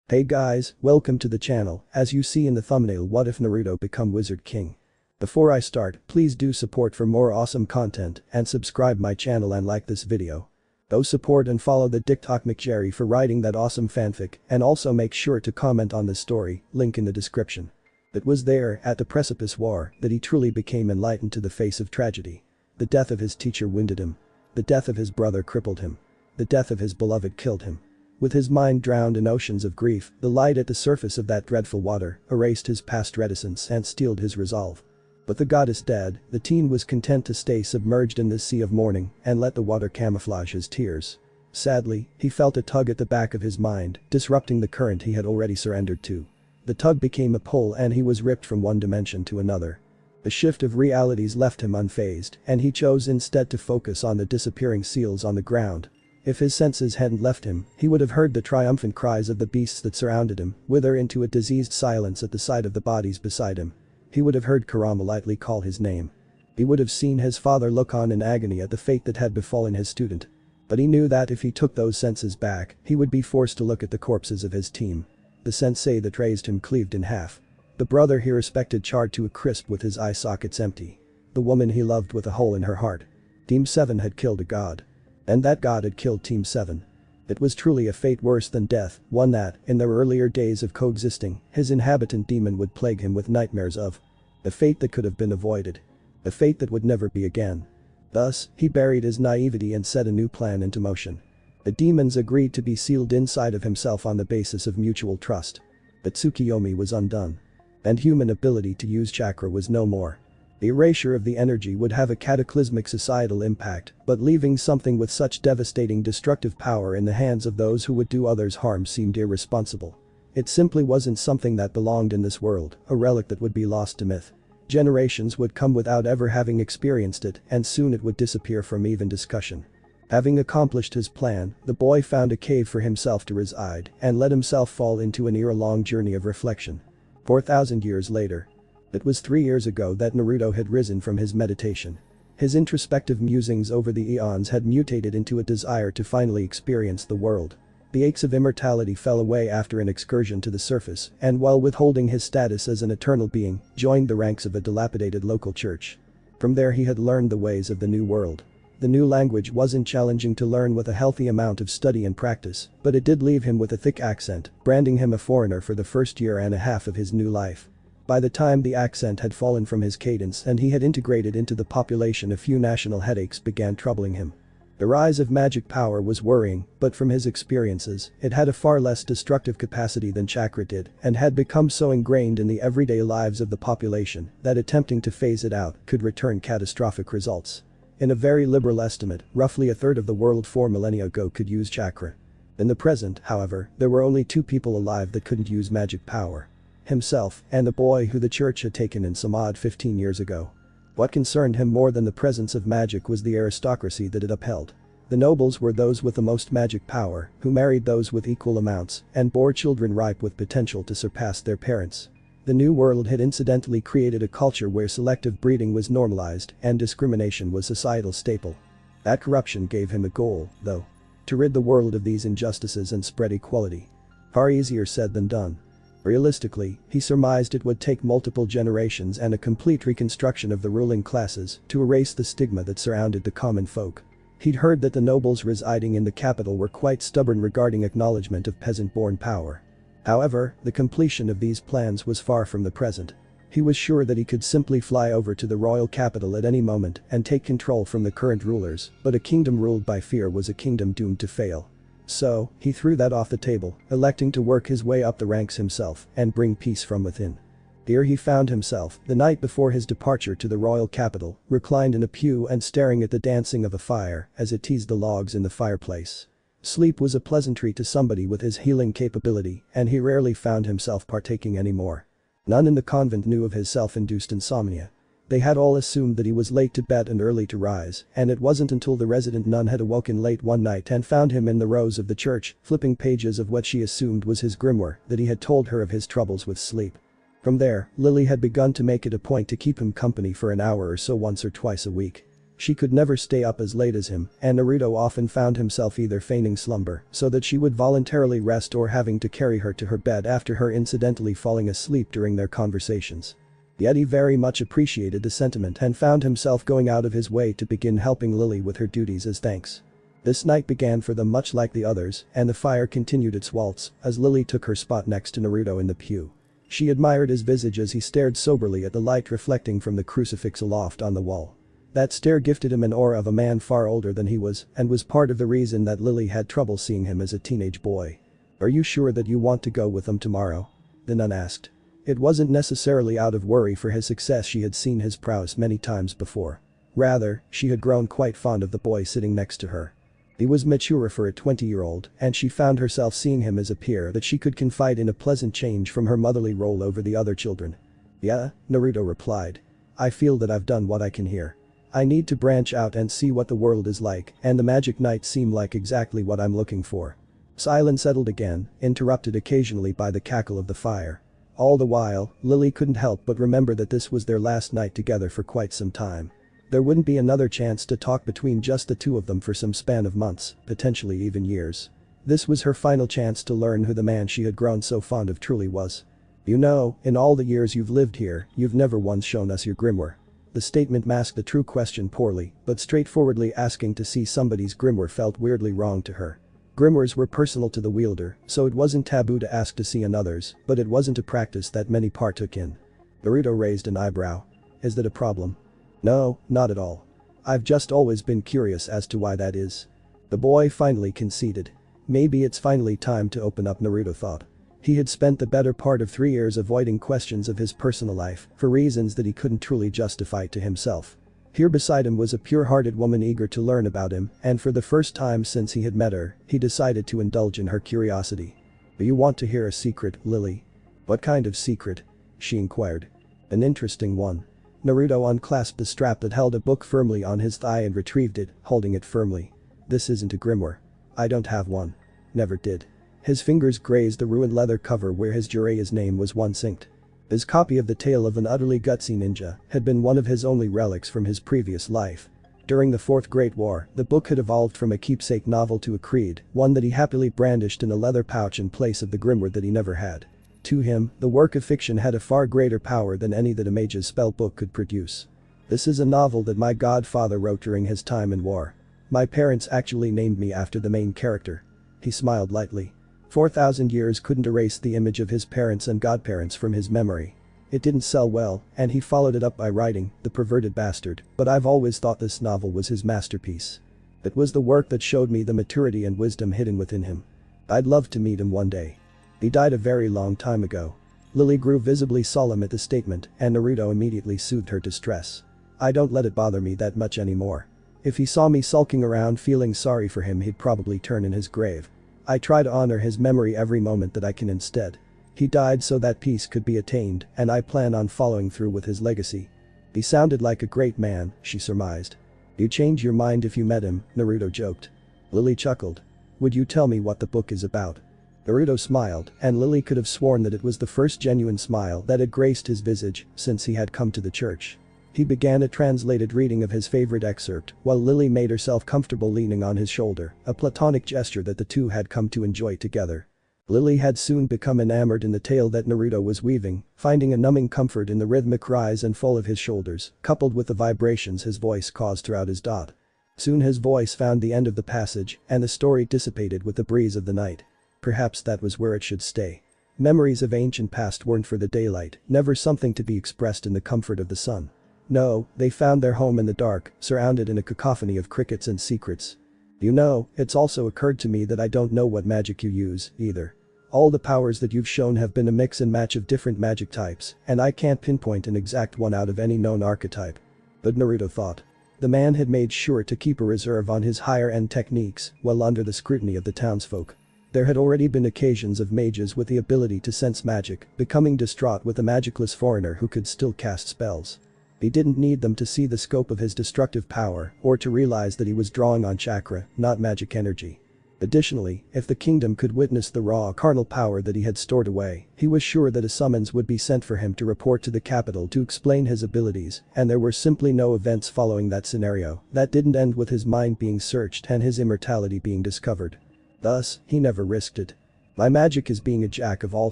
Hey guys, welcome to the channel. As you see in the thumbnail, what if Naruto become Wizard King? Before I start, please do support for more awesome content and subscribe my channel and like this video. Go support and follow the TikTok McJerry for writing that awesome fanfic, and also make sure to comment on this story, link in the description. It was there, at the precipice war, that he truly became enlightened to the face of tragedy. The death of his teacher wounded him. The death of his brother crippled him. The death of his beloved killed him. With his mind drowned in oceans of grief, the light at the surface of that dreadful water erased his past reticence and steeled his resolve. But the goddess dead, the teen was content to stay submerged in this sea of mourning and let the water camouflage his tears. Sadly, he felt a tug at the back of his mind, disrupting the current he had already surrendered to. The tug became a pull and he was ripped from one dimension to another. The shift of realities left him unfazed, and he chose instead to focus on the disappearing seals on the ground. If his senses hadn't left him, he would have heard the triumphant cries of the beasts that surrounded him wither into a diseased silence at the sight of the bodies beside him. He would have heard Kurama lightly call his name. He would have seen his father look on in agony at the fate that had befallen his student. But he knew that if he took those senses back, he would be forced to look at the corpses of his team. The sensei that raised him cleaved in half. The brother he respected charred to a crisp with his eye sockets empty. The woman he loved with a hole in her heart. Team 7 had killed a god. And that god had killed Team 7. It was truly a fate worse than death, one that, in their earlier days of coexisting, his inhabitant demon would plague him with nightmares of. A fate that could have been avoided. A fate that would never be again. Thus, he buried his naivety and set a new plan into motion. The demons agreed to be sealed inside of himself on the basis of mutual trust. But Tsukiyomi was undone. And human ability to use chakra was no more. The erasure of the energy would have a cataclysmic societal impact, but leaving something with such devastating destructive power in the hands of those who would do others harm seemed irresponsible. It simply wasn't something that belonged in this world, a relic that would be lost to myth. Generations would come without ever having experienced it, and soon it would disappear from even discussion. Having accomplished his plan, the boy found a cave for himself to reside and let himself fall into an era-long journey of reflection. 4,000 years later. It was 3 years ago that Naruto had risen from his meditation. His introspective musings over the eons had mutated into a desire to finally experience the world. The aches of immortality fell away after an excursion to the surface, and while withholding his status as an eternal being, joined the ranks of a dilapidated local church. From there he had learned the ways of the new world. The new language wasn't challenging to learn with a healthy amount of study and practice, but it did leave him with a thick accent, branding him a foreigner for the first year and a half of his new life. By the time the accent had fallen from his cadence and he had integrated into the population, a few national headaches began troubling him. The rise of magic power was worrying, but from his experiences, it had a far less destructive capacity than chakra did and had become so ingrained in the everyday lives of the population that attempting to phase it out could return catastrophic results. In a very liberal estimate, roughly a third of the world 4 millennia ago could use chakra. In the present, however, there were only 2 people alive that couldn't use magic power. Himself and the boy who the church had taken in some odd 15 years ago. What concerned him more than the presence of magic was the aristocracy that it upheld. The nobles were those with the most magic power, who married those with equal amounts and bore children ripe with potential to surpass their parents. The new world had incidentally created a culture where selective breeding was normalized and discrimination was a societal staple. That corruption gave him a goal, though. To rid the world of these injustices and spread equality. Far easier said than done. Realistically, he surmised it would take multiple generations and a complete reconstruction of the ruling classes to erase the stigma that surrounded the common folk. He'd heard that the nobles residing in the capital were quite stubborn regarding acknowledgement of peasant-born power. However, the completion of these plans was far from the present. He was sure that he could simply fly over to the royal capital at any moment and take control from the current rulers, but a kingdom ruled by fear was a kingdom doomed to fail. So, he threw that off the table, electing to work his way up the ranks himself and bring peace from within. Here he found himself, the night before his departure to the royal capital, reclined in a pew and staring at the dancing of a fire as it teased the logs in the fireplace. Sleep was a pleasantry to somebody with his healing capability, and he rarely found himself partaking anymore. None in the convent knew of his self-induced insomnia. They had all assumed that he was late to bed and early to rise, and it wasn't until the resident nun had awoken late one night and found him in the rows of the church, flipping pages of what she assumed was his grimoire, that he had told her of his troubles with sleep. From there, Lily had begun to make it a point to keep him company for an hour or so once or twice a week. She could never stay up as late as him, and Naruto often found himself either feigning slumber so that she would voluntarily rest or having to carry her to her bed after her incidentally falling asleep during their conversations. Yet he very much appreciated the sentiment and found himself going out of his way to begin helping Lily with her duties as thanks. This night began for them much like the others, and the fire continued its waltz as Lily took her spot next to Naruto in the pew. She admired his visage as he stared soberly at the light reflecting from the crucifix aloft on the wall. That stare gifted him an aura of a man far older than he was and was part of the reason that Lily had trouble seeing him as a teenage boy. "Are you sure that you want to go with them tomorrow?" the nun asked. It wasn't necessarily out of worry for his success. She had seen his prowess many times before. Rather, she had grown quite fond of the boy sitting next to her. He was mature for a 20-year-old, and she found herself seeing him as a peer that she could confide in, a pleasant change from her motherly role over the other children. "Yeah," Naruto replied. "I feel that I've done what I can here. I need to branch out and see what the world is like, and the magic nights seem like exactly what I'm looking for." Silence settled again, interrupted occasionally by the cackle of the fire. All the while, Lily couldn't help but remember that this was their last night together for quite some time. There wouldn't be another chance to talk between just the two of them for some span of months, potentially even years. This was her final chance to learn who the man she had grown so fond of truly was. "You know, in all the years you've lived here, you've never once shown us your grimoire." The statement masked the true question poorly, but straightforwardly asking to see somebody's grimoire felt weirdly wrong to her. Grimoires were personal to the wielder, so it wasn't taboo to ask to see another's, but it wasn't a practice that many partook in. Naruto raised an eyebrow. "Is that a problem?" "No, not at all. I've just always been curious as to why that is." The boy finally conceded. Maybe it's finally time to open up, Naruto thought. He had spent the better part of 3 years avoiding questions of his personal life for reasons that he couldn't truly justify to himself. Here beside him was a pure-hearted woman eager to learn about him, and for the first time since he had met her, he decided to indulge in her curiosity. "Do you want to hear a secret, Lily?" "What kind of secret?" she inquired. "An interesting one." Naruto unclasped the strap that held a book firmly on his thigh and retrieved it, holding it firmly. "This isn't a grimoire. I don't have one. Never did." His fingers grazed the ruined leather cover where his Jiraiya's name was once inked. His copy of The Tale of an Utterly Gutsy Ninja had been one of his only relics from his previous life. During the Fourth Great War, the book had evolved from a keepsake novel to a creed, one that he happily brandished in a leather pouch in place of the grimoire that he never had. To him, the work of fiction had a far greater power than any that a mage's spell book could produce. "This is a novel that my godfather wrote during his time in war. My parents actually named me after the main character." He smiled lightly. 4,000 years couldn't erase the image of his parents and godparents from his memory. It didn't sell well, and he followed it up by writing, "The Perverted Bastard," but I've always thought this novel was his masterpiece. It was the work that showed me the maturity and wisdom hidden within him. I'd love to meet him one day. He died a very long time ago. Lily grew visibly solemn at the statement, and Naruto immediately soothed her distress. "I don't let it bother me that much anymore. If he saw me sulking around feeling sorry for him, he'd probably turn in his grave. I try to honor his memory every moment that I can instead. He died so that peace could be attained, and I plan on following through with his legacy." "He sounded like a great man," she surmised. "You'd change your mind if you met him," Naruto joked. Lily chuckled. "Would you tell me what the book is about?" Naruto smiled, and Lily could have sworn that it was the first genuine smile that had graced his visage since he had come to the church. He began a translated reading of his favorite excerpt, while Lily made herself comfortable leaning on his shoulder, a platonic gesture that the two had come to enjoy together. Lily had soon become enamored in the tale that Naruto was weaving, finding a numbing comfort in the rhythmic rise and fall of his shoulders, coupled with the vibrations his voice caused throughout his dot. Soon his voice found the end of the passage, and the story dissipated with the breeze of the night. Perhaps that was where it should stay. Memories of ancient past weren't for the daylight, never something to be expressed in the comfort of the sun. No, they found their home in the dark, surrounded in a cacophony of crickets and secrets. "You know, it's also occurred to me that I don't know what magic you use, either. All the powers that you've shown have been a mix and match of different magic types, and I can't pinpoint an exact one out of any known archetype." But Naruto thought. The man had made sure to keep a reserve on his higher-end techniques while under the scrutiny of the townsfolk. There had already been occasions of mages with the ability to sense magic becoming distraught with a magicless foreigner who could still cast spells. He didn't need them to see the scope of his destructive power or to realize that he was drawing on chakra, not magic energy. Additionally, if the kingdom could witness the raw carnal power that he had stored away, he was sure that a summons would be sent for him to report to the capital to explain his abilities, and there were simply no events following that scenario that didn't end with his mind being searched and his immortality being discovered. Thus, he never risked it. "My magic is being a jack of all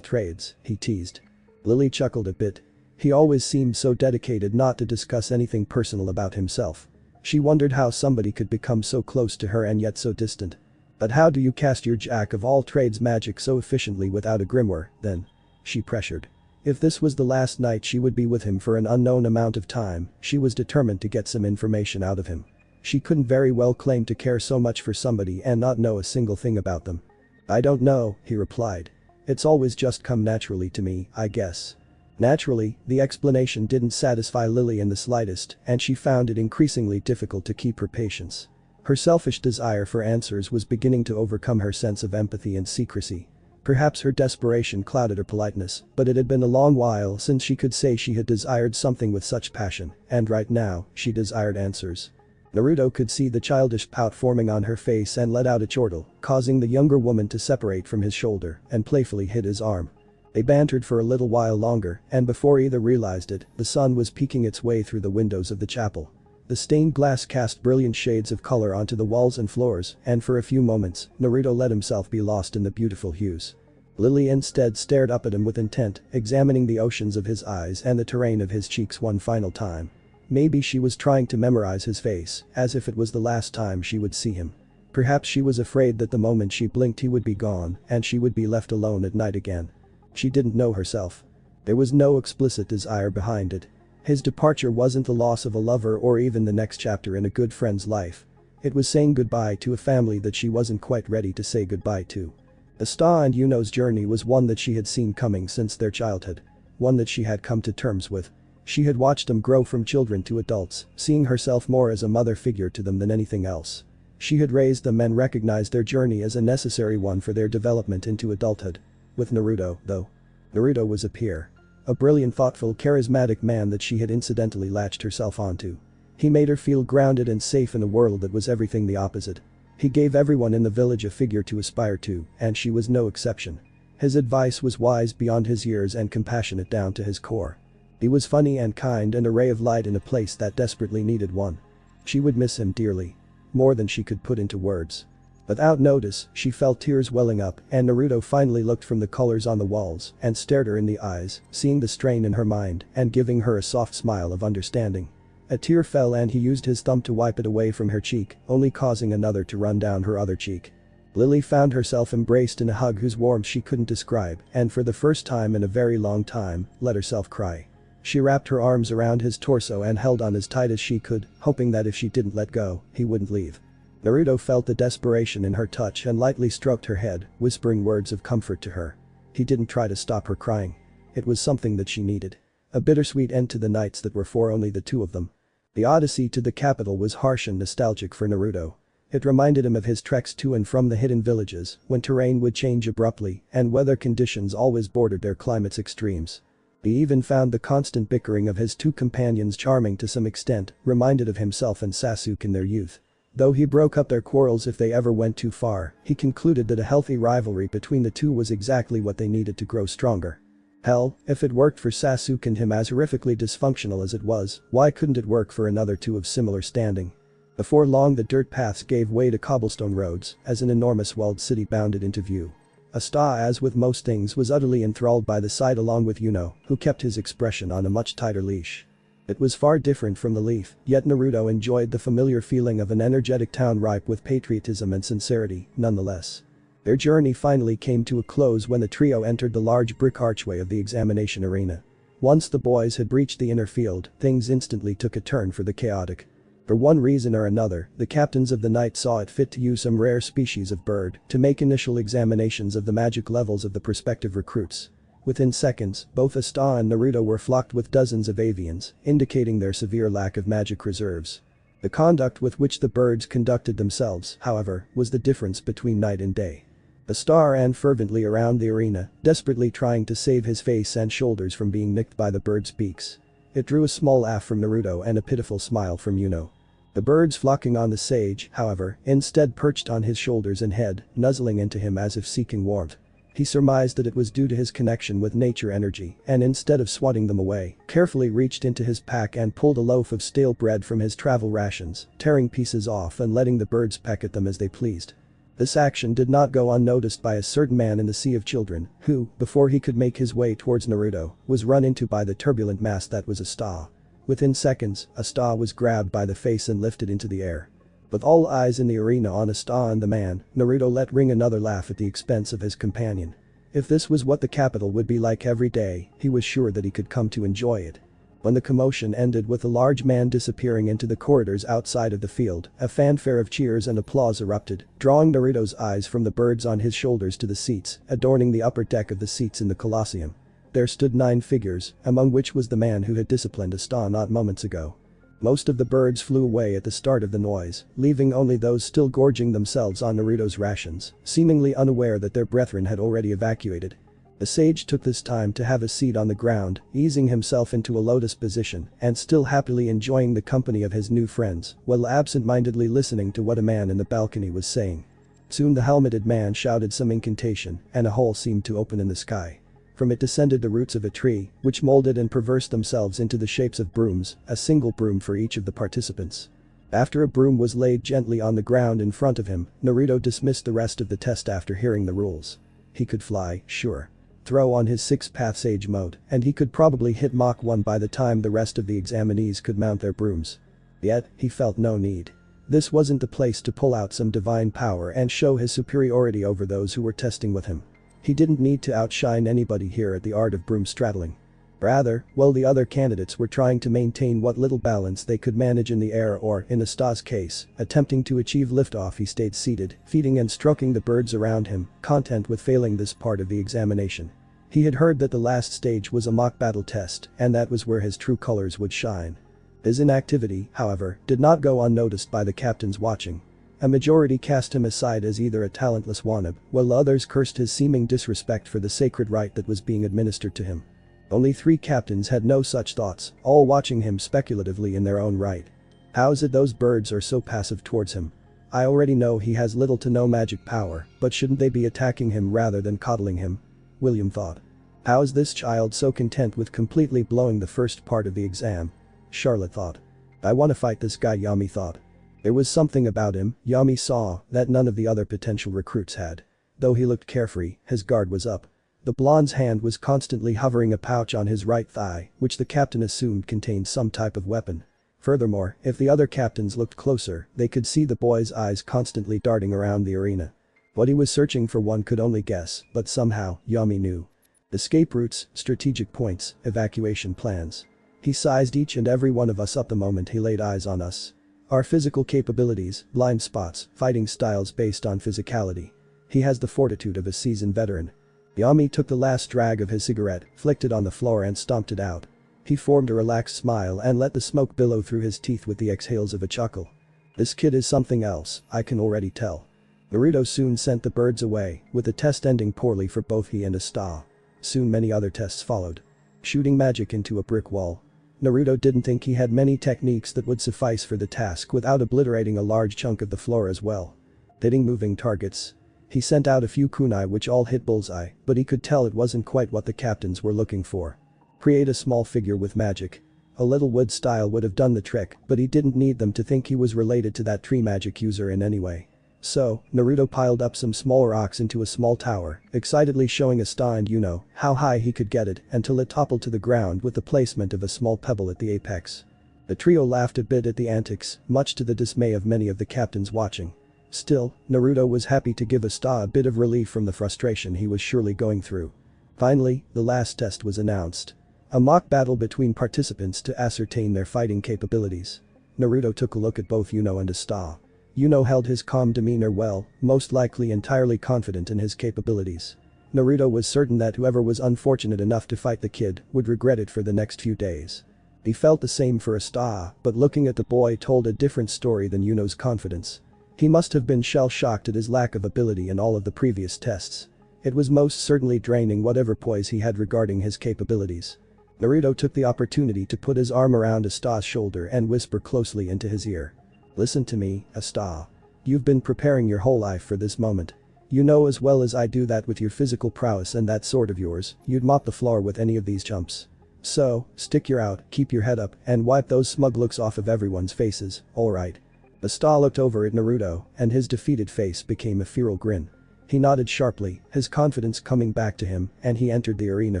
trades," he teased. Lily chuckled a bit. He always seemed so dedicated not to discuss anything personal about himself. She wondered how somebody could become so close to her and yet so distant. "But how do you cast your jack of all trades magic so efficiently without a grimoire, then?" she pressured. If this was the last night she would be with him for an unknown amount of time, she was determined to get some information out of him. She couldn't very well claim to care so much for somebody and not know a single thing about them. "I don't know," he replied. "It's always just come naturally to me, I guess." Naturally, the explanation didn't satisfy Lily in the slightest, and she found it increasingly difficult to keep her patience. Her selfish desire for answers was beginning to overcome her sense of empathy and secrecy. Perhaps her desperation clouded her politeness, but it had been a long while since she could say she had desired something with such passion, and right now, she desired answers. Naruto could see the childish pout forming on her face and let out a chortle, causing the younger woman to separate from his shoulder and playfully hit his arm. They bantered for a little while longer, and before either realized it, the sun was peeking its way through the windows of the chapel. The stained glass cast brilliant shades of color onto the walls and floors, and for a few moments, Naruto let himself be lost in the beautiful hues. Lily instead stared up at him with intent, examining the oceans of his eyes and the terrain of his cheeks one final time. Maybe she was trying to memorize his face, as if it was the last time she would see him. Perhaps she was afraid that the moment she blinked he would be gone, and she would be left alone at night again. She didn't know herself. There was no explicit desire behind it. His departure wasn't the loss of a lover or even the next chapter in a good friend's life. It was saying goodbye to a family that she wasn't quite ready to say goodbye to. Asta and Yuno's journey was one that she had seen coming since their childhood. One that she had come to terms with. She had watched them grow from children to adults, seeing herself more as a mother figure to them than anything else. She had raised them and recognized their journey as a necessary one for their development into adulthood. With Naruto, though. Naruto was a peer. A brilliant, thoughtful, charismatic man that she had incidentally latched herself onto. He made her feel grounded and safe in a world that was everything the opposite. He gave everyone in the village a figure to aspire to, and she was no exception. His advice was wise beyond his years and compassionate down to his core. He was funny and kind, and a ray of light in a place that desperately needed one. She would miss him dearly. More than she could put into words. Without notice, she felt tears welling up, and Naruto finally looked from the colors on the walls and stared her in the eyes, seeing the strain in her mind and giving her a soft smile of understanding. A tear fell and he used his thumb to wipe it away from her cheek, only causing another to run down her other cheek. Lily found herself embraced in a hug whose warmth she couldn't describe, and for the first time in a very long time, let herself cry. She wrapped her arms around his torso and held on as tight as she could, hoping that if she didn't let go, he wouldn't leave. Naruto felt the desperation in her touch and lightly stroked her head, whispering words of comfort to her. He didn't try to stop her crying. It was something that she needed. A bittersweet end to the nights that were for only the two of them. The odyssey to the capital was harsh and nostalgic for Naruto. It reminded him of his treks to and from the hidden villages, when terrain would change abruptly and weather conditions always bordered their climate's extremes. He even found the constant bickering of his two companions charming to some extent, reminded of himself and Sasuke in their youth. Though he broke up their quarrels if they ever went too far, he concluded that a healthy rivalry between the two was exactly what they needed to grow stronger. Hell, if it worked for Sasuke and him as horrifically dysfunctional as it was, why couldn't it work for another two of similar standing? Before long the dirt paths gave way to cobblestone roads as an enormous walled city bounded into view. Asta, as with most things, was utterly enthralled by the sight along with Yuno, who kept his expression on a much tighter leash. It was far different from the leaf, yet Naruto enjoyed the familiar feeling of an energetic town ripe with patriotism and sincerity, nonetheless. Their journey finally came to a close when the trio entered the large brick archway of the examination arena. Once the boys had breached the inner field, things instantly took a turn for the chaotic. For one reason or another, the captains of the night saw it fit to use some rare species of bird to make initial examinations of the magic levels of the prospective recruits. Within seconds, both Asta and Naruto were flocked with dozens of avians, indicating their severe lack of magic reserves. The conduct with which the birds conducted themselves, however, was the difference between night and day. Asta ran fervently around the arena, desperately trying to save his face and shoulders from being nicked by the birds' beaks. It drew a small laugh from Naruto and a pitiful smile from Yuno. The birds flocking on the sage, however, instead perched on his shoulders and head, nuzzling into him as if seeking warmth. He surmised that it was due to his connection with nature energy, and instead of swatting them away, carefully reached into his pack and pulled a loaf of stale bread from his travel rations, tearing pieces off and letting the birds peck at them as they pleased. This action did not go unnoticed by a certain man in the Sea of Children, who, before he could make his way towards Naruto, was run into by the turbulent mass that was Asta. Within seconds, Asta was grabbed by the face and lifted into the air. With all eyes in the arena on Asta and the man, Naruto let ring another laugh at the expense of his companion. If this was what the capital would be like every day, he was sure that he could come to enjoy it. When the commotion ended with the large man disappearing into the corridors outside of the field, a fanfare of cheers and applause erupted, drawing Naruto's eyes from the birds on his shoulders to the seats, adorning the upper deck of the seats in the Colosseum. There stood 9 figures, among which was the man who had disciplined Asta not moments ago. Most of the birds flew away at the start of the noise, leaving only those still gorging themselves on Naruto's rations, seemingly unaware that their brethren had already evacuated. The sage took this time to have a seat on the ground, easing himself into a lotus position and still happily enjoying the company of his new friends, while absent-mindedly listening to what a man in the balcony was saying. Soon the helmeted man shouted some incantation, and a hole seemed to open in the sky. From it descended the roots of a tree, which molded and perversed themselves into the shapes of brooms, a single broom for each of the participants. After a broom was laid gently on the ground in front of him, Naruto dismissed the rest of the test after hearing the rules. He could fly, sure. Throw on his 6-path sage mode, and he could probably hit Mach 1 by the time the rest of the examinees could mount their brooms. Yet, he felt no need. This wasn't the place to pull out some divine power and show his superiority over those who were testing with him. He didn't need to outshine anybody here at the art of broom straddling. Rather, while the other candidates were trying to maintain what little balance they could manage in the air or, in Asta's case, attempting to achieve liftoff, he stayed seated, feeding and stroking the birds around him, content with failing this part of the examination. He had heard that the last stage was a mock battle test, and that was where his true colors would shine. His inactivity, however, did not go unnoticed by the captains watching. A majority cast him aside as either a talentless wannabe, while others cursed his seeming disrespect for the sacred rite that was being administered to him. Only 3 captains had no such thoughts, all watching him speculatively in their own right. How is it those birds are so passive towards him? I already know he has little to no magic power, but shouldn't they be attacking him rather than coddling him? William thought. How is this child so content with completely blowing the first part of the exam? Charlotte thought. I want to fight this guy, Yami thought. There was something about him, Yami saw, that none of the other potential recruits had. Though he looked carefree, his guard was up. The blonde's hand was constantly hovering a pouch on his right thigh, which the captain assumed contained some type of weapon. Furthermore, if the other captains looked closer, they could see the boy's eyes constantly darting around the arena. What he was searching for one could only guess, but somehow, Yami knew. Escape routes, strategic points, evacuation plans. He sized each and every one of us up the moment he laid eyes on us. Our physical capabilities, blind spots, fighting styles based on physicality. He has the fortitude of a seasoned veteran. Yami took the last drag of his cigarette, flicked it on the floor and stomped it out. He formed a relaxed smile and let the smoke billow through his teeth with the exhales of a chuckle. This kid is something else, I can already tell. Naruto soon sent the birds away, with the test ending poorly for both he and Asta. Soon many other tests followed. Shooting magic into a brick wall. Naruto didn't think he had many techniques that would suffice for the task without obliterating a large chunk of the floor as well. Hitting moving targets. He sent out a few kunai which all hit bullseye, but he could tell it wasn't quite what the captains were looking for. Create a small figure with magic. A little wood style would have done the trick, but he didn't need them to think he was related to that tree magic user in any way. So, Naruto piled up some small rocks into a small tower, excitedly showing Asta and Yuno how high he could get it until it toppled to the ground with the placement of a small pebble at the apex. The trio laughed a bit at the antics, much to the dismay of many of the captains watching. Still, Naruto was happy to give Asta a bit of relief from the frustration he was surely going through. Finally, the last test was announced. A mock battle between participants to ascertain their fighting capabilities. Naruto took a look at both Yuno and Asta. Yuno held his calm demeanor well, most likely entirely confident in his capabilities. Naruto was certain that whoever was unfortunate enough to fight the kid would regret it for the next few days. He felt the same for Asta, but looking at the boy told a different story than Yuno's confidence. He must have been shell-shocked at his lack of ability in all of the previous tests. It was most certainly draining whatever poise he had regarding his capabilities. Naruto took the opportunity to put his arm around Asta's shoulder and whisper closely into his ear. Listen to me, Asta. You've been preparing your whole life for this moment. You know as well as I do that with your physical prowess and that sword of yours, you'd mop the floor with any of these jumps. So, stick your out, keep your head up, and wipe those smug looks off of everyone's faces, alright. Asta looked over at Naruto, and his defeated face became a feral grin. He nodded sharply, his confidence coming back to him, and he entered the arena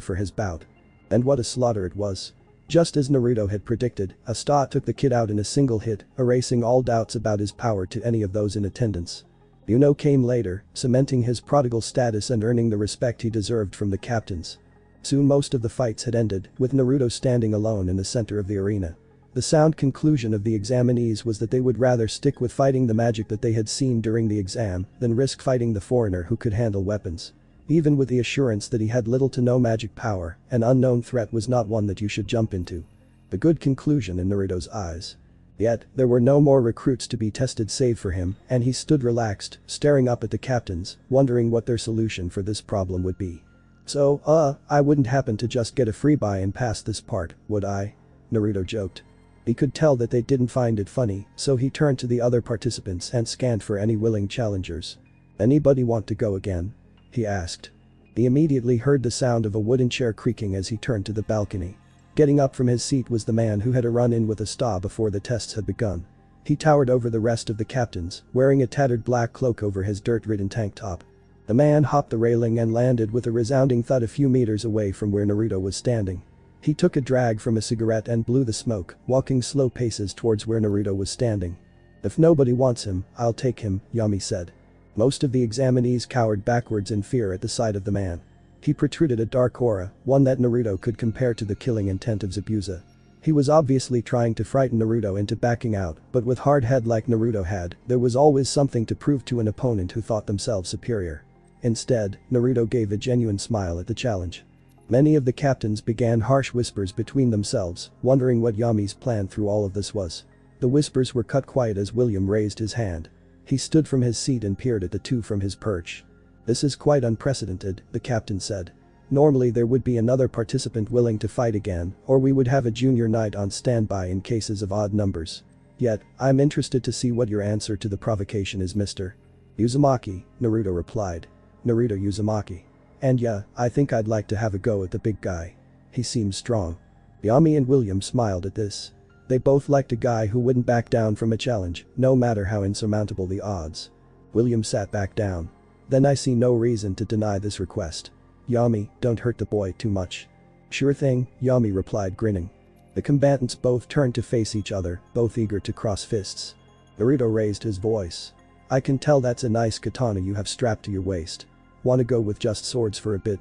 for his bout. And what a slaughter it was. Just as Naruto had predicted, Asta took the kid out in a single hit, erasing all doubts about his power to any of those in attendance. Yuno came later, cementing his prodigal status and earning the respect he deserved from the captains. Soon most of the fights had ended, with Naruto standing alone in the center of the arena. The sound conclusion of the examinees was that they would rather stick with fighting the magic that they had seen during the exam than risk fighting the foreigner who could handle weapons. Even with the assurance that he had little to no magic power, an unknown threat was not one that you should jump into. A good conclusion in Naruto's eyes. Yet, there were no more recruits to be tested save for him, and he stood relaxed, staring up at the captains, wondering what their solution for this problem would be. So, I wouldn't happen to just get a free buy and pass this part, would I? Naruto joked. He could tell that they didn't find it funny, so he turned to the other participants and scanned for any willing challengers. Anybody want to go again? He asked. He immediately heard the sound of a wooden chair creaking as he turned to the balcony. Getting up from his seat was the man who had a run-in with Asta before the tests had begun. He towered over the rest of the captains, wearing a tattered black cloak over his dirt-ridden tank top. The man hopped the railing and landed with a resounding thud a few meters away from where Naruto was standing. He took a drag from a cigarette and blew the smoke, walking slow paces towards where Naruto was standing. If nobody wants him, I'll take him, Yami said. Most of the examinees cowered backwards in fear at the sight of the man. He protruded a dark aura, one that Naruto could compare to the killing intent of Zabuza. He was obviously trying to frighten Naruto into backing out, but with hard head like Naruto had, there was always something to prove to an opponent who thought themselves superior. Instead, Naruto gave a genuine smile at the challenge. Many of the captains began harsh whispers between themselves, wondering what Yami's plan through all of this was. The whispers were cut quiet as William raised his hand. He stood from his seat and peered at the two from his perch. This is quite unprecedented, the captain said. Normally there would be another participant willing to fight again, or we would have a junior knight on standby in cases of odd numbers. Yet, I'm interested to see what your answer to the provocation is, Mr. Uzumaki, Naruto replied. Naruto Uzumaki. And yeah, I think I'd like to have a go at the big guy. He seems strong. Yami and William smiled at this. They both liked a guy who wouldn't back down from a challenge, no matter how insurmountable the odds. William sat back down. Then I see no reason to deny this request. Yami, don't hurt the boy too much. Sure thing, Yami replied grinning. The combatants both turned to face each other, both eager to cross fists. Naruto raised his voice. I can tell that's a nice katana you have strapped to your waist. Wanna go with just swords for a bit?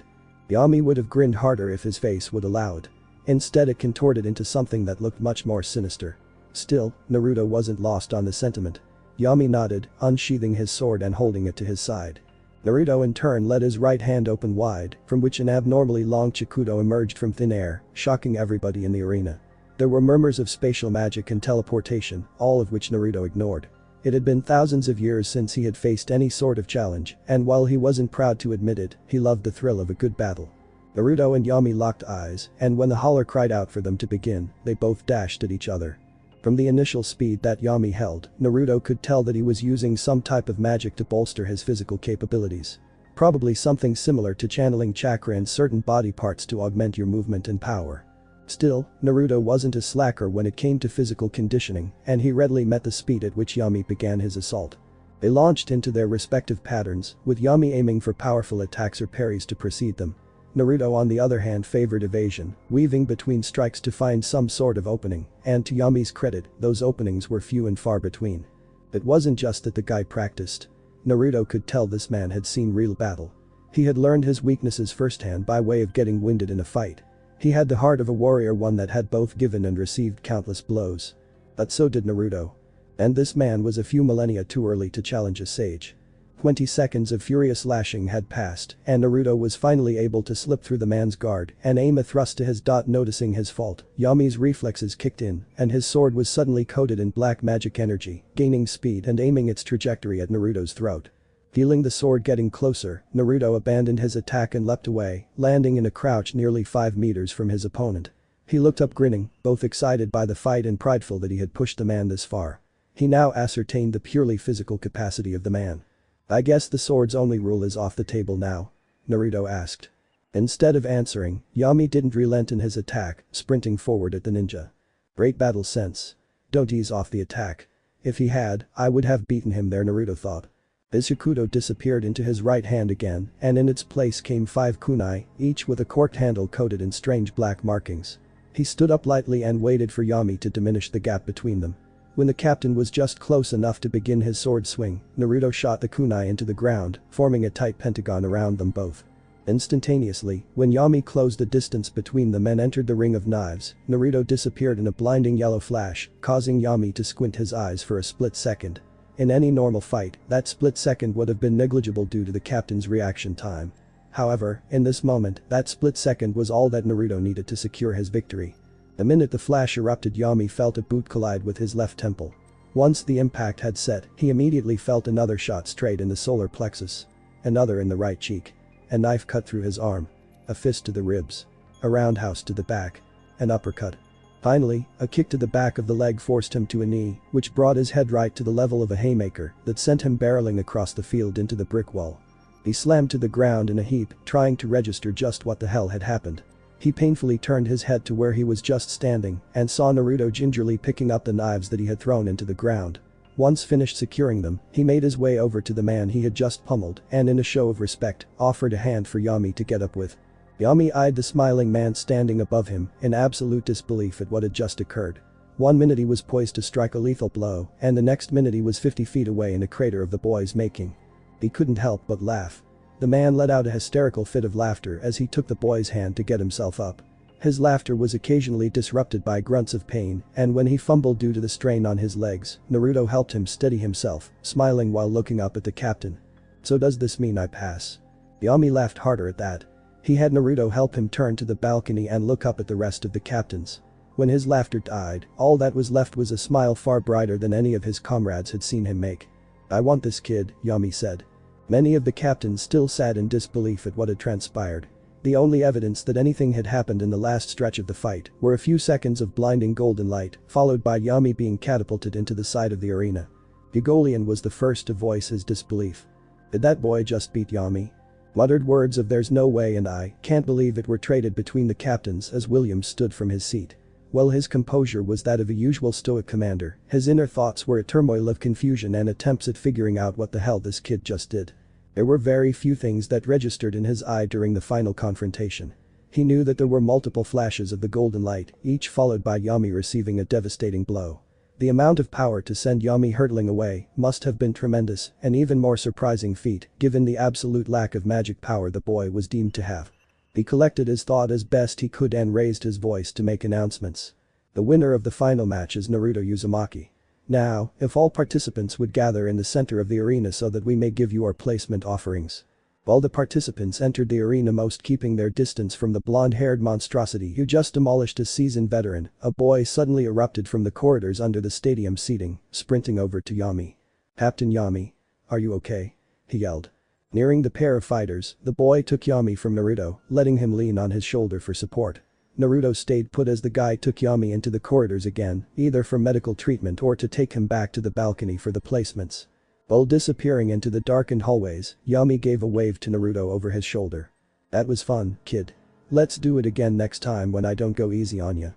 Yami would have grinned harder if his face would allow it. Instead it contorted into something that looked much more sinister. Still, Naruto wasn't lost on the sentiment. Yami nodded, unsheathing his sword and holding it to his side. Naruto in turn let his right hand open wide, from which an abnormally long Chikudo emerged from thin air, shocking everybody in the arena. There were murmurs of spatial magic and teleportation, all of which Naruto ignored. It had been thousands of years since he had faced any sort of challenge, and while he wasn't proud to admit it, he loved the thrill of a good battle. Naruto and Yami locked eyes, and when the holler cried out for them to begin, they both dashed at each other. From the initial speed that Yami held, Naruto could tell that he was using some type of magic to bolster his physical capabilities. Probably something similar to channeling chakra in certain body parts to augment your movement and power. Still, Naruto wasn't a slacker when it came to physical conditioning, and he readily met the speed at which Yami began his assault. They launched into their respective patterns, with Yami aiming for powerful attacks or parries to precede them. Naruto on the other hand favored evasion, weaving between strikes to find some sort of opening, and to Yami's credit, those openings were few and far between. It wasn't just that the guy practiced. Naruto could tell this man had seen real battle. He had learned his weaknesses firsthand by way of getting winded in a fight. He had the heart of a warrior, one that had both given and received countless blows. But so did Naruto. And this man was a few millennia too early to challenge a sage. 20 seconds of furious lashing had passed, and Naruto was finally able to slip through the man's guard and aim a thrust to his dot. Noticing his fault, Yami's reflexes kicked in, and his sword was suddenly coated in black magic energy, gaining speed and aiming its trajectory at Naruto's throat. Feeling the sword getting closer, Naruto abandoned his attack and leapt away, landing in a crouch nearly 5 meters from his opponent. He looked up grinning, both excited by the fight and prideful that he had pushed the man this far. He now ascertained the purely physical capacity of the man. "I guess the sword's only rule is off the table now?" Naruto asked. Instead of answering, Yami didn't relent in his attack, sprinting forward at the ninja. Great battle sense. Don't ease off the attack. If he had, I would have beaten him there, Naruto thought. His Shakudo disappeared into his right hand again, and in its place came 5 kunai, each with a corked handle coated in strange black markings. He stood up lightly and waited for Yami to diminish the gap between them. When the captain was just close enough to begin his sword swing, Naruto shot the kunai into the ground, forming a tight pentagon around them both. Instantaneously, when Yami closed the distance between them and entered the ring of knives, Naruto disappeared in a blinding yellow flash, causing Yami to squint his eyes for a split second. In any normal fight, that split second would have been negligible due to the captain's reaction time. However, in this moment, that split second was all that Naruto needed to secure his victory. The minute the flash erupted, Yami felt a boot collide with his left temple. Once the impact had set, he immediately felt another shot straight in the solar plexus. Another in the right cheek. A knife cut through his arm. A fist to the ribs. A roundhouse to the back. An uppercut. Finally, a kick to the back of the leg forced him to a knee, which brought his head right to the level of a haymaker that sent him barreling across the field into the brick wall. He slammed to the ground in a heap, trying to register just what the hell had happened. He painfully turned his head to where he was just standing and saw Naruto gingerly picking up the knives that he had thrown into the ground. Once finished securing them, he made his way over to the man he had just pummeled and in a show of respect, offered a hand for Yami to get up with. Yami eyed the smiling man standing above him in absolute disbelief at what had just occurred. 1 minute he was poised to strike a lethal blow, and the next minute he was 50 feet away in a crater of the boy's making. He couldn't help but laugh. The man let out a hysterical fit of laughter as he took the boy's hand to get himself up. His laughter was occasionally disrupted by grunts of pain, and when he fumbled due to the strain on his legs, Naruto helped him steady himself, smiling while looking up at the captain. "So does this mean I pass?" Yami laughed harder at that. He had Naruto help him turn to the balcony and look up at the rest of the captains. When his laughter died, all that was left was a smile far brighter than any of his comrades had seen him make. "I want this kid," Yami said. Many of the captains still sat in disbelief at what had transpired. The only evidence that anything had happened in the last stretch of the fight were a few seconds of blinding golden light, followed by Yami being catapulted into the side of the arena. Ugolian was the first to voice his disbelief. "Did that boy just beat Yami?" Muttered words of "there's no way" and "I can't believe it" were traded between the captains as Williams stood from his seat. While his composure was that of a usual stoic commander, his inner thoughts were a turmoil of confusion and attempts at figuring out what the hell this kid just did. There were very few things that registered in his eye during the final confrontation. He knew that there were multiple flashes of the golden light, each followed by Yami receiving a devastating blow. The amount of power to send Yami hurtling away must have been tremendous, an even more surprising feat given the absolute lack of magic power the boy was deemed to have. He collected his thought as best he could and raised his voice to make announcements. "The winner of the final match is Naruto Uzumaki. Now, if all participants would gather in the center of the arena so that we may give you our placement offerings." All the participants entered the arena, most keeping their distance from the blonde-haired monstrosity who just demolished a seasoned veteran. A boy suddenly erupted from the corridors under the stadium seating, sprinting over to Yami. "Captain Yami, are you okay?" he yelled. Nearing the pair of fighters, the boy took Yami from Naruto, letting him lean on his shoulder for support. Naruto stayed put as the guy took Yami into the corridors again, either for medical treatment or to take him back to the balcony for the placements. While disappearing into the darkened hallways, Yami gave a wave to Naruto over his shoulder. "That was fun, kid. Let's do it again next time when I don't go easy on ya."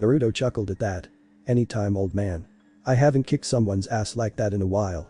Naruto chuckled at that. "Anytime, old man. I haven't kicked someone's ass like that in a while."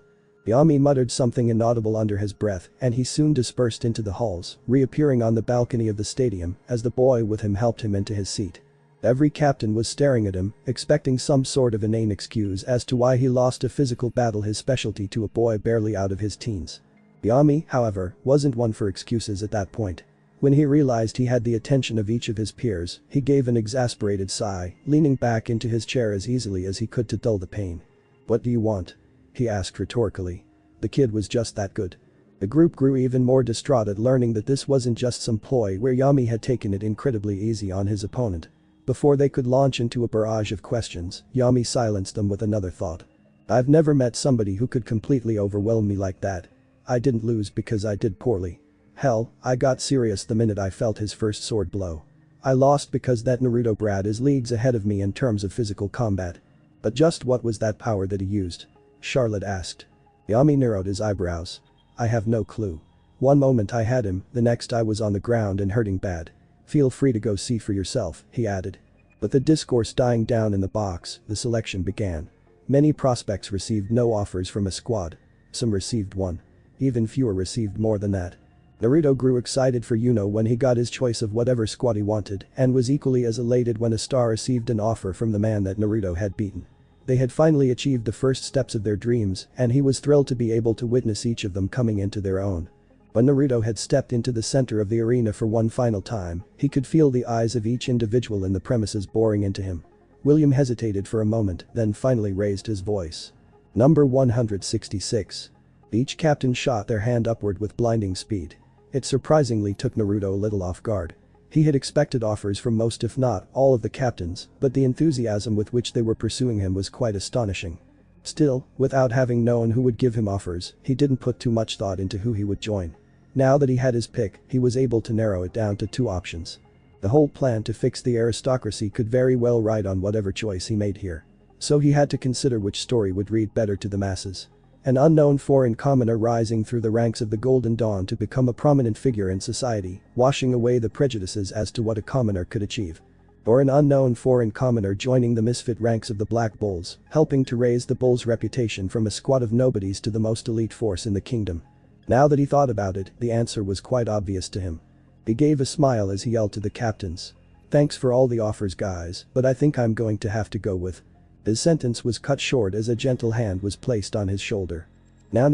Yami muttered something inaudible under his breath and he soon dispersed into the halls, reappearing on the balcony of the stadium as the boy with him helped him into his seat. Every captain was staring at him, expecting some sort of inane excuse as to why he lost a physical battle, his specialty, to a boy barely out of his teens. Yami, however, wasn't one for excuses at that point. When he realized he had the attention of each of his peers, he gave an exasperated sigh, leaning back into his chair as easily as he could to dull the pain. "What do you want?" he asked rhetorically. The kid was just that good. The group grew even more distraught at learning that this wasn't just some ploy where Yami had taken it incredibly easy on his opponent. Before they could launch into a barrage of questions, Yami silenced them with another thought. "I've never met somebody who could completely overwhelm me like that. I didn't lose because I did poorly. Hell, I got serious the minute I felt his first sword blow. I lost because that Naruto brat is leagues ahead of me in terms of physical combat. But just what was that power that he used? Charlotte asked. Yami narrowed his eyebrows. I have no clue. One moment I had him, the next I was on the ground and hurting bad. Feel free to go see for yourself, he added. With the discourse dying down in the box, the selection began. Many prospects received no offers from a squad. Some received one. Even fewer received more than that. Naruto grew excited for Yuno when he got his choice of whatever squad he wanted and was equally as elated when a star received an offer from the man that Naruto had beaten. They had finally achieved the first steps of their dreams and he was thrilled to be able to witness each of them coming into their own. When Naruto had stepped into the center of the arena for one final time, he could feel the eyes of each individual in the premises boring into him. William hesitated for a moment, then finally raised his voice. Number 166. Each captain shot their hand upward with blinding speed. It surprisingly took Naruto a little off guard. He had expected offers from most if not all of the captains, but the enthusiasm with which they were pursuing him was quite astonishing. Still, without having known who would give him offers, he didn't put too much thought into who he would join. Now that he had his pick, he was able to narrow it down to two options. The whole plan to fix the aristocracy could very well ride on whatever choice he made here. So he had to consider which story would read better to the masses. An unknown foreign commoner rising through the ranks of the Golden Dawn to become a prominent figure in society, washing away the prejudices as to what a commoner could achieve. Or an unknown foreign commoner joining the misfit ranks of the Black Bulls, helping to raise the Bulls' reputation from a squad of nobodies to the most elite force in the kingdom. Now that he thought about it, the answer was quite obvious to him. He gave a smile as he yelled to the captains. Thanks for all the offers guys, but I think I'm going to have to go with. His sentence was cut short as a gentle hand was placed on his shoulder. Now,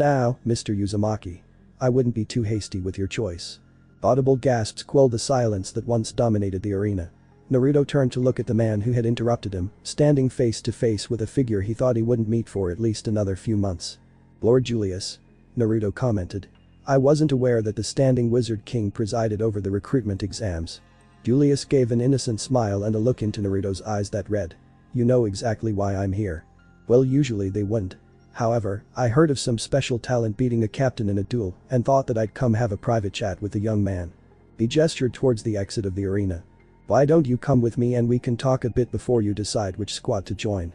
Mr. Uzumaki. I wouldn't be too hasty with your choice. Audible gasps quelled the silence that once dominated the arena. Naruto turned to look at the man who had interrupted him, standing face to face with a figure he thought he wouldn't meet for at least another few months. Lord Julius. Naruto commented. I wasn't aware that the standing Wizard King presided over the recruitment exams. Julius gave an innocent smile and a look into Naruto's eyes that read. You know exactly why I'm here. Well, usually they wouldn't. However, I heard of some special talent beating a captain in a duel and thought that I'd come have a private chat with the young man. He gestured towards the exit of the arena. Why don't you come with me and we can talk a bit before you decide which squad to join.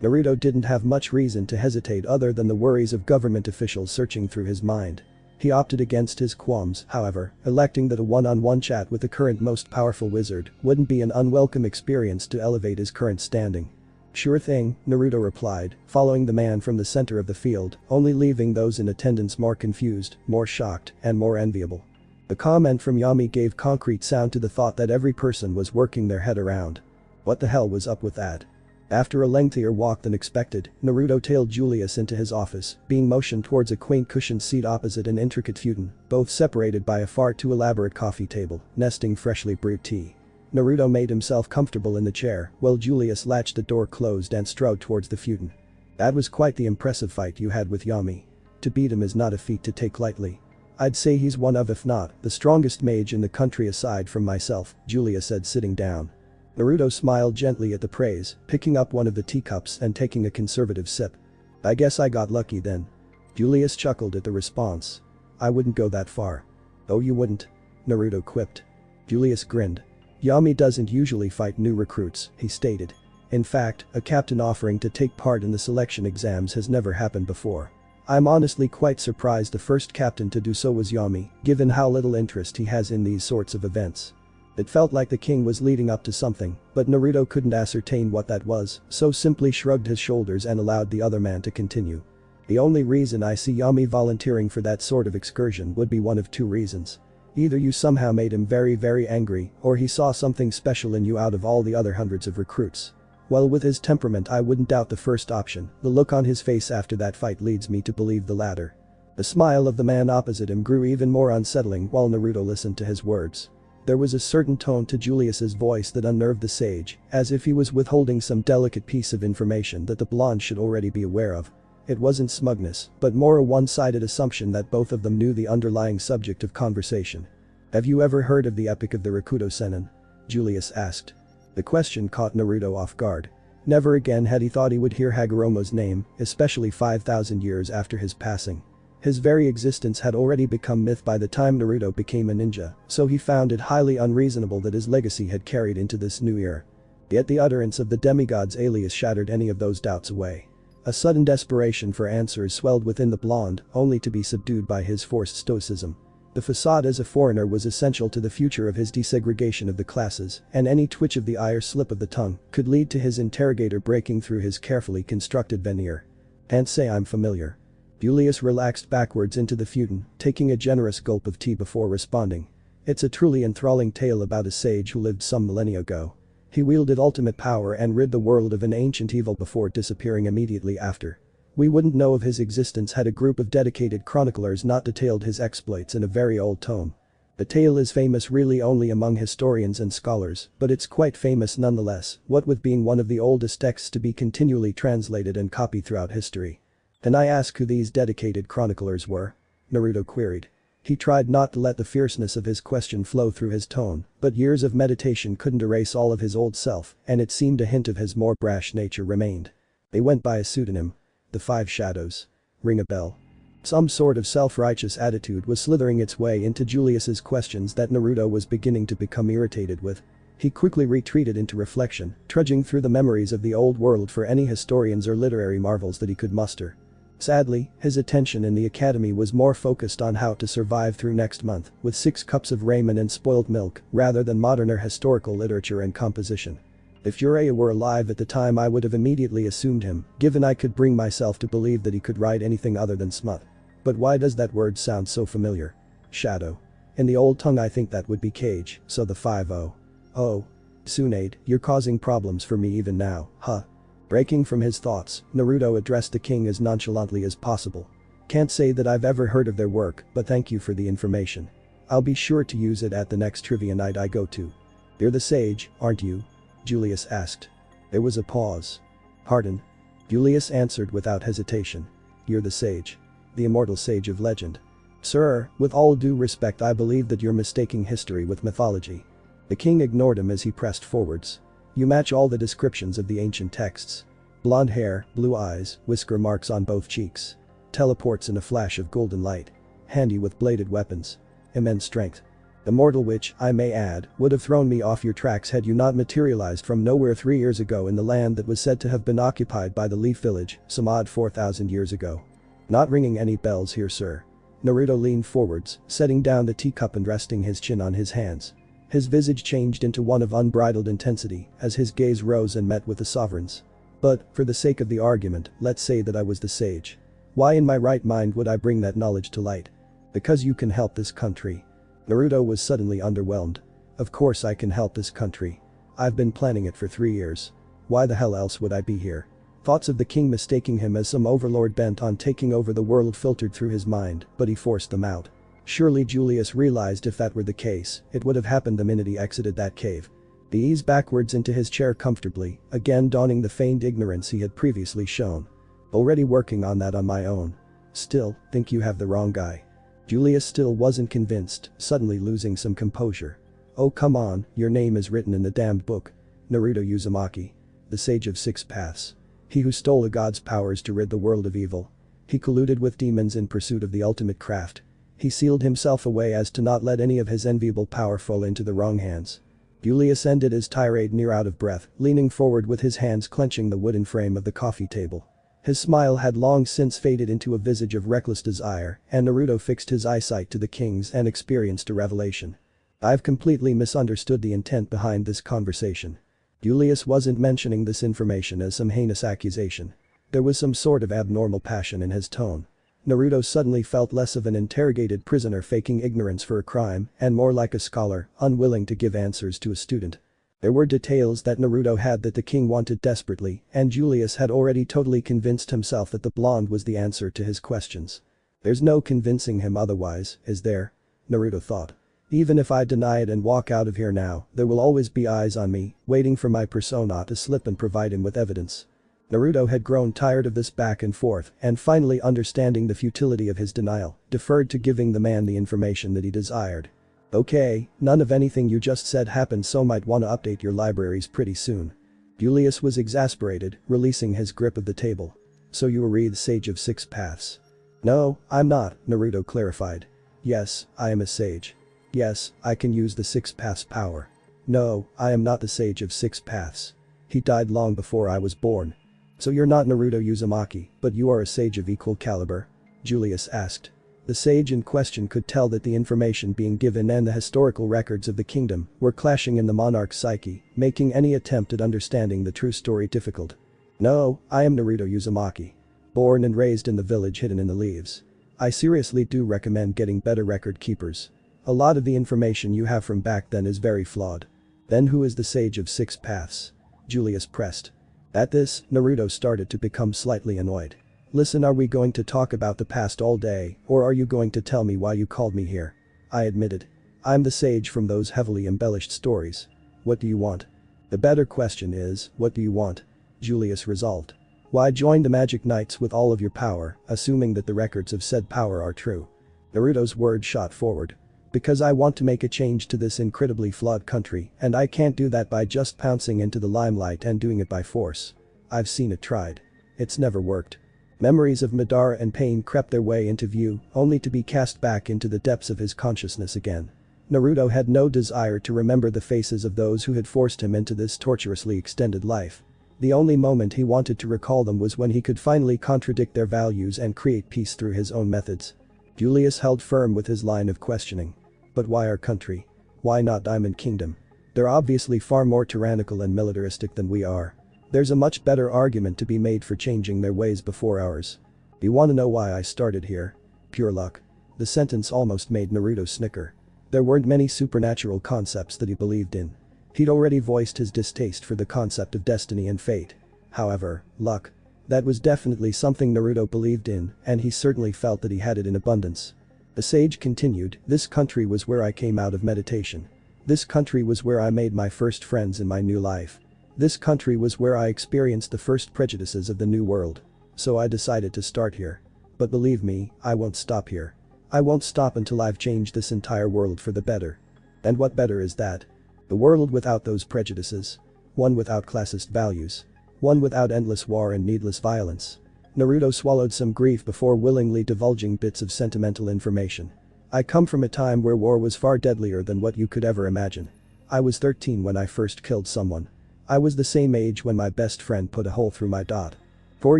Naruto didn't have much reason to hesitate other than the worries of government officials searching through his mind. He opted against his qualms, however, electing that a one-on-one chat with the current most powerful wizard wouldn't be an unwelcome experience to elevate his current standing. Sure thing, Naruto replied, following the man from the center of the field, only leaving those in attendance more confused, more shocked, and more enviable. The comment from Yami gave concrete sound to the thought that every person was working their head around. What the hell was up with that? After a lengthier walk than expected, Naruto tailed Julius into his office, being motioned towards a quaint cushioned seat opposite an intricate futon, both separated by a far too elaborate coffee table, nesting freshly brewed tea. Naruto made himself comfortable in the chair, while Julius latched the door closed and strode towards the futon. That was quite the impressive fight you had with Yami. To beat him is not a feat to take lightly. I'd say he's one of if not, the strongest mage in the country aside from myself, Julius said sitting down. Naruto smiled gently at the praise, picking up one of the teacups and taking a conservative sip. I guess I got lucky then. Julius chuckled at the response. I wouldn't go that far. Oh, you wouldn't? Naruto quipped. Julius grinned. Yami doesn't usually fight new recruits, he stated. In fact, a captain offering to take part in the selection exams has never happened before. I'm honestly quite surprised the first captain to do so was Yami, given how little interest he has in these sorts of events. It felt like the king was leading up to something, but Naruto couldn't ascertain what that was, so simply shrugged his shoulders and allowed the other man to continue. The only reason I see Yami volunteering for that sort of excursion would be one of two reasons. Either you somehow made him very angry, or he saw something special in you out of all the other hundreds of recruits. Well, with his temperament I wouldn't doubt the first option, the look on his face after that fight leads me to believe the latter. The smile of the man opposite him grew even more unsettling while Naruto listened to his words. There was a certain tone to Julius's voice that unnerved the sage, as if he was withholding some delicate piece of information that the blonde should already be aware of. It wasn't smugness, but more a one-sided assumption that both of them knew the underlying subject of conversation. Have you ever heard of the Epic of the Rakuto Sennin? Julius asked. The question caught Naruto off guard. Never again had he thought he would hear Hagoromo's name, especially 5,000 years after his passing. His very existence had already become myth by the time Naruto became a ninja, so he found it highly unreasonable that his legacy had carried into this new era. Yet the utterance of the demigod's alias shattered any of those doubts away. A sudden desperation for answers swelled within the blonde, only to be subdued by his forced stoicism. The facade as a foreigner was essential to the future of his desegregation of the classes, and any twitch of the eye or slip of the tongue could lead to his interrogator breaking through his carefully constructed veneer. "Can't say I'm familiar." Julius relaxed backwards into the futon, taking a generous gulp of tea before responding. "It's a truly enthralling tale about a sage who lived some millennia ago. He wielded ultimate power and rid the world of an ancient evil before disappearing immediately after. We wouldn't know of his existence had a group of dedicated chroniclers not detailed his exploits in a very old tome. The tale is famous really only among historians and scholars, but it's quite famous nonetheless, what with being one of the oldest texts to be continually translated and copied throughout history." "Can I ask who these dedicated chroniclers were?" Naruto queried. He tried not to let the fierceness of his question flow through his tone, but years of meditation couldn't erase all of his old self, and it seemed a hint of his more brash nature remained. "They went by a pseudonym. The Five Shadows. Ring a bell?" Some sort of self-righteous attitude was slithering its way into Julius's questions that Naruto was beginning to become irritated with. He quickly retreated into reflection, trudging through the memories of the old world for any historians or literary marvels that he could muster. Sadly, his attention in the academy was more focused on how to survive through next month with 6 cups of ramen and spoiled milk rather than modern historical literature and composition. If Jiraiya were alive at the time, I would have immediately assumed him, given I could bring myself to believe that he could write anything other than smut. But why does that word sound so familiar? Shadow. In the old tongue I think that would be cage, so the 5-0. Oh. Tsunade, you're causing problems for me even now, huh? Breaking from his thoughts, Naruto addressed the king as nonchalantly as possible. "Can't say that I've ever heard of their work, but thank you for the information. I'll be sure to use it at the next trivia night I go to." "You're the sage, aren't you?" Julius asked. There was a pause. "Pardon?" Julius answered without hesitation. "You're the sage. The immortal sage of legend." "Sir, with all due respect, I believe that you're mistaking history with mythology." The king ignored him as he pressed forwards. "You match all the descriptions of the ancient texts. Blonde hair, blue eyes, whisker marks on both cheeks. Teleports in a flash of golden light. Handy with bladed weapons. Immense strength. Immortal, which, I may add, would have thrown me off your tracks had you not materialized from nowhere 3 years ago in the land that was said to have been occupied by the Leaf Village some odd 4,000 years ago." "Not ringing any bells here, sir." Naruto leaned forwards, setting down the teacup and resting his chin on his hands. His visage changed into one of unbridled intensity as his gaze rose and met with the sovereign's. "But, for the sake of the argument, let's say that I was the sage. Why in my right mind would I bring that knowledge to light?" "Because you can help this country." Naruto was suddenly underwhelmed. "Of course I can help this country. I've been planning it for 3 years. Why the hell else would I be here?" Thoughts of the king mistaking him as some overlord bent on taking over the world filtered through his mind, but he forced them out. Surely Julius realized if that were the case, it would have happened the minute he exited that cave. He eased backwards into his chair comfortably, again donning the feigned ignorance he had previously shown. "Already working on that on my own." "Still, think you have the wrong guy." Julius still wasn't convinced, suddenly losing some composure. "Oh come on, your name is written in the damned book. Naruto Uzumaki. The Sage of 6 Paths. He who stole a god's powers to rid the world of evil. He colluded with demons in pursuit of the ultimate craft. He sealed himself away as to not let any of his enviable power fall into the wrong hands." Julius ended his tirade near out of breath, leaning forward with his hands clenching the wooden frame of the coffee table. His smile had long since faded into a visage of reckless desire, and Naruto fixed his eyesight to the king's and experienced a revelation. "I've completely misunderstood the intent behind this conversation." Julius wasn't mentioning this information as some heinous accusation. There was some sort of abnormal passion in his tone. Naruto suddenly felt less of an interrogated prisoner faking ignorance for a crime and more like a scholar, unwilling to give answers to a student. There were details that Naruto had that the king wanted desperately, and Julius had already totally convinced himself that the blonde was the answer to his questions. "There's no convincing him otherwise, is there?" Naruto thought. "Even if I deny it and walk out of here now, there will always be eyes on me, waiting for my persona to slip and provide him with evidence." Naruto had grown tired of this back and forth and finally understanding the futility of his denial, deferred to giving the man the information that he desired. "Okay, none of anything you just said happened, so might wanna update your libraries pretty soon." Julius was exasperated, releasing his grip of the table. "So you read the Sage of 6 Paths?" "No, I'm not," Naruto clarified. "Yes, I am a sage. Yes, I can use the 6 Paths power. No, I am not the Sage of 6 Paths." He died long before I was born. So you're not Naruto Uzumaki, but you are a sage of equal caliber? Julius asked. The sage in question could tell that the information being given and the historical records of the kingdom were clashing in the monarch's psyche, making any attempt at understanding the true story difficult. No, I am Naruto Uzumaki. Born and raised in the village hidden in the leaves. I seriously do recommend getting better record keepers. A lot of the information you have from back then is very flawed. Then who is the sage of six paths? Julius pressed. At this, Naruto started to become slightly annoyed. Listen, are we going to talk about the past all day, or are you going to tell me why you called me here? I admitted. I'm the sage from those heavily embellished stories. What do you want? The better question is, what do you want? Julius resolved. Why join the Magic Knights with all of your power, assuming that the records of said power are true? Naruto's words shot forward. Because I want to make a change to this incredibly flawed country, and I can't do that by just pouncing into the limelight and doing it by force. I've seen it tried. It's never worked. Memories of Madara and pain crept their way into view, only to be cast back into the depths of his consciousness again. Naruto had no desire to remember the faces of those who had forced him into this torturously extended life. The only moment he wanted to recall them was when he could finally contradict their values and create peace through his own methods. Julius held firm with his line of questioning. But why our country? Why not Diamond Kingdom? They're obviously far more tyrannical and militaristic than we are. There's a much better argument to be made for changing their ways before ours. You wanna know why I started here? Pure luck. The sentence almost made Naruto snicker. There weren't many supernatural concepts that he believed in. He'd already voiced his distaste for the concept of destiny and fate. However, luck. That was definitely something Naruto believed in, and he certainly felt that he had it in abundance. The sage continued, this country was where I came out of meditation. This country was where I made my first friends in my new life. This country was where I experienced the first prejudices of the new world. So I decided to start here. But believe me, I won't stop here. I won't stop until I've changed this entire world for the better. And what better is that? The world without those prejudices. One without classist values. One without endless war and needless violence. Naruto swallowed some grief before willingly divulging bits of sentimental information. I come from a time where war was far deadlier than what you could ever imagine. I was 13 when I first killed someone. I was the same age when my best friend put a hole through my dot. 4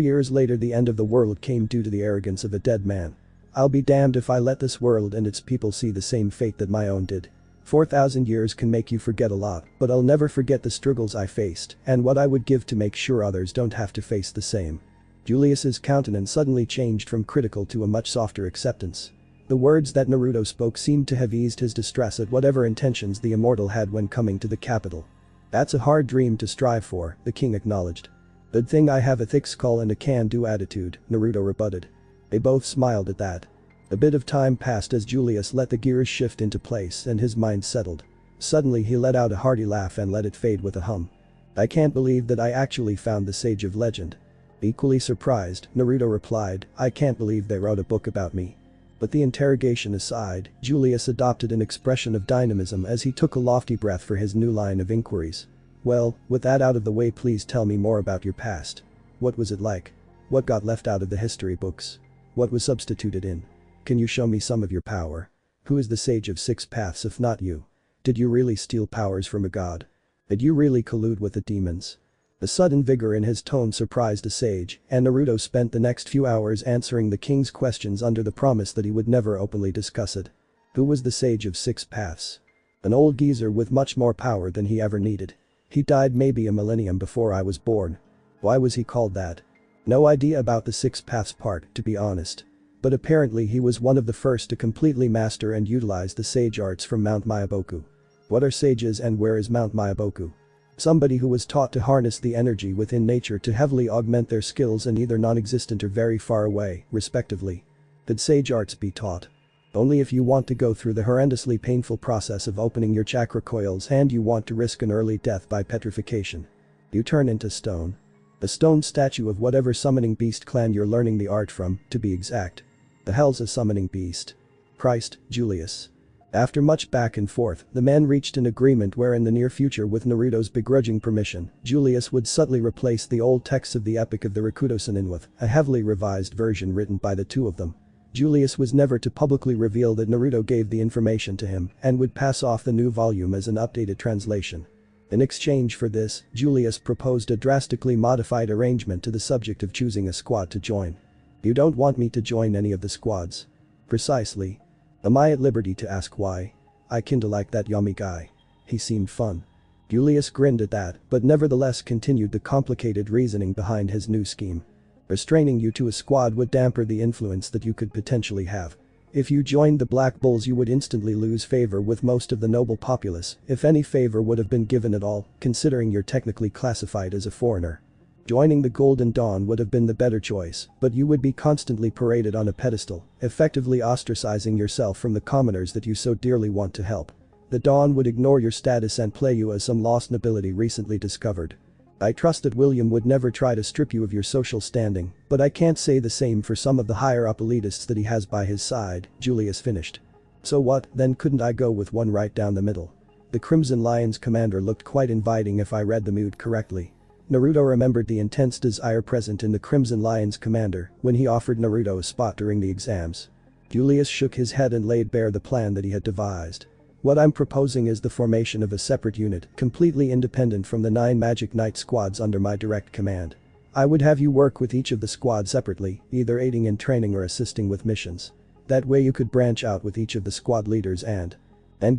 years later the end of the world came due to the arrogance of a dead man. I'll be damned if I let this world and its people see the same fate that my own did. 4,000 years can make you forget a lot, but I'll never forget the struggles I faced and what I would give to make sure others don't have to face the same. Julius's countenance suddenly changed from critical to a much softer acceptance. The words that Naruto spoke seemed to have eased his distress at whatever intentions the immortal had when coming to the capital. That's a hard dream to strive for, the king acknowledged. Good thing I have a thick skull and a can-do attitude, Naruto rebutted. They both smiled at that. A bit of time passed as Julius let the gears shift into place and his mind settled. Suddenly he let out a hearty laugh and let it fade with a hum. I can't believe that I actually found the Sage of Legend. Equally surprised, Naruto replied, I can't believe they wrote a book about me. But the interrogation aside, Julius adopted an expression of dynamism as he took a lofty breath for his new line of inquiries. Well, with that out of the way, please tell me more about your past. What was it like? What got left out of the history books? What was substituted in? Can you show me some of your power? Who is the Sage of Six Paths if not you? Did you really steal powers from a god? Did you really collude with the demons? The sudden vigor in his tone surprised the sage, and Naruto spent the next few hours answering the king's questions under the promise that he would never openly discuss it. Who was the Sage of Six Paths? An old geezer with much more power than he ever needed. He died maybe a millennium before I was born. Why was he called that? No idea about the Six Paths part, to be honest. But apparently he was one of the first to completely master and utilize the sage arts from Mount Myaboku. What are sages and where is Mount Myaboku? Somebody who was taught to harness the energy within nature to heavily augment their skills and either non-existent or very far away, respectively. Did sage arts be taught? Only if you want to go through the horrendously painful process of opening your chakra coils and you want to risk an early death by petrification. You turn into stone. A stone statue of whatever summoning beast clan you're learning the art from, to be exact. The hell's a summoning beast? Christ, Julius. After much back and forth, the men reached an agreement where in the near future, with Naruto's begrudging permission, Julius would subtly replace the old texts of the Epic of the Rakuto-Sennin with a heavily revised version written by the two of them. Julius was never to publicly reveal that Naruto gave the information to him and would pass off the new volume as an updated translation. In exchange for this, Julius proposed a drastically modified arrangement to the subject of choosing a squad to join. You don't want me to join any of the squads? Precisely. Am I at liberty to ask why? I kinda like that Yami guy. He seemed fun. Julius grinned at that, but nevertheless continued the complicated reasoning behind his new scheme. Restraining you to a squad would damper the influence that you could potentially have. If you joined the Black Bulls, you would instantly lose favor with most of the noble populace, if any favor would have been given at all, considering you're technically classified as a foreigner. Joining the Golden Dawn would have been the better choice, but you would be constantly paraded on a pedestal, effectively ostracizing yourself from the commoners that you so dearly want to help. The Dawn would ignore your status and play you as some lost nobility recently discovered. I trust that William would never try to strip you of your social standing, but I can't say the same for some of the higher-up elitists that he has by his side, Julius finished. So what, then couldn't I go with one right down the middle? The Crimson Lion's commander looked quite inviting if I read the mood correctly. Naruto remembered the intense desire present in the Crimson Lion's commander when he offered Naruto a spot during the exams. Julius shook his head and laid bare the plan that he had devised. What I'm proposing is the formation of a separate unit, completely independent from the 9 Magic Knight squads under my direct command. I would have you work with each of the squads separately, either aiding in training or assisting with missions. That way you could branch out with each of the squad leaders and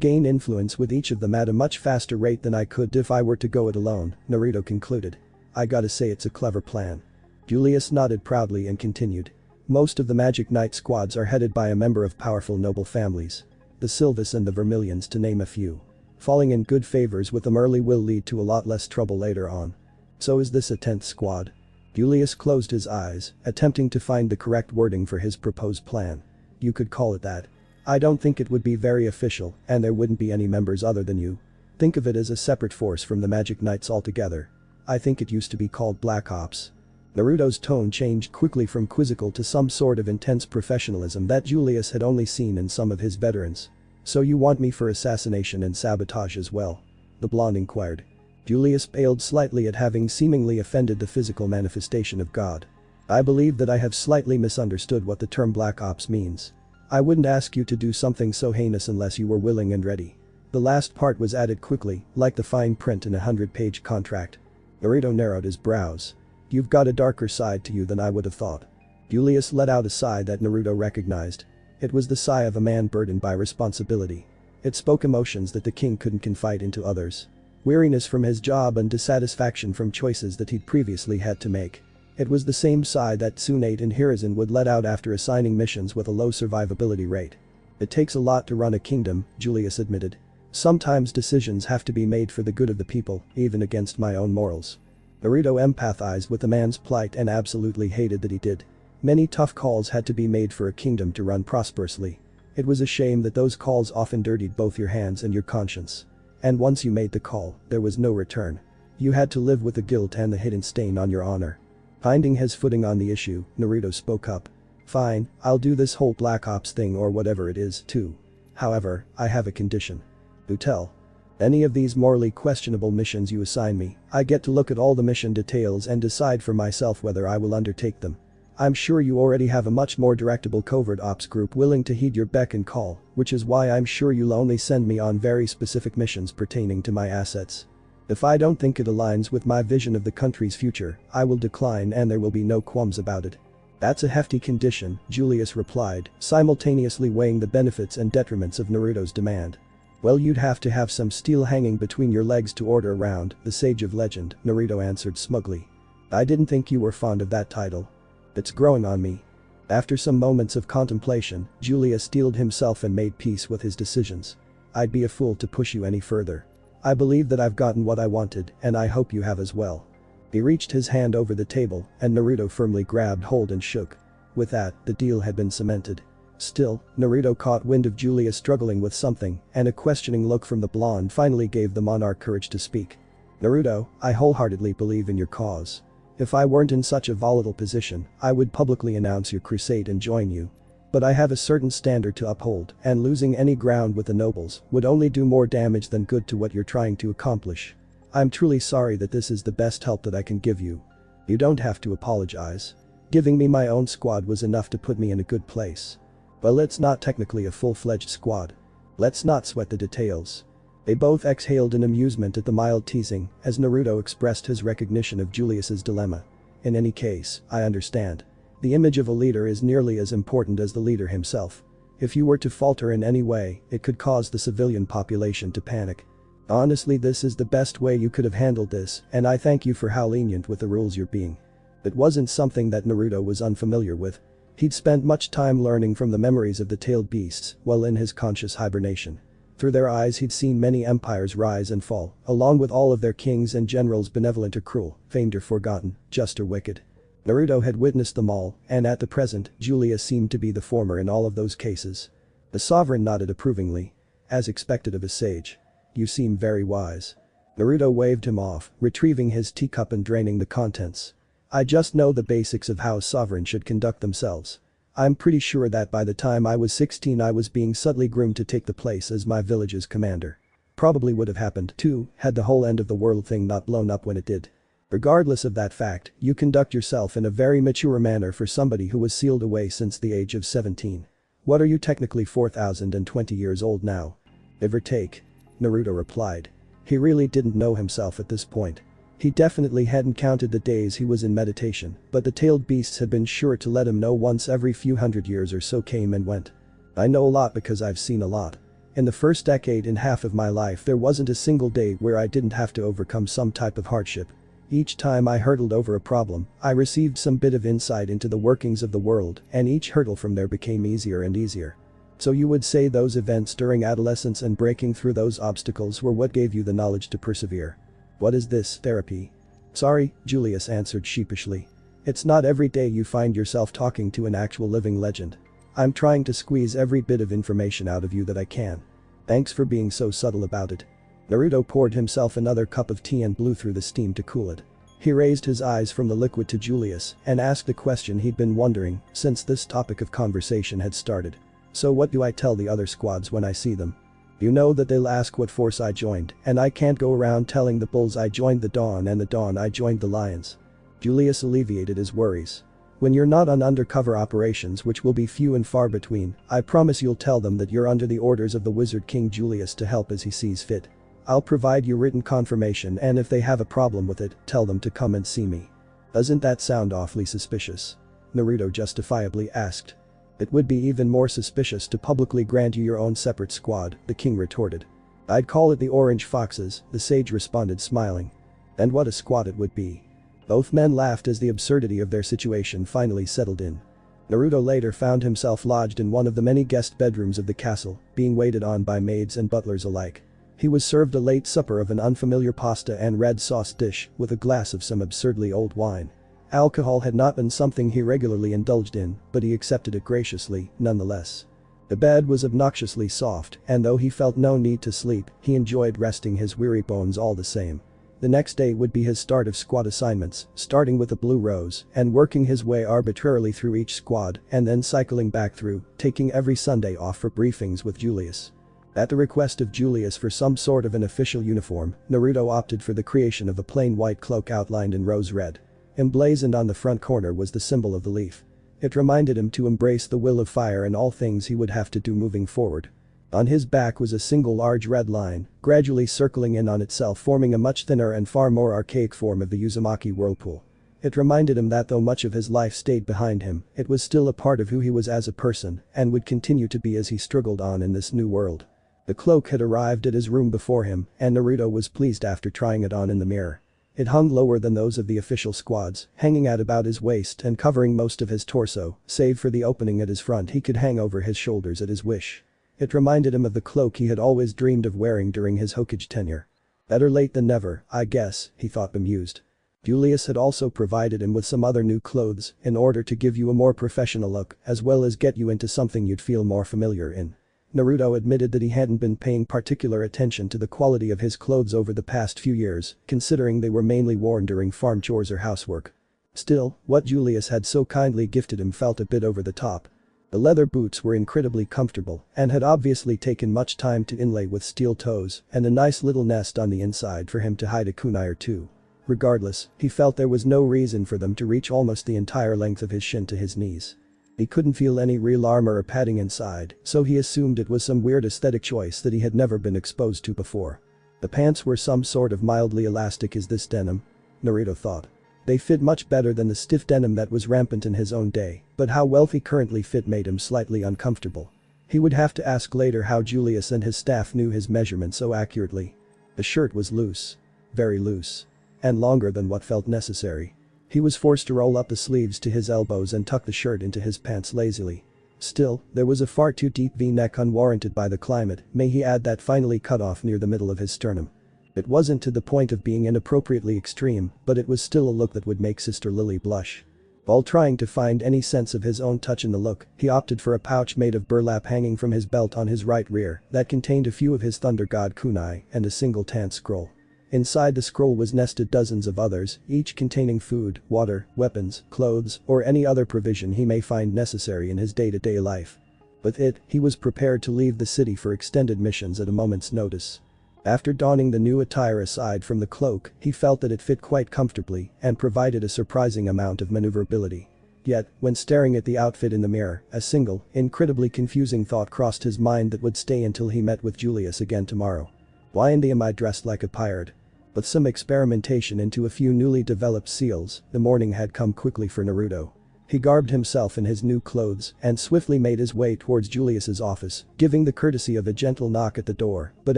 gain influence with each of them at a much faster rate than I could if I were to go it alone, Naruto concluded. I gotta say it's a clever plan. Julius nodded proudly and continued. Most of the Magic Knight squads are headed by a member of powerful noble families. The Sylvis and the Vermilions to name a few. Falling in good favors with them early will lead to a lot less trouble later on. So is this a 10th squad? Julius closed his eyes, attempting to find the correct wording for his proposed plan. You could call it that. I don't think it would be very official, and there wouldn't be any members other than you. Think of it as a separate force from the Magic Knights altogether. I think it used to be called Black Ops. Naruto's tone changed quickly from quizzical to some sort of intense professionalism that Julius had only seen in some of his veterans. So you want me for assassination and sabotage as well? The blonde inquired. Julius paled slightly at having seemingly offended the physical manifestation of God. I believe that I have slightly misunderstood what the term Black Ops means. I wouldn't ask you to do something so heinous unless you were willing and ready. The last part was added quickly, like the fine print in a 100-page contract. Naruto narrowed his brows. You've got a darker side to you than I would have thought. Julius let out a sigh that Naruto recognized. It was the sigh of a man burdened by responsibility. It spoke emotions that the king couldn't confide into others. Weariness from his job and dissatisfaction from choices that he'd previously had to make. It was the same sigh that Tsunade and Hiruzen would let out after assigning missions with a low survivability rate. It takes a lot to run a kingdom, Julius admitted. Sometimes decisions have to be made for the good of the people, even against my own morals. Naruto empathized with the man's plight and absolutely hated that he did. Many tough calls had to be made for a kingdom to run prosperously. It was a shame that those calls often dirtied both your hands and your conscience. And once you made the call, there was no return. You had to live with the guilt and the hidden stain on your honor. Finding his footing on the issue, Naruto spoke up. Fine, I'll do this whole Black Ops thing or whatever it is, too. However, I have a condition. Do tell. Any of these morally questionable missions you assign me, I get to look at all the mission details and decide for myself whether I will undertake them. I'm sure you already have a much more directable covert ops group willing to heed your beck and call, which is why I'm sure you'll only send me on very specific missions pertaining to my assets. If I don't think it aligns with my vision of the country's future, I will decline and there will be no qualms about it. That's a hefty condition, Julius replied, simultaneously weighing the benefits and detriments of Naruto's demand. Well, you'd have to have some steel hanging between your legs to order around, the Sage of Legend, Naruto answered smugly. I didn't think you were fond of that title. It's growing on me. After some moments of contemplation, Julius steeled himself and made peace with his decisions. I'd be a fool to push you any further. I believe that I've gotten what I wanted, and I hope you have as well. He reached his hand over the table, and Naruto firmly grabbed hold and shook. With that, the deal had been cemented. Still, Naruto caught wind of Julius struggling with something, and a questioning look from the blonde finally gave the monarch courage to speak. Naruto, I wholeheartedly believe in your cause. If I weren't in such a volatile position, I would publicly announce your crusade and join you. But I have a certain standard to uphold, and losing any ground with the nobles would only do more damage than good to what you're trying to accomplish. I'm truly sorry that this is the best help that I can give you. You don't have to apologize. Giving me my own squad was enough to put me in a good place. Well, it's not technically a full-fledged squad. Let's not sweat the details. They both exhaled in amusement at the mild teasing as Naruto expressed his recognition of Julius's dilemma. In any case, I understand. The image of a leader is nearly as important as the leader himself. If you were to falter in any way, it could cause the civilian population to panic. Honestly, this is the best way you could have handled this, and I thank you for how lenient with the rules you're being. It wasn't something that Naruto was unfamiliar with. He'd spent much time learning from the memories of the tailed beasts while in his conscious hibernation. Through their eyes he'd seen many empires rise and fall, along with all of their kings and generals, benevolent or cruel, famed or forgotten, just or wicked. Naruto had witnessed them all, and at the present, Julius seemed to be the former in all of those cases. The sovereign nodded approvingly. As expected of a sage. You seem very wise. Naruto waved him off, retrieving his teacup and draining the contents. I just know the basics of how sovereigns should conduct themselves. I'm pretty sure that by the time I was 16 I was being subtly groomed to take the place as my village's commander. Probably would have happened too, had the whole end of the world thing not blown up when it did. Regardless of that fact, you conduct yourself in a very mature manner for somebody who was sealed away since the age of 17. What are you, technically 4020 years old now? Give or take. Naruto replied. He really didn't know himself at this point. He definitely hadn't counted the days he was in meditation, but the tailed beasts had been sure to let him know once every few hundred years or so came and went. I know a lot because I've seen a lot. In the first decade and half of my life there wasn't a single day where I didn't have to overcome some type of hardship. Each time I hurdled over a problem, I received some bit of insight into the workings of the world, and each hurdle from there became easier and easier. So you would say those events during adolescence and breaking through those obstacles were what gave you the knowledge to persevere. What is this, therapy? Sorry, Julius answered sheepishly. It's not every day you find yourself talking to an actual living legend. I'm trying to squeeze every bit of information out of you that I can. Thanks for being so subtle about it. Naruto poured himself another cup of tea and blew through the steam to cool it. He raised his eyes from the liquid to Julius and asked a question he'd been wondering since this topic of conversation had started. So what do I tell the other squads when I see them? You know that they'll ask what force I joined, and I can't go around telling the bulls I joined the Dawn and the Dawn I joined the Lions. Julius alleviated his worries. When you're not on undercover operations, which will be few and far between, I promise you'll tell them that you're under the orders of the Wizard King Julius to help as he sees fit. I'll provide you written confirmation, and if they have a problem with it, tell them to come and see me. Doesn't that sound awfully suspicious? Naruto justifiably asked. It would be even more suspicious to publicly grant you your own separate squad, the king retorted. I'd call it the Orange Foxes, the sage responded, smiling. And what a squad it would be. Both men laughed as the absurdity of their situation finally settled in. Naruto later found himself lodged in one of the many guest bedrooms of the castle, being waited on by maids and butlers alike. He was served a late supper of an unfamiliar pasta and red sauce dish with a glass of some absurdly old wine. Alcohol had not been something he regularly indulged in, but he accepted it graciously, nonetheless. The bed was obnoxiously soft, and though he felt no need to sleep, he enjoyed resting his weary bones all the same. The next day would be his start of squad assignments, starting with the Blue Rose and working his way arbitrarily through each squad and then cycling back through, taking every Sunday off for briefings with Julius. At the request of Julius for some sort of an official uniform, Naruto opted for the creation of a plain white cloak outlined in rose red. Emblazoned on the front corner was the symbol of the leaf. It reminded him to embrace the will of fire in all things he would have to do moving forward. On his back was a single large red line, gradually circling in on itself, forming a much thinner and far more archaic form of the Uzumaki whirlpool. It reminded him that though much of his life stayed behind him, it was still a part of who he was as a person and would continue to be as he struggled on in this new world. The cloak had arrived at his room before him, and Naruto was pleased after trying it on in the mirror. It hung lower than those of the official squads, hanging at about his waist and covering most of his torso, save for the opening at his front he could hang over his shoulders at his wish. It reminded him of the cloak he had always dreamed of wearing during his Hokage tenure. Better late than never, I guess, he thought bemused. Julius had also provided him with some other new clothes in order to give you a more professional look as well as get you into something you'd feel more familiar in. Naruto admitted that he hadn't been paying particular attention to the quality of his clothes over the past few years, considering they were mainly worn during farm chores or housework. Still, what Julius had so kindly gifted him felt a bit over the top. The leather boots were incredibly comfortable and had obviously taken much time to inlay with steel toes and a nice little nest on the inside for him to hide a kunai or two. Regardless, he felt there was no reason for them to reach almost the entire length of his shin to his knees. He couldn't feel any real armor or padding inside, so he assumed it was some weird aesthetic choice that he had never been exposed to before. The pants were some sort of mildly elastic. Is this denim? Naruto thought. They fit much better than the stiff denim that was rampant in his own day, but how well they currently fit made him slightly uncomfortable. He would have to ask later how Julius and his staff knew his measurements so accurately. The shirt was loose. Very loose. And longer than what felt necessary. He was forced to roll up the sleeves to his elbows and tuck the shirt into his pants lazily. Still, there was a far too deep V-neck unwarranted by the climate, may he add, that finally cut off near the middle of his sternum. It wasn't to the point of being inappropriately extreme, but it was still a look that would make Sister Lily blush. While trying to find any sense of his own touch in the look, he opted for a pouch made of burlap hanging from his belt on his right rear that contained a few of his Thunder God kunai and a single tan scroll. Inside the scroll was nested dozens of others, each containing food, water, weapons, clothes, or any other provision he may find necessary in his day-to-day life. With it, he was prepared to leave the city for extended missions at a moment's notice. After donning the new attire, aside from the cloak, he felt that it fit quite comfortably and provided a surprising amount of maneuverability. Yet, when staring at the outfit in the mirror, a single, incredibly confusing thought crossed his mind that would stay until he met with Julius again tomorrow. Why in the am I dressed like a pirate? With some experimentation into a few newly developed seals, the morning had come quickly for Naruto. He garbed himself in his new clothes and swiftly made his way towards Julius's office, giving the courtesy of a gentle knock at the door, but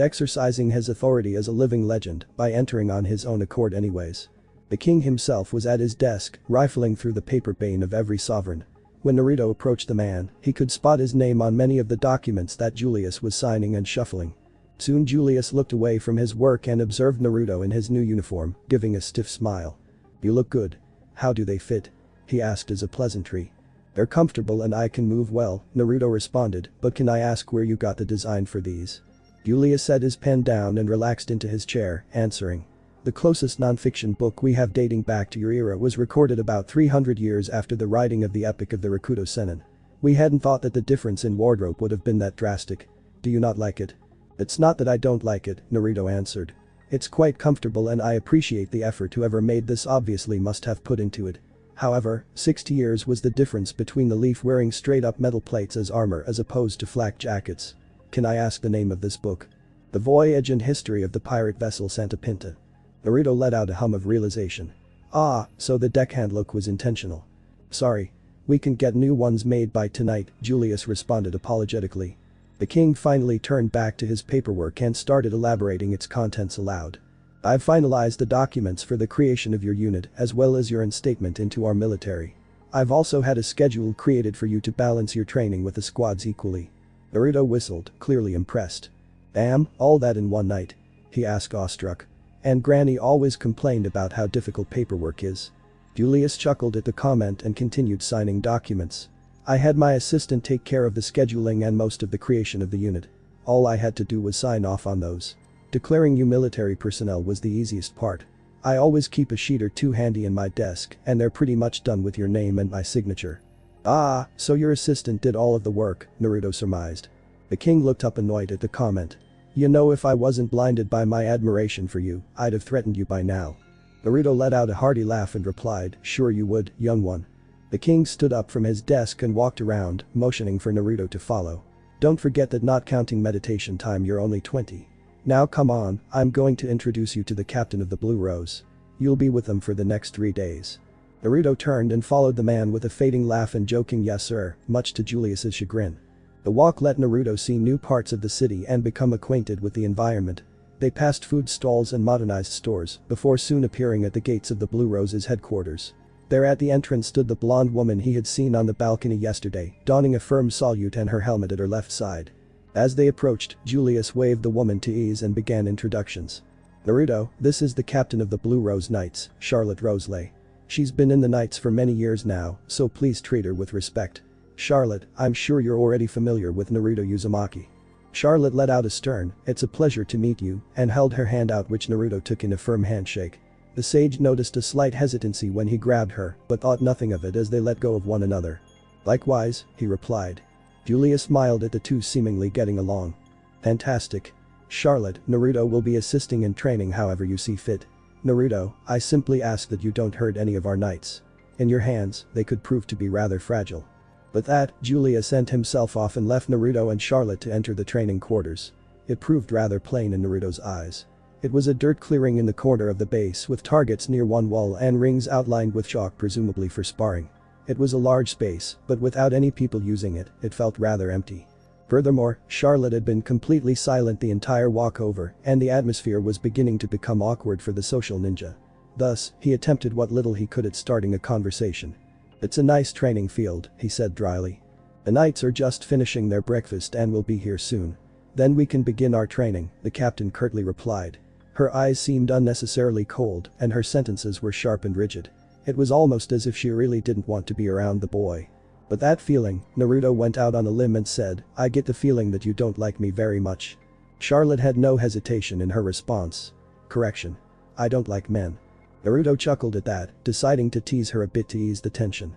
exercising his authority as a living legend by entering on his own accord anyways. The king himself was at his desk, rifling through the paper bane of every sovereign. When Naruto approached the man, he could spot his name on many of the documents that Julius was signing and shuffling. Soon Julius looked away from his work and observed Naruto in his new uniform, giving a stiff smile. "You look good. How do they fit?" he asked as a pleasantry. "They're comfortable and I can move well," Naruto responded, "but can I ask where you got the design for these?" Julius set his pen down and relaxed into his chair, answering. "The closest non-fiction book we have dating back to your era was recorded about 300 years after the writing of the epic of the Rakuto Sennin. We hadn't thought that the difference in wardrobe would have been that drastic. Do you not like it?" "It's not that I don't like it," Naruto answered. "It's quite comfortable and I appreciate the effort whoever made this obviously must have put into it. However, 60 years was the difference between the Leaf wearing straight-up metal plates as armor as opposed to flak jackets. Can I ask the name of this book?" "The Voyage and History of the Pirate Vessel Santa Pinta." Naruto let out a hum of realization. "Ah, so the deckhand look was intentional." "Sorry. We can get new ones made by tonight," Julius responded apologetically. The king finally turned back to his paperwork and started elaborating its contents aloud. "I've finalized the documents for the creation of your unit as well as your instatement into our military. I've also had a schedule created for you to balance your training with the squads equally." Naruto whistled, clearly impressed. "Damn, all that in one night?" he asked awestruck. "And Granny always complained about how difficult paperwork is." Julius chuckled at the comment and continued signing documents. "I had my assistant take care of the scheduling and most of the creation of the unit. All I had to do was sign off on those. Declaring you military personnel was the easiest part. I always keep a sheet or two handy in my desk and they're pretty much done with your name and my signature." "Ah, so your assistant did all of the work," Naruto surmised. The king looked up annoyed at the comment. "You know, if I wasn't blinded by my admiration for you, I'd have threatened you by now." Naruto let out a hearty laugh and replied, "Sure you would, young one." The king stood up from his desk and walked around, motioning for Naruto to follow. "Don't forget that not counting meditation time you're only 20. Now come on, I'm going to introduce you to the captain of the Blue Rose. You'll be with them for the next 3 days." Naruto turned and followed the man with a fading laugh and joking "yes sir," much to Julius's chagrin. The walk let Naruto see new parts of the city and become acquainted with the environment. They passed food stalls and modernized stores before soon appearing at the gates of the Blue Rose's headquarters. There at the entrance stood the blonde woman he had seen on the balcony yesterday, donning a firm salute and her helmet at her left side. As they approached, Julius waved the woman to ease and began introductions. "Naruto, this is the captain of the Blue Rose Knights, Charlotte Roseley. She's been in the Knights for many years now, so please treat her with respect. Charlotte, I'm sure you're already familiar with Naruto Uzumaki." Charlotte let out a stern, "It's a pleasure to meet you," and held her hand out, which Naruto took in a firm handshake. The sage noticed a slight hesitancy when he grabbed her, but thought nothing of it as they let go of one another. "Likewise," he replied. Julius smiled at the two seemingly getting along. "Fantastic. Charlotte, Naruto will be assisting in training however you see fit. Naruto, I simply ask that you don't hurt any of our knights. In your hands, they could prove to be rather fragile." But that, Julia sent himself off and left Naruto and Charlotte to enter the training quarters. It proved rather plain in Naruto's eyes. It was a dirt clearing in the corner of the base with targets near one wall and rings outlined with chalk presumably for sparring. It was a large space, but without any people using it, it felt rather empty. Furthermore, Charlotte had been completely silent the entire walkover and the atmosphere was beginning to become awkward for the social ninja. Thus, he attempted what little he could at starting a conversation. "It's a nice training field," he said dryly. "The knights are just finishing their breakfast and will be here soon. Then we can begin our training," the captain curtly replied. Her eyes seemed unnecessarily cold and her sentences were sharp and rigid. It was almost as if she really didn't want to be around the boy. But that feeling, Naruto went out on a limb and said, "I get the feeling that you don't like me very much." Charlotte had no hesitation in her response. "Correction. I don't like men." Naruto chuckled at that, deciding to tease her a bit to ease the tension.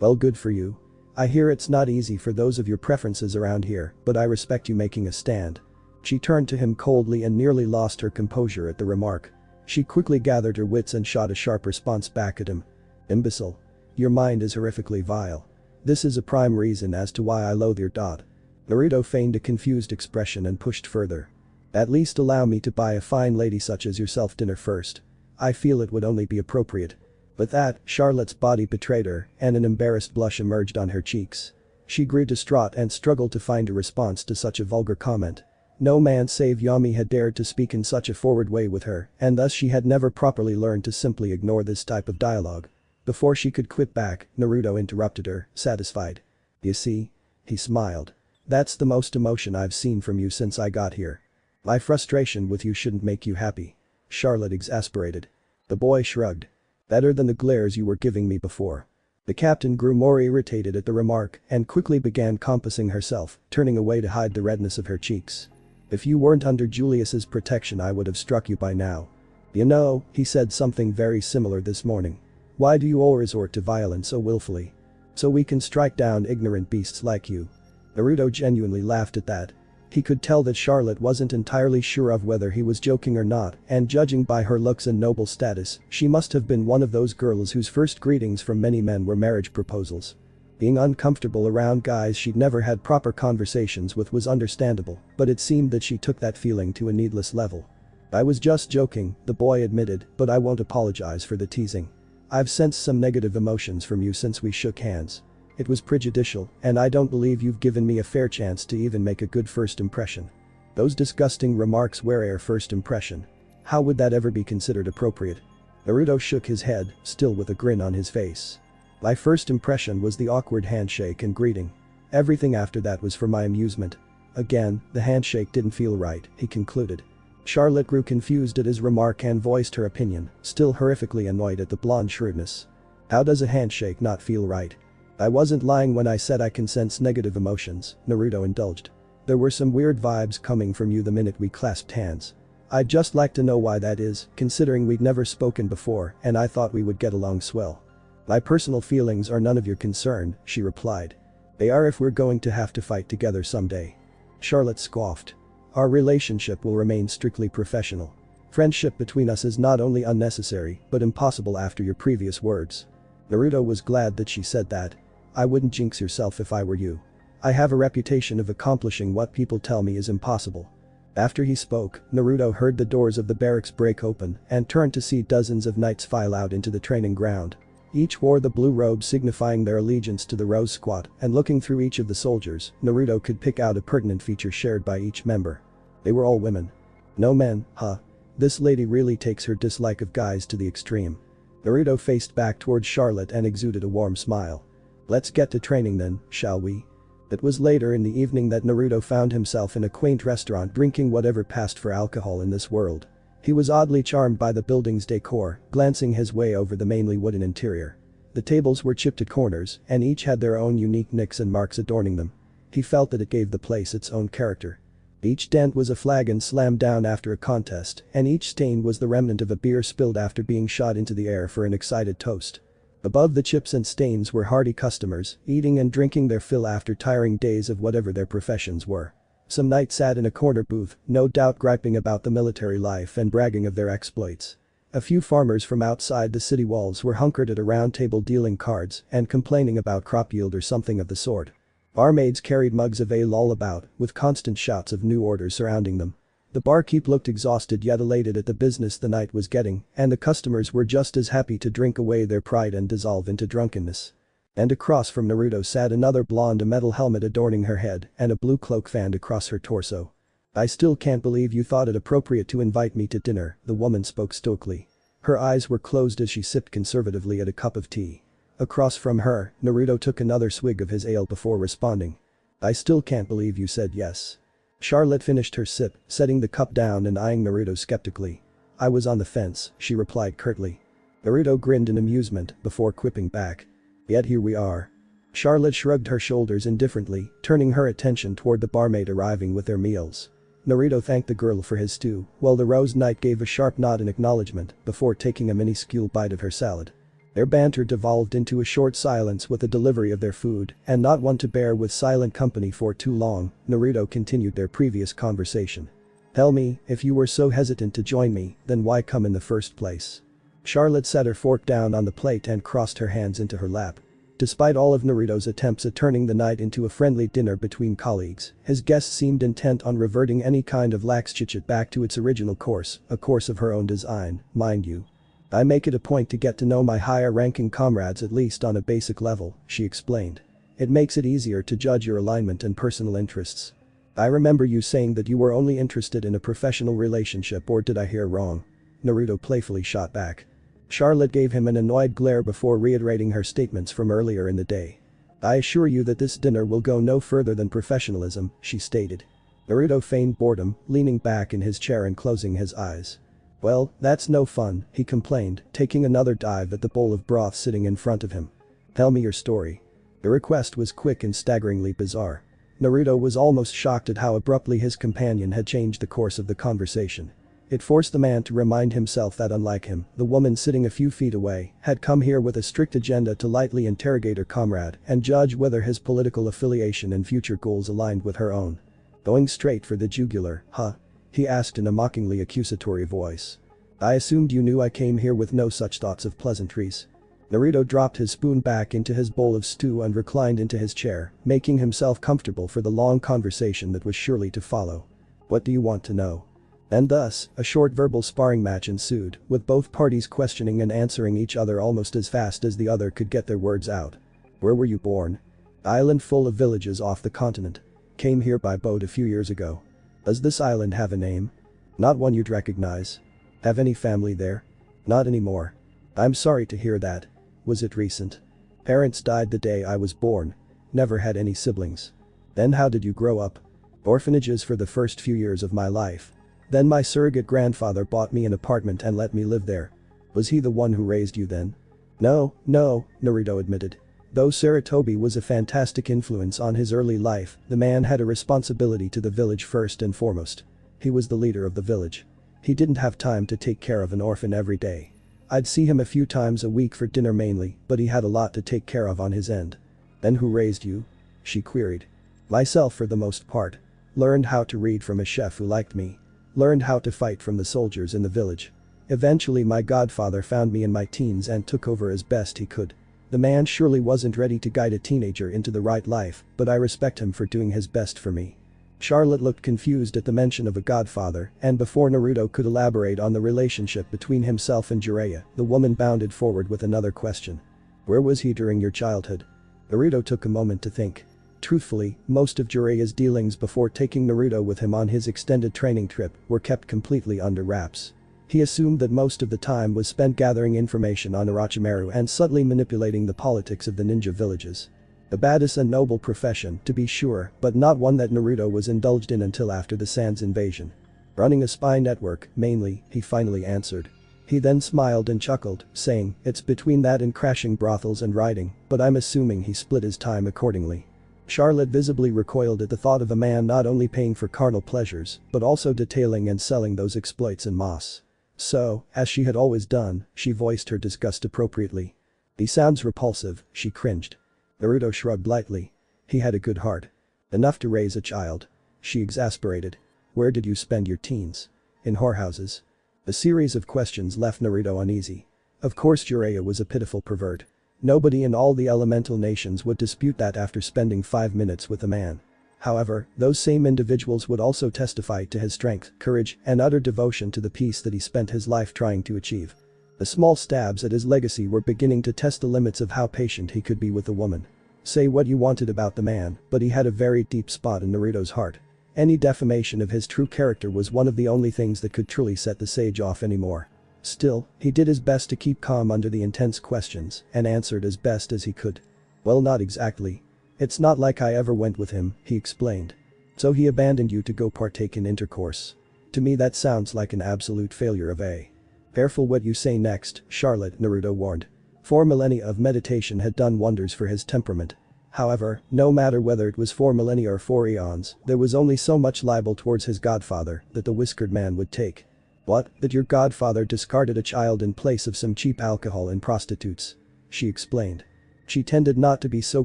"Well, good for you. I hear it's not easy for those of your preferences around here, but I respect you making a stand." She turned to him coldly and nearly lost her composure at the remark. She quickly gathered her wits and shot a sharp response back at him. "Imbecile. Your mind is horrifically vile. This is a prime reason as to why I loathe your dot." Naruto feigned a confused expression and pushed further. "At least allow me to buy a fine lady such as yourself dinner first. I feel it would only be appropriate." But that, Charlotte's body betrayed her and an embarrassed blush emerged on her cheeks. She grew distraught and struggled to find a response to such a vulgar comment. No man save Yami had dared to speak in such a forward way with her and thus she had never properly learned to simply ignore this type of dialogue. Before she could quit back, Naruto interrupted her, satisfied. "You see?" He smiled. "That's the most emotion I've seen from you since I got here. My frustration with you shouldn't make you happy." Charlotte exasperated. The boy shrugged. "Better than the glares you were giving me before." The captain grew more irritated at the remark and quickly began compassing herself, turning away to hide the redness of her cheeks. "If you weren't under Julius's protection I would have struck you by now. You know, he said something very similar this morning. Why do you all resort to violence so willfully? So we can strike down ignorant beasts like you." Naruto genuinely laughed at that. He could tell that Charlotte wasn't entirely sure of whether he was joking or not and judging by her looks and noble status, she must have been one of those girls whose first greetings from many men were marriage proposals. Being uncomfortable around guys she'd never had proper conversations with was understandable, but it seemed that she took that feeling to a needless level. "I was just joking," the boy admitted, "but I won't apologize for the teasing. I've sensed some negative emotions from you since we shook hands. It was prejudicial, and I don't believe you've given me a fair chance to even make a good first impression." Those disgusting remarks were a first impression. How would that ever be considered appropriate? Naruto shook his head, still with a grin on his face. "My first impression was the awkward handshake and greeting. Everything after that was for my amusement." Again, the handshake didn't feel right, he concluded. Charlotte grew confused at his remark and voiced her opinion, still horrifically annoyed at the blonde shrewdness. "How does a handshake not feel right?" "I wasn't lying when I said I can sense negative emotions," Naruto indulged. "There were some weird vibes coming from you the minute we clasped hands. I'd just like to know why that is, considering we'd never spoken before and I thought we would get along swell." "My personal feelings are none of your concern," she replied. "They are if we're going to have to fight together someday." Charlotte scoffed. "Our relationship will remain strictly professional. Friendship between us is not only unnecessary, but impossible after your previous words." Naruto was glad that she said that. "I wouldn't jinx yourself if I were you. I have a reputation of accomplishing what people tell me is impossible." After he spoke, Naruto heard the doors of the barracks break open and turned to see dozens of knights file out into the training ground. Each wore the blue robe signifying their allegiance to the Rose Squad, and looking through each of the soldiers, Naruto could pick out a pertinent feature shared by each member. They were all women. No men, huh? This lady really takes her dislike of guys to the extreme. Naruto faced back towards Charlotte and exuded a warm smile. "Let's get to training then, shall we?" It was later in the evening that Naruto found himself in a quaint restaurant drinking whatever passed for alcohol in this world. He was oddly charmed by the building's decor, glancing his way over the mainly wooden interior. The tables were chipped at corners and each had their own unique nicks and marks adorning them. He felt that it gave the place its own character. Each dent was a flagon slammed down after a contest, and each stain was the remnant of a beer spilled after being shot into the air for an excited toast. Above the chips and stains were hardy customers, eating and drinking their fill after tiring days of whatever their professions were. Some knights sat in a corner booth, no doubt griping about the military life and bragging of their exploits. A few farmers from outside the city walls were hunkered at a round table dealing cards and complaining about crop yield or something of the sort. Barmaids carried mugs of ale all about, with constant shouts of new orders surrounding them. The barkeep looked exhausted yet elated at the business the night was getting, and the customers were just as happy to drink away their pride and dissolve into drunkenness. And across from Naruto sat another blonde, a metal helmet adorning her head and a blue cloak fanned across her torso. "I still can't believe you thought it appropriate to invite me to dinner," the woman spoke stoically. Her eyes were closed as she sipped conservatively at a cup of tea. Across from her, Naruto took another swig of his ale before responding. "I still can't believe you said yes." Charlotte finished her sip, setting the cup down and eyeing Naruto skeptically. "I was on the fence," she replied curtly. Naruto grinned in amusement before quipping back. "Yet here we are." Charlotte shrugged her shoulders indifferently, turning her attention toward the barmaid arriving with their meals. Naruto thanked the girl for his stew, while the Rose Knight gave a sharp nod in acknowledgement before taking a minuscule bite of her salad. Their banter devolved into a short silence with the delivery of their food, and not one to bear with silent company for too long, Naruto continued their previous conversation. "Tell me, if you were so hesitant to join me, then why come in the first place?" Charlotte set her fork down on the plate and crossed her hands into her lap. Despite all of Naruto's attempts at turning the night into a friendly dinner between colleagues, his guest seemed intent on reverting any kind of lax chit-chat back to its original course, a course of her own design, mind you. "I make it a point to get to know my higher-ranking comrades at least on a basic level," she explained. "It makes it easier to judge your alignment and personal interests." "I remember you saying that you were only interested in a professional relationship, or did I hear wrong?" Naruto playfully shot back. Charlotte gave him an annoyed glare before reiterating her statements from earlier in the day. "I assure you that this dinner will go no further than professionalism," she stated. Naruto feigned boredom, leaning back in his chair and closing his eyes. "Well, that's no fun," he complained, taking another dive at the bowl of broth sitting in front of him. "Tell me your story." The request was quick and staggeringly bizarre. Naruto was almost shocked at how abruptly his companion had changed the course of the conversation. It forced the man to remind himself that unlike him, the woman sitting a few feet away had come here with a strict agenda to lightly interrogate her comrade and judge whether his political affiliation and future goals aligned with her own. "Going straight for the jugular, huh?" he asked in a mockingly accusatory voice. "I assumed you knew I came here with no such thoughts of pleasantries." Naruto dropped his spoon back into his bowl of stew and reclined into his chair, making himself comfortable for the long conversation that was surely to follow. "What do you want to know?" And thus, a short verbal sparring match ensued, with both parties questioning and answering each other almost as fast as the other could get their words out. "Where were you born?" "Island full of villages off the continent. Came here by boat a few years ago." "Does this island have a name?" "Not one you'd recognize." "Have any family there?" "Not anymore." "I'm sorry to hear that. Was it recent?" "Parents died the day I was born. Never had any siblings." "Then how did you grow up?" "Orphanages for the first few years of my life. Then my surrogate grandfather bought me an apartment and let me live there." "Was he the one who raised you then?" No, Naruto admitted. Though Saratobi was a fantastic influence on his early life, the man had a responsibility to the village first and foremost. He was the leader of the village. He didn't have time to take care of an orphan every day. I'd see him a few times a week for dinner mainly, but he had a lot to take care of on his end. "Then who raised you?" she queried. "Myself for the most part. Learned how to read from a chef who liked me. Learned how to fight from the soldiers in the village. Eventually my godfather found me in my teens and took over as best he could. The man surely wasn't ready to guide a teenager into the right life, but I respect him for doing his best for me." Charlotte looked confused at the mention of a godfather, and before Naruto could elaborate on the relationship between himself and Jiraiya, the woman bounded forward with another question. "Where was he during your childhood?" Naruto took a moment to think. Truthfully, most of Jiraiya's dealings before taking Naruto with him on his extended training trip were kept completely under wraps. He assumed that most of the time was spent gathering information on Orochimaru and subtly manipulating the politics of the ninja villages. A badass and noble profession, to be sure, but not one that Naruto was indulged in until after the Sans invasion. "Running a spy network, mainly," he finally answered. He then smiled and chuckled, saying, "It's between that and crashing brothels and riding, but I'm assuming he split his time accordingly." Charlotte visibly recoiled at the thought of a man not only paying for carnal pleasures, but also detailing and selling those exploits en masse. So, as she had always done, she voiced her disgust appropriately. "He sounds repulsive," she cringed. Naruto shrugged lightly. He had a good heart. "Enough to raise a child." She exasperated. "Where did you spend your teens?" "In whorehouses." The series of questions left Naruto uneasy. Of course Jiraiya was a pitiful pervert. Nobody in all the elemental nations would dispute that after spending 5 minutes with the man. However, those same individuals would also testify to his strength, courage, and utter devotion to the peace that he spent his life trying to achieve. The small stabs at his legacy were beginning to test the limits of how patient he could be with a woman. Say what you wanted about the man, but he had a very deep spot in Naruto's heart. Any defamation of his true character was one of the only things that could truly set the sage off anymore. Still, he did his best to keep calm under the intense questions and answered as best as he could. Well, not exactly. It's not like I ever went with him, he explained. So he abandoned you to go partake in intercourse. To me that sounds like an absolute failure of a. Careful what you say next, Charlotte, Naruto warned. 4 millennia of meditation had done wonders for his temperament. However, no matter whether it was 4 millennia or 4 eons, there was only so much libel towards his godfather that the whiskered man would take. What, that your godfather discarded a child in place of some cheap alcohol and prostitutes? She explained. She tended not to be so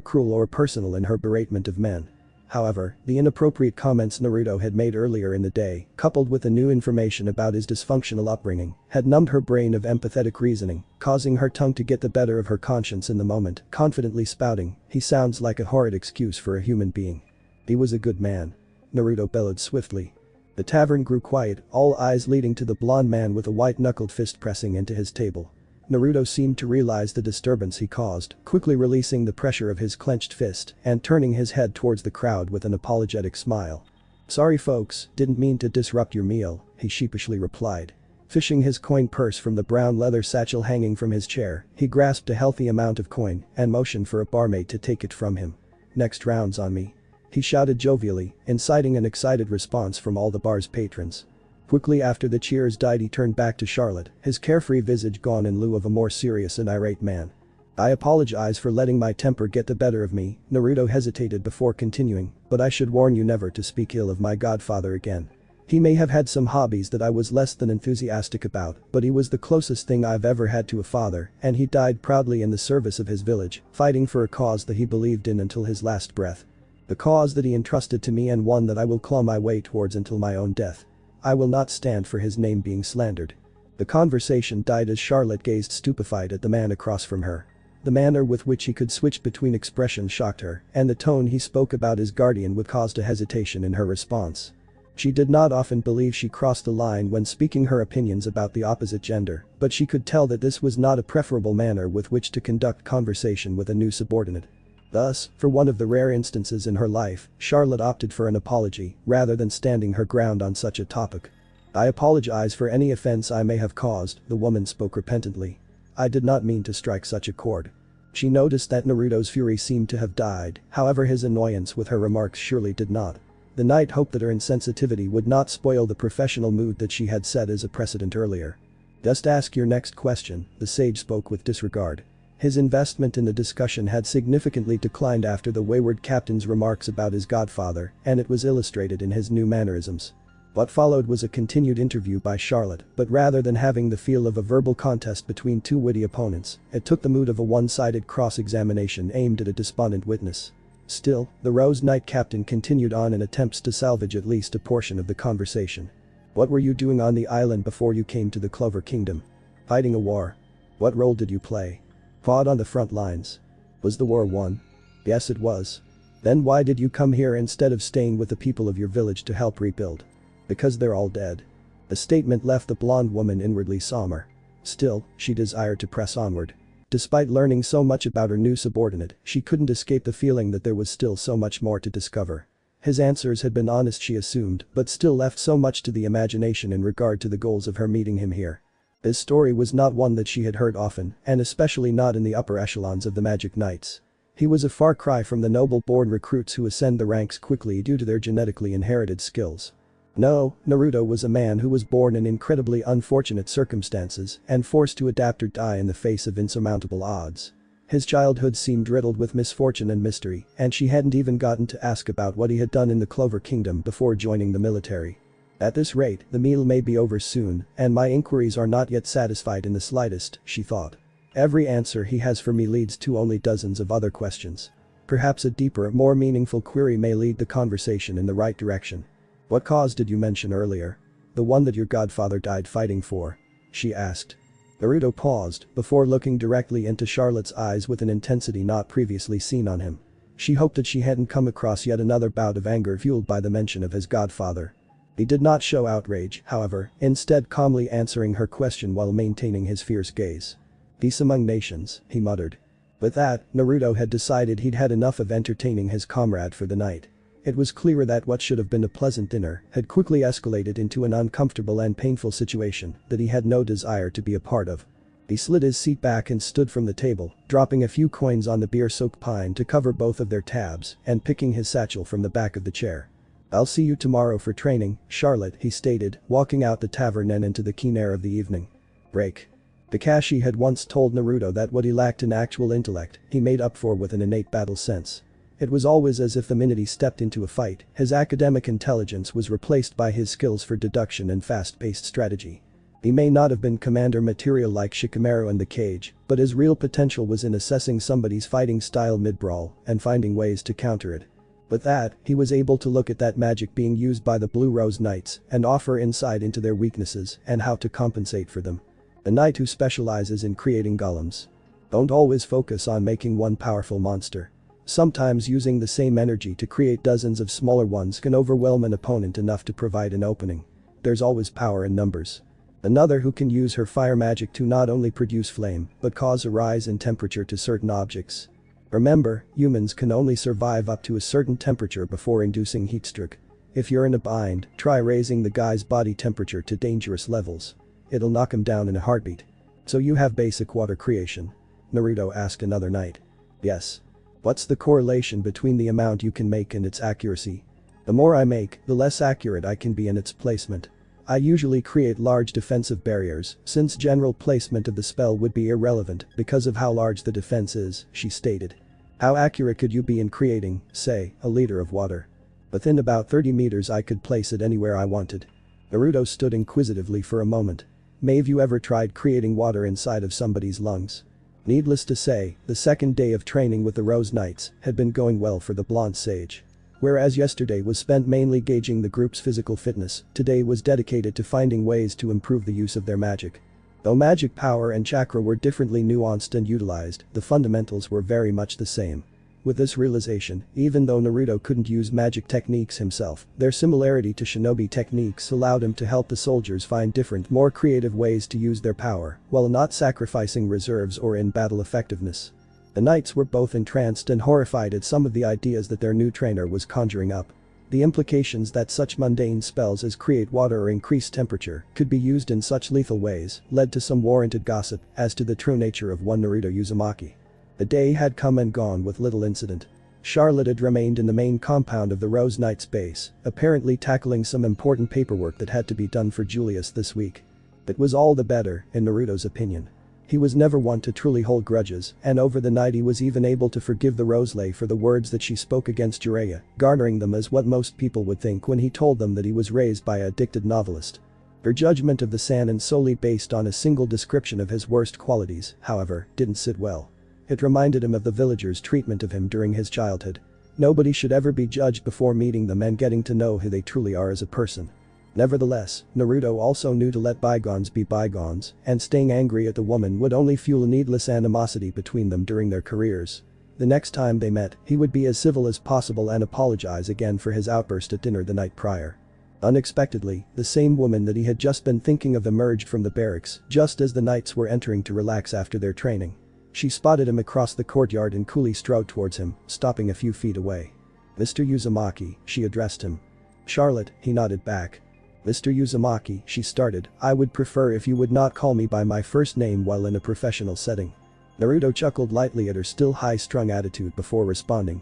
cruel or personal in her beratement of men. However, the inappropriate comments Naruto had made earlier in the day, coupled with the new information about his dysfunctional upbringing, had numbed her brain of empathetic reasoning, causing her tongue to get the better of her conscience in the moment, confidently spouting, "He sounds like a horrid excuse for a human being. He was a good man." Naruto bellowed swiftly. The tavern grew quiet, all eyes leading to the blonde man with a white-knuckled fist pressing into his table. Naruto seemed to realize the disturbance he caused, quickly releasing the pressure of his clenched fist and turning his head towards the crowd with an apologetic smile. "Sorry folks, didn't mean to disrupt your meal," he sheepishly replied. Fishing his coin purse from the brown leather satchel hanging from his chair, he grasped a healthy amount of coin and motioned for a barmaid to take it from him. "Next round's on me," he shouted jovially, inciting an excited response from all the bar's patrons. Quickly after the cheers died he turned back to Charlotte, his carefree visage gone in lieu of a more serious and irate man. "I apologize for letting my temper get the better of me," Naruto hesitated before continuing, "but I should warn you never to speak ill of my godfather again. He may have had some hobbies that I was less than enthusiastic about, but he was the closest thing I've ever had to a father, and he died proudly in the service of his village, fighting for a cause that he believed in until his last breath. The cause that he entrusted to me and one that I will claw my way towards until my own death. I will not stand for his name being slandered." The conversation died as Charlotte gazed stupefied at the man across from her. The manner with which he could switch between expressions shocked her, and the tone he spoke about his guardian would caused a hesitation in her response. She did not often believe she crossed the line when speaking her opinions about the opposite gender, but she could tell that this was not a preferable manner with which to conduct conversation with a new subordinate. Thus, for one of the rare instances in her life, Charlotte opted for an apology rather than standing her ground on such a topic. "I apologize for any offense I may have caused," the woman spoke repentantly. "I did not mean to strike such a chord." She noticed that Naruto's fury seemed to have died, however his annoyance with her remarks surely did not. The knight hoped that her insensitivity would not spoil the professional mood that she had set as a precedent earlier. "Just ask your next question," the sage spoke with disregard. His investment in the discussion had significantly declined after the wayward captain's remarks about his godfather, and it was illustrated in his new mannerisms. What followed was a continued interview by Charlotte, but rather than having the feel of a verbal contest between two witty opponents, it took the mood of a one-sided cross-examination aimed at a despondent witness. Still, the Rose Knight captain continued on in attempts to salvage at least a portion of the conversation. "What were you doing on the island before you came to the Clover Kingdom? Fighting a war? What role did you play? Fought on the front lines? Was the war won?" "Yes, it was." "Then why did you come here instead of staying with the people of your village to help rebuild?" "Because they're all dead." The statement left the blonde woman inwardly somber. Still, she desired to press onward. Despite learning so much about her new subordinate, she couldn't escape the feeling that there was still so much more to discover. His answers had been honest she assumed, but still left so much to the imagination in regard to the goals of her meeting him here. This story was not one that she had heard often, and especially not in the upper echelons of the Magic Knights. He was a far cry from the noble-born recruits who ascend the ranks quickly due to their genetically inherited skills. No, Naruto was a man who was born in incredibly unfortunate circumstances and forced to adapt or die in the face of insurmountable odds. His childhood seemed riddled with misfortune and mystery, and she hadn't even gotten to ask about what he had done in the Clover Kingdom before joining the military. "At this rate, the meal may be over soon, and my inquiries are not yet satisfied in the slightest," she thought. "Every answer he has for me leads to only dozens of other questions. Perhaps a deeper, more meaningful query may lead the conversation in the right direction. What cause did you mention earlier?" The one that your godfather died fighting for?" she asked. Naruto paused before looking directly into Charlotte's eyes with an intensity not previously seen on him. She hoped that she hadn't come across yet another bout of anger fueled by the mention of his godfather. He did not show outrage, however, instead calmly answering her question while maintaining his fierce gaze. "Peace among nations," he muttered. With that, Naruto had decided he'd had enough of entertaining his comrade for the night. It was clear that what should have been a pleasant dinner had quickly escalated into an uncomfortable and painful situation that he had no desire to be a part of. He slid his seat back and stood from the table, dropping a few coins on the beer-soaked pine to cover both of their tabs and picking his satchel from the back of the chair. "I'll see you tomorrow for training, Charlotte," he stated, walking out the tavern and into the keen air of the evening. Break. Kakashi had once told Naruto that what he lacked in actual intellect, he made up for with an innate battle sense. It was always as if the minute he stepped into a fight, his academic intelligence was replaced by his skills for deduction and fast-paced strategy. He may not have been commander material like Shikamaru in the cage, but his real potential was in assessing somebody's fighting style mid-brawl and finding ways to counter it. With that, he was able to look at that magic being used by the Blue Rose Knights and offer insight into their weaknesses and how to compensate for them. A knight who specializes in creating golems. Don't always focus on making one powerful monster. Sometimes using the same energy to create dozens of smaller ones can overwhelm an opponent enough to provide an opening. There's always power in numbers. Another who can use her fire magic to not only produce flame, but cause a rise in temperature to certain objects. Remember, humans can only survive up to a certain temperature before inducing heatstroke. If you're in a bind, try raising the guy's body temperature to dangerous levels. It'll knock him down in a heartbeat. "So you have basic water creation?" Naruto asked another night. "Yes. What's the correlation between the amount you can make and its accuracy?" "The more I make, the less accurate I can be in its placement. I usually create large defensive barriers, since general placement of the spell would be irrelevant because of how large the defense is," she stated. "How accurate could you be in creating, say, a liter of water?" "Within about 30 meters I could place it anywhere I wanted." Naruto stood inquisitively for a moment. "Have you ever tried creating water inside of somebody's lungs?" Needless to say, the second day of training with the Rose Knights had been going well for the blonde sage. Whereas yesterday was spent mainly gauging the group's physical fitness, today was dedicated to finding ways to improve the use of their magic. Though magic power and chakra were differently nuanced and utilized, the fundamentals were very much the same. With this realization, even though Naruto couldn't use magic techniques himself, their similarity to shinobi techniques allowed him to help the soldiers find different, more creative ways to use their power, while not sacrificing reserves or in-battle effectiveness. The knights were both entranced and horrified at some of the ideas that their new trainer was conjuring up. The implications that such mundane spells as create water or increase temperature could be used in such lethal ways led to some warranted gossip as to the true nature of one Naruto Uzumaki. The day had come and gone with little incident. Charlotte had remained in the main compound of the Rose Knights base, apparently tackling some important paperwork that had to be done for Julius this week. It was all the better, in Naruto's opinion. He was never one to truly hold grudges, and over the night he was even able to forgive the Roselay for the words that she spoke against Jiraiya, garnering them as what most people would think when he told them that he was raised by an addicted novelist. Her judgment of the Sannin solely based on a single description of his worst qualities, however, didn't sit well. It reminded him of the villagers' treatment of him during his childhood. Nobody should ever be judged before meeting them and getting to know who they truly are as a person. Nevertheless, Naruto also knew to let bygones be bygones, and staying angry at the woman would only fuel needless animosity between them during their careers. The next time they met, he would be as civil as possible and apologize again for his outburst at dinner the night prior. Unexpectedly, the same woman that he had just been thinking of emerged from the barracks just as the knights were entering to relax after their training. She spotted him across the courtyard and coolly strode towards him, stopping a few feet away. "Mr. Uzumaki," she addressed him. "Charlotte," he nodded back. "Mr. Uzumaki," she started, "I would prefer if you would not call me by my first name while in a professional setting." Naruto chuckled lightly at her still high-strung attitude before responding.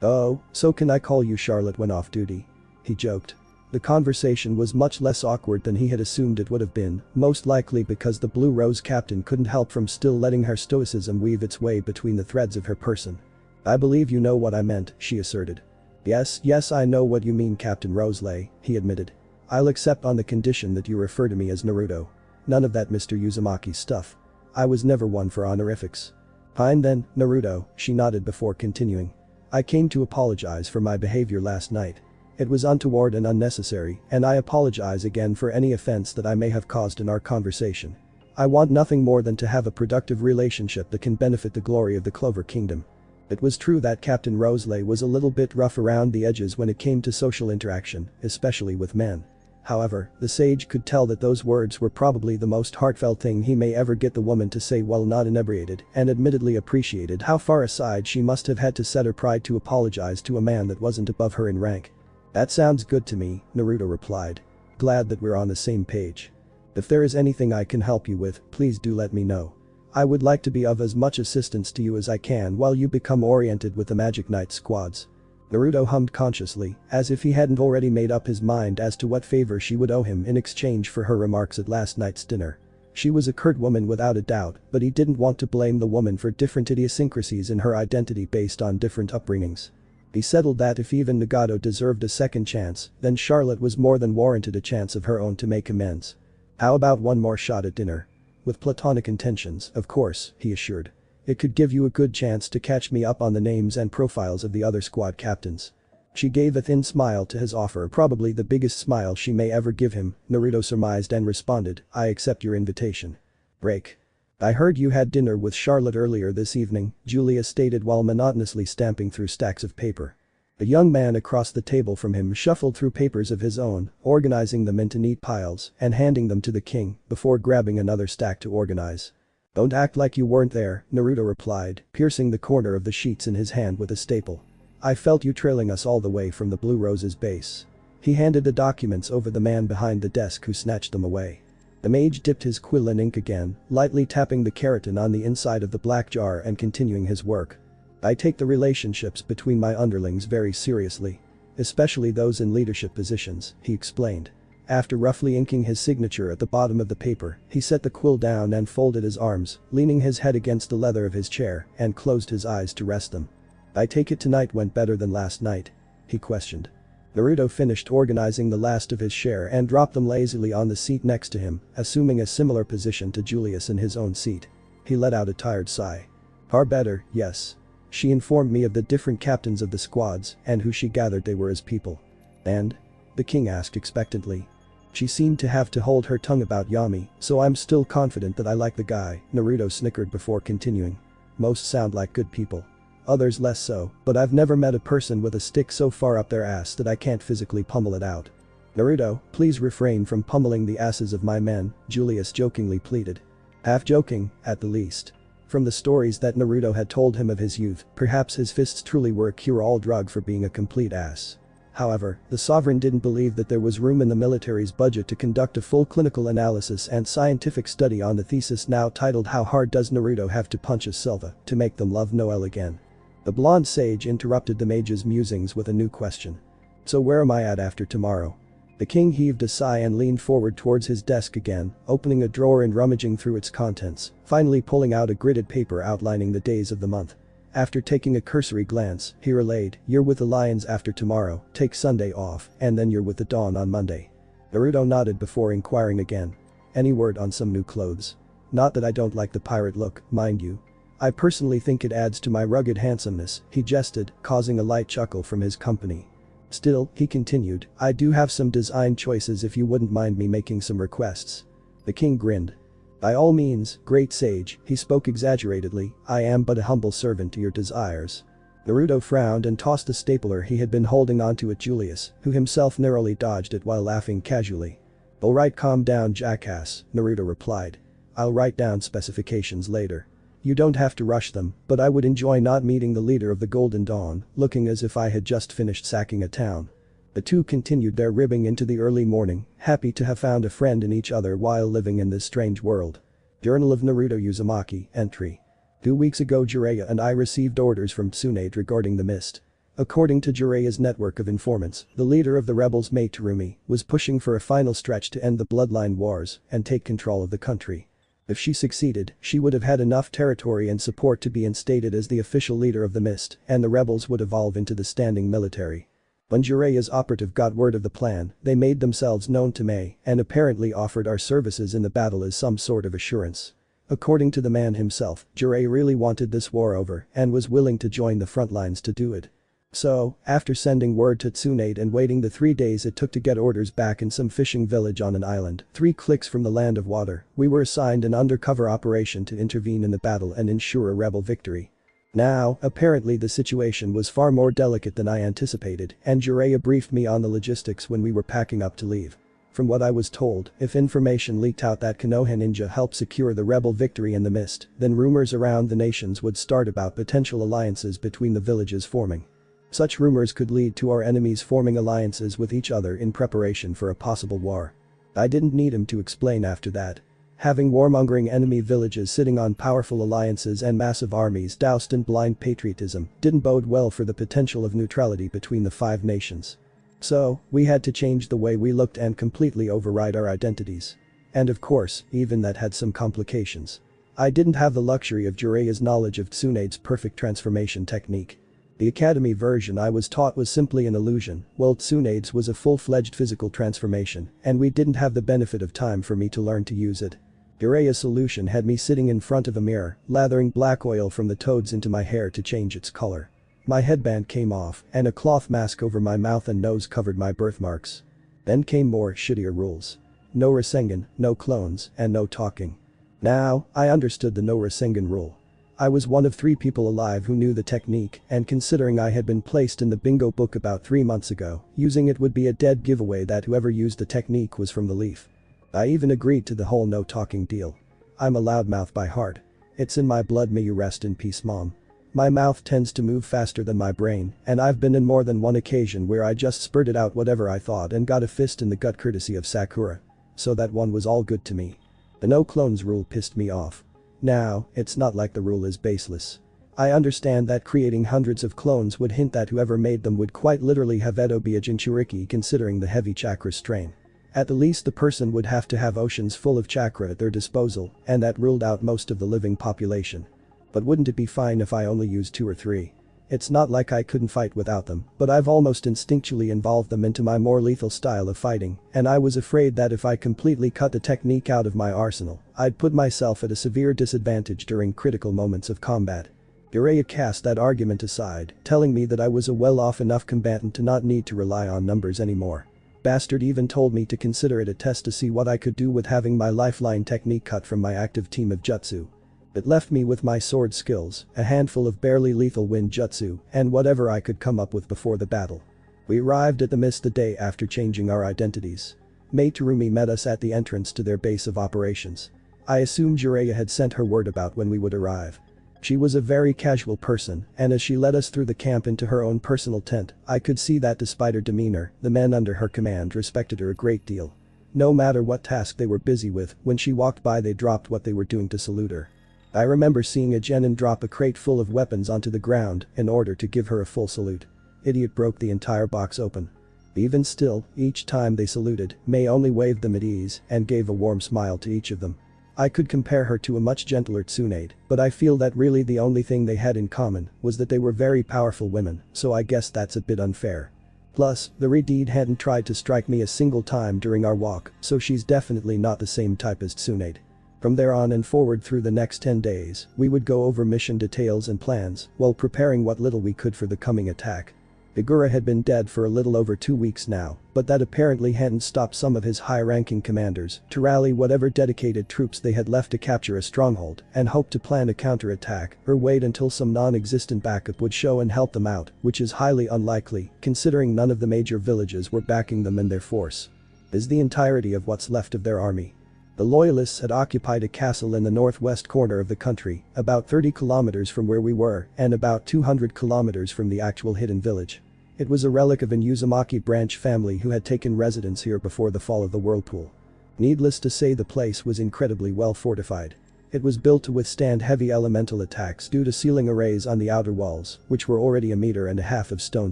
"Oh, so can I call you Charlotte when off duty?" he joked. The conversation was much less awkward than he had assumed it would have been, most likely because the Blue Rose captain couldn't help from still letting her stoicism weave its way between the threads of her person. "I believe you know what I meant," she asserted. Yes, I know what you mean, Captain Roselay," he admitted. "I'll accept on the condition that you refer to me as Naruto. None of that Mr. Uzumaki stuff. I was never one for honorifics." "Fine then, Naruto," she nodded before continuing. "I came to apologize for my behavior last night. It was untoward and unnecessary, and I apologize again for any offense that I may have caused in our conversation. I want nothing more than to have a productive relationship that can benefit the glory of the Clover Kingdom." It was true that Captain Roseley was a little bit rough around the edges when it came to social interaction, especially with men. However, the sage could tell that those words were probably the most heartfelt thing he may ever get the woman to say while not inebriated, and admittedly appreciated how far aside she must have had to set her pride to apologize to a man that wasn't above her in rank. "That sounds good to me," Naruto replied. "Glad that we're on the same page. If there is anything I can help you with, please do let me know. I would like to be of as much assistance to you as I can while you become oriented with the Magic Knight squads." Naruto hummed consciously, as if he hadn't already made up his mind as to what favor she would owe him in exchange for her remarks at last night's dinner. She was a curt woman without a doubt, but he didn't want to blame the woman for different idiosyncrasies in her identity based on different upbringings. He settled that if even Nagato deserved a second chance, then Charlotte was more than warranted a chance of her own to make amends. "How about one more shot at dinner? With platonic intentions, of course," he assured. "It could give you a good chance to catch me up on the names and profiles of the other squad captains." She gave a thin smile to his offer, probably the biggest smile she may ever give him, Naruto surmised, and responded, "I accept your invitation." Break. "I heard you had dinner with Charlotte earlier this evening," Julia stated while monotonously stamping through stacks of paper. A young man across the table from him shuffled through papers of his own, organizing them into neat piles and handing them to the king before grabbing another stack to organize. "Don't act like you weren't there," Naruto replied, piercing the corner of the sheets in his hand with a staple. "I felt you trailing us all the way from the Blue Rose's base." He handed the documents over the man behind the desk who snatched them away. The mage dipped his quill in ink again, lightly tapping the keratin on the inside of the black jar and continuing his work. "I take the relationships between my underlings very seriously. Especially those in leadership positions," he explained. After roughly inking his signature at the bottom of the paper, he set the quill down and folded his arms, leaning his head against the leather of his chair and closed his eyes to rest them. "I take it tonight went better than last night?" he questioned. Naruto finished organizing the last of his share and dropped them lazily on the seat next to him, assuming a similar position to Julius in his own seat. He let out a tired sigh. "Far better, yes. She informed me of the different captains of the squads and who she gathered they were as people." "And?" the king asked expectantly. "She seemed to have to hold her tongue about Yami, so I'm still confident that I like the guy," Naruto snickered before continuing. "Most sound like good people. Others less so, but I've never met a person with a stick so far up their ass that I can't physically pummel it out." "Naruto, please refrain from pummeling the asses of my men," Julius jokingly pleaded. Half joking, at the least. From the stories that Naruto had told him of his youth, perhaps his fists truly were a cure-all drug for being a complete ass. However, the sovereign didn't believe that there was room in the military's budget to conduct a full clinical analysis and scientific study on the thesis now titled "How Hard Does Naruto Have to Punch a Silva to Make Them Love Noel Again?" The blonde sage interrupted the mage's musings with a new question. "So where am I at after tomorrow?" The king heaved a sigh and leaned forward towards his desk again, opening a drawer and rummaging through its contents, finally pulling out a gridded paper outlining the days of the month. After taking a cursory glance, he relayed, "You're with the Lions after tomorrow, take Sunday off, and then you're with the Dawn on Monday." Naruto nodded before inquiring again. "Any word on some new clothes? Not that I don't like the pirate look, mind you. I personally think it adds to my rugged handsomeness," he jested, causing a light chuckle from his company. "Still," he continued, "I do have some design choices if you wouldn't mind me making some requests." The king grinned. "By all means, great sage," he spoke exaggeratedly, "I am but a humble servant to your desires." Naruto frowned and tossed the stapler he had been holding onto at Julius, who himself narrowly dodged it while laughing casually. "Alright, calm down, jackass," Naruto replied. "I'll write down specifications later. You don't have to rush them, but I would enjoy not meeting the leader of the Golden Dawn, looking as if I had just finished sacking a town." The two continued their ribbing into the early morning, happy to have found a friend in each other while living in this strange world. Journal of Naruto Uzumaki, entry. 2 weeks ago Jiraiya and I received orders from Tsunade regarding the mist. According to Jiraiya's network of informants, the leader of the rebels, Mei Terumi, was pushing for a final stretch to end the bloodline wars and take control of the country. If she succeeded, she would have had enough territory and support to be instated as the official leader of the Mist, and the rebels would evolve into the standing military. When Jiraiya's operative got word of the plan, they made themselves known to Mei and apparently offered our services in the battle as some sort of assurance. According to the man himself, Jiraiya really wanted this war over and was willing to join the front lines to do it. So, after sending word to Tsunade and waiting the 3 days it took to get orders back in some fishing village on an island, 3 clicks from the land of water, we were assigned an undercover operation to intervene in the battle and ensure a rebel victory. Now, apparently the situation was far more delicate than I anticipated, and Jiraiya briefed me on the logistics when we were packing up to leave. From what I was told, if information leaked out that Konoha Ninja helped secure the rebel victory in the mist, then rumors around the nations would start about potential alliances between the villages forming. Such rumors could lead to our enemies forming alliances with each other in preparation for a possible war. I didn't need him to explain after that. Having warmongering enemy villages sitting on powerful alliances and massive armies doused in blind patriotism didn't bode well for the potential of neutrality between the 5 nations. So, we had to change the way we looked and completely override our identities. And of course, even that had some complications. I didn't have the luxury of Jiraiya's knowledge of Tsunade's perfect transformation technique. The academy version I was taught was simply an illusion, while Tsunade's was a full-fledged physical transformation, and we didn't have the benefit of time for me to learn to use it. Jiraiya's solution had me sitting in front of a mirror, lathering black oil from the toads into my hair to change its color. My headband came off, and a cloth mask over my mouth and nose covered my birthmarks. Then came more shittier rules. No Rasengan, no clones, and no talking. Now, I understood the no Rasengan rule. I was one of 3 people alive who knew the technique, and considering I had been placed in the bingo book about 3 months ago, using it would be a dead giveaway that whoever used the technique was from the Leaf. I even agreed to the whole no talking deal. I'm a loudmouth by heart. It's in my blood, may you rest in peace, Mom. My mouth tends to move faster than my brain, and I've been in more than one occasion where I just spurted out whatever I thought and got a fist in the gut courtesy of Sakura. So that one was all good to me. The no clones rule pissed me off. Now, it's not like the rule is baseless. I understand that creating hundreds of clones would hint that whoever made them would quite literally have Edo be a Jinchuriki considering the heavy chakra strain. At the least the person would have to have oceans full of chakra at their disposal, and that ruled out most of the living population. But wouldn't it be fine if I only used 2 or 3? It's not like I couldn't fight without them, but I've almost instinctually involved them into my more lethal style of fighting, and I was afraid that if I completely cut the technique out of my arsenal, I'd put myself at a severe disadvantage during critical moments of combat. Jiraiya cast that argument aside, telling me that I was a well-off enough combatant to not need to rely on numbers anymore. Bastard even told me to consider it a test to see what I could do with having my lifeline technique cut from my active team of jutsu. It left me with my sword skills, a handful of barely lethal wind jutsu, and whatever I could come up with before the battle. We arrived at the mist the day after changing our identities. Mei Terumi met us at the entrance to their base of operations. I assumed Jiraiya had sent her word about when we would arrive. She was a very casual person, and as she led us through the camp into her own personal tent, I could see that despite her demeanor, the men under her command respected her a great deal. No matter what task they were busy with, when she walked by they dropped what they were doing to salute her. I remember seeing a genin drop a crate full of weapons onto the ground in order to give her a full salute. Idiot broke the entire box open. Even still, each time they saluted, Mei only waved them at ease and gave a warm smile to each of them. I could compare her to a much gentler Tsunade, but I feel that really the only thing they had in common was that they were very powerful women, so I guess that's a bit unfair. Plus, the Redeed hadn't tried to strike me a single time during our walk, so she's definitely not the same type as Tsunade. From there on and forward through the next 10 days, we would go over mission details and plans while preparing what little we could for the coming attack. Igura had been dead for a little over 2 weeks now, but that apparently hadn't stopped some of his high-ranking commanders to rally whatever dedicated troops they had left to capture a stronghold and hope to plan a counterattack or wait until some non-existent backup would show and help them out, which is highly unlikely considering none of the major villages were backing them and their force. Is the entirety of what's left of their army. The Loyalists had occupied a castle in the northwest corner of the country, about 30 kilometers from where we were and about 200 kilometers from the actual hidden village. It was a relic of an Uzumaki branch family who had taken residence here before the fall of the whirlpool. Needless to say the place was incredibly well fortified. It was built to withstand heavy elemental attacks due to ceiling arrays on the outer walls, which were already 1.5 meters of stone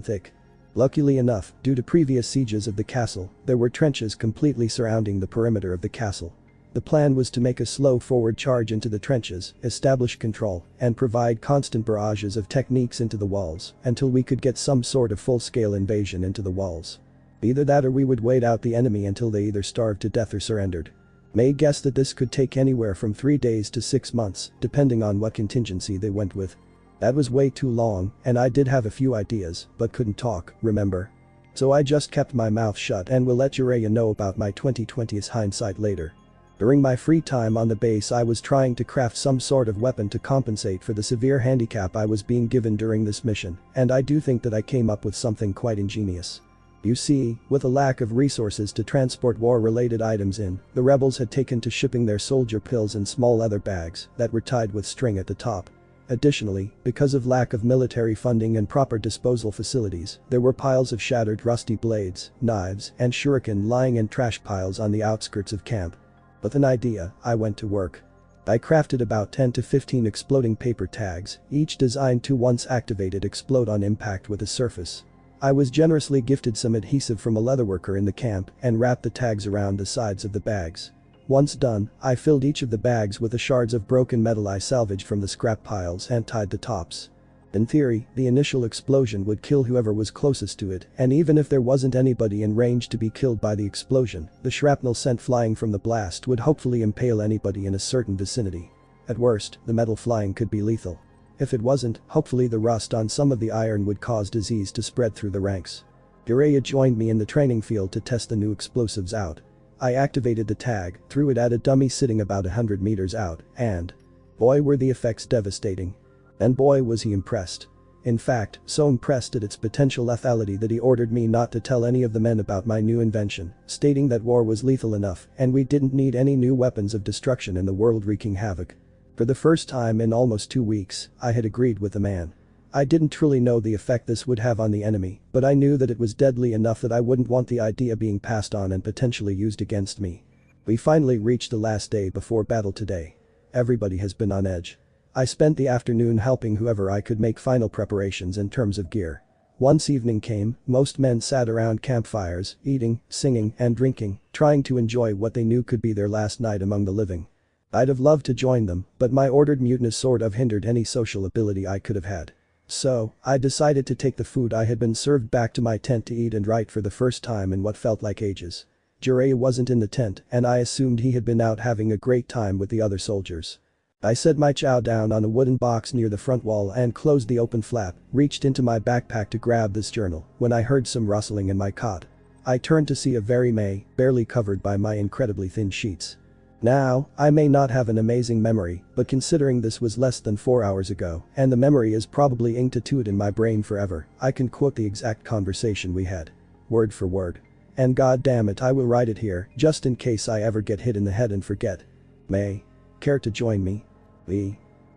thick. Luckily enough, due to previous sieges of the castle, there were trenches completely surrounding the perimeter of the castle. The plan was to make a slow forward charge into the trenches, establish control, and provide constant barrages of techniques into the walls until we could get some sort of full-scale invasion into the walls. Either that or we would wait out the enemy until they either starved to death or surrendered. May guessed that this could take anywhere from 3 days to 6 months, depending on what contingency they went with. That was way too long, and I did have a few ideas, but couldn't talk, remember? So I just kept my mouth shut and will let Jiraiya know about my 2020's hindsight later. During my free time on the base I was trying to craft some sort of weapon to compensate for the severe handicap I was being given during this mission, and I do think that I came up with something quite ingenious. You see, with a lack of resources to transport war-related items in, the rebels had taken to shipping their soldier pills in small leather bags that were tied with string at the top. Additionally, because of lack of military funding and proper disposal facilities, there were piles of shattered rusty blades, knives, and shuriken lying in trash piles on the outskirts of camp. With an idea, I went to work. I crafted about 10 to 15 exploding paper tags, each designed to once activated explode on impact with a surface. I was generously gifted some adhesive from a leatherworker in the camp and wrapped the tags around the sides of the bags. Once done, I filled each of the bags with the shards of broken metal I salvaged from the scrap piles and tied the tops. In theory, the initial explosion would kill whoever was closest to it, and even if there wasn't anybody in range to be killed by the explosion, the shrapnel sent flying from the blast would hopefully impale anybody in a certain vicinity. At worst, the metal flying could be lethal. If it wasn't, hopefully the rust on some of the iron would cause disease to spread through the ranks. Jiraiya joined me in the training field to test the new explosives out. I activated the tag, threw it at a dummy sitting about 100 meters out, and boy were the effects devastating. And boy was he impressed. In fact, so impressed at its potential lethality that he ordered me not to tell any of the men about my new invention, stating that war was lethal enough and we didn't need any new weapons of destruction in the world wreaking havoc. For the first time in almost 2 weeks, I had agreed with the man. I didn't truly know the effect this would have on the enemy, but I knew that it was deadly enough that I wouldn't want the idea being passed on and potentially used against me. We finally reached the last day before battle today. Everybody has been on edge. I spent the afternoon helping whoever I could make final preparations in terms of gear. Once evening came, most men sat around campfires, eating, singing, and drinking, trying to enjoy what they knew could be their last night among the living. I'd have loved to join them, but my ordered muteness sort of hindered any social ability I could have had. So, I decided to take the food I had been served back to my tent to eat and write for the first time in what felt like ages. Jiraiya wasn't in the tent and I assumed he had been out having a great time with the other soldiers. I set my chow down on a wooden box near the front wall and closed the open flap, reached into my backpack to grab this journal when I heard some rustling in my cot. I turned to see a very May, barely covered by my incredibly thin sheets. Now, I may not have an amazing memory, but considering this was less than 4 hours ago, and the memory is probably inked in my brain forever, I can quote the exact conversation we had. Word for word. And god damn it I will write it here, just in case I ever get hit in the head and forget. May. Care to join me?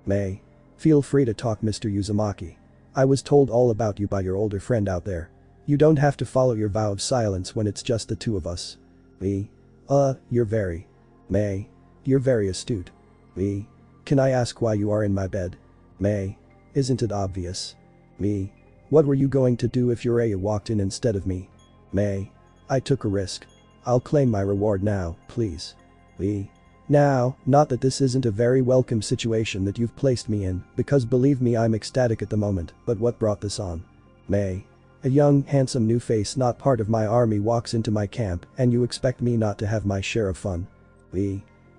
May. Feel free to talk, Mr. Uzumaki. I was told all about you by your older friend out there. You don't have to follow your vow of silence when it's just the two of us. You're very. May. You're very astute. Can I ask why you are in my bed? May. Isn't it obvious? What were you going to do if Jiraiya walked in instead of me? May. I took a risk. I'll claim my reward now, please. Now, not that this isn't a very welcome situation that you've placed me in, because believe me I'm ecstatic at the moment, but what brought this on? May. A young, handsome new face not part of my army walks into my camp and you expect me not to have my share of fun.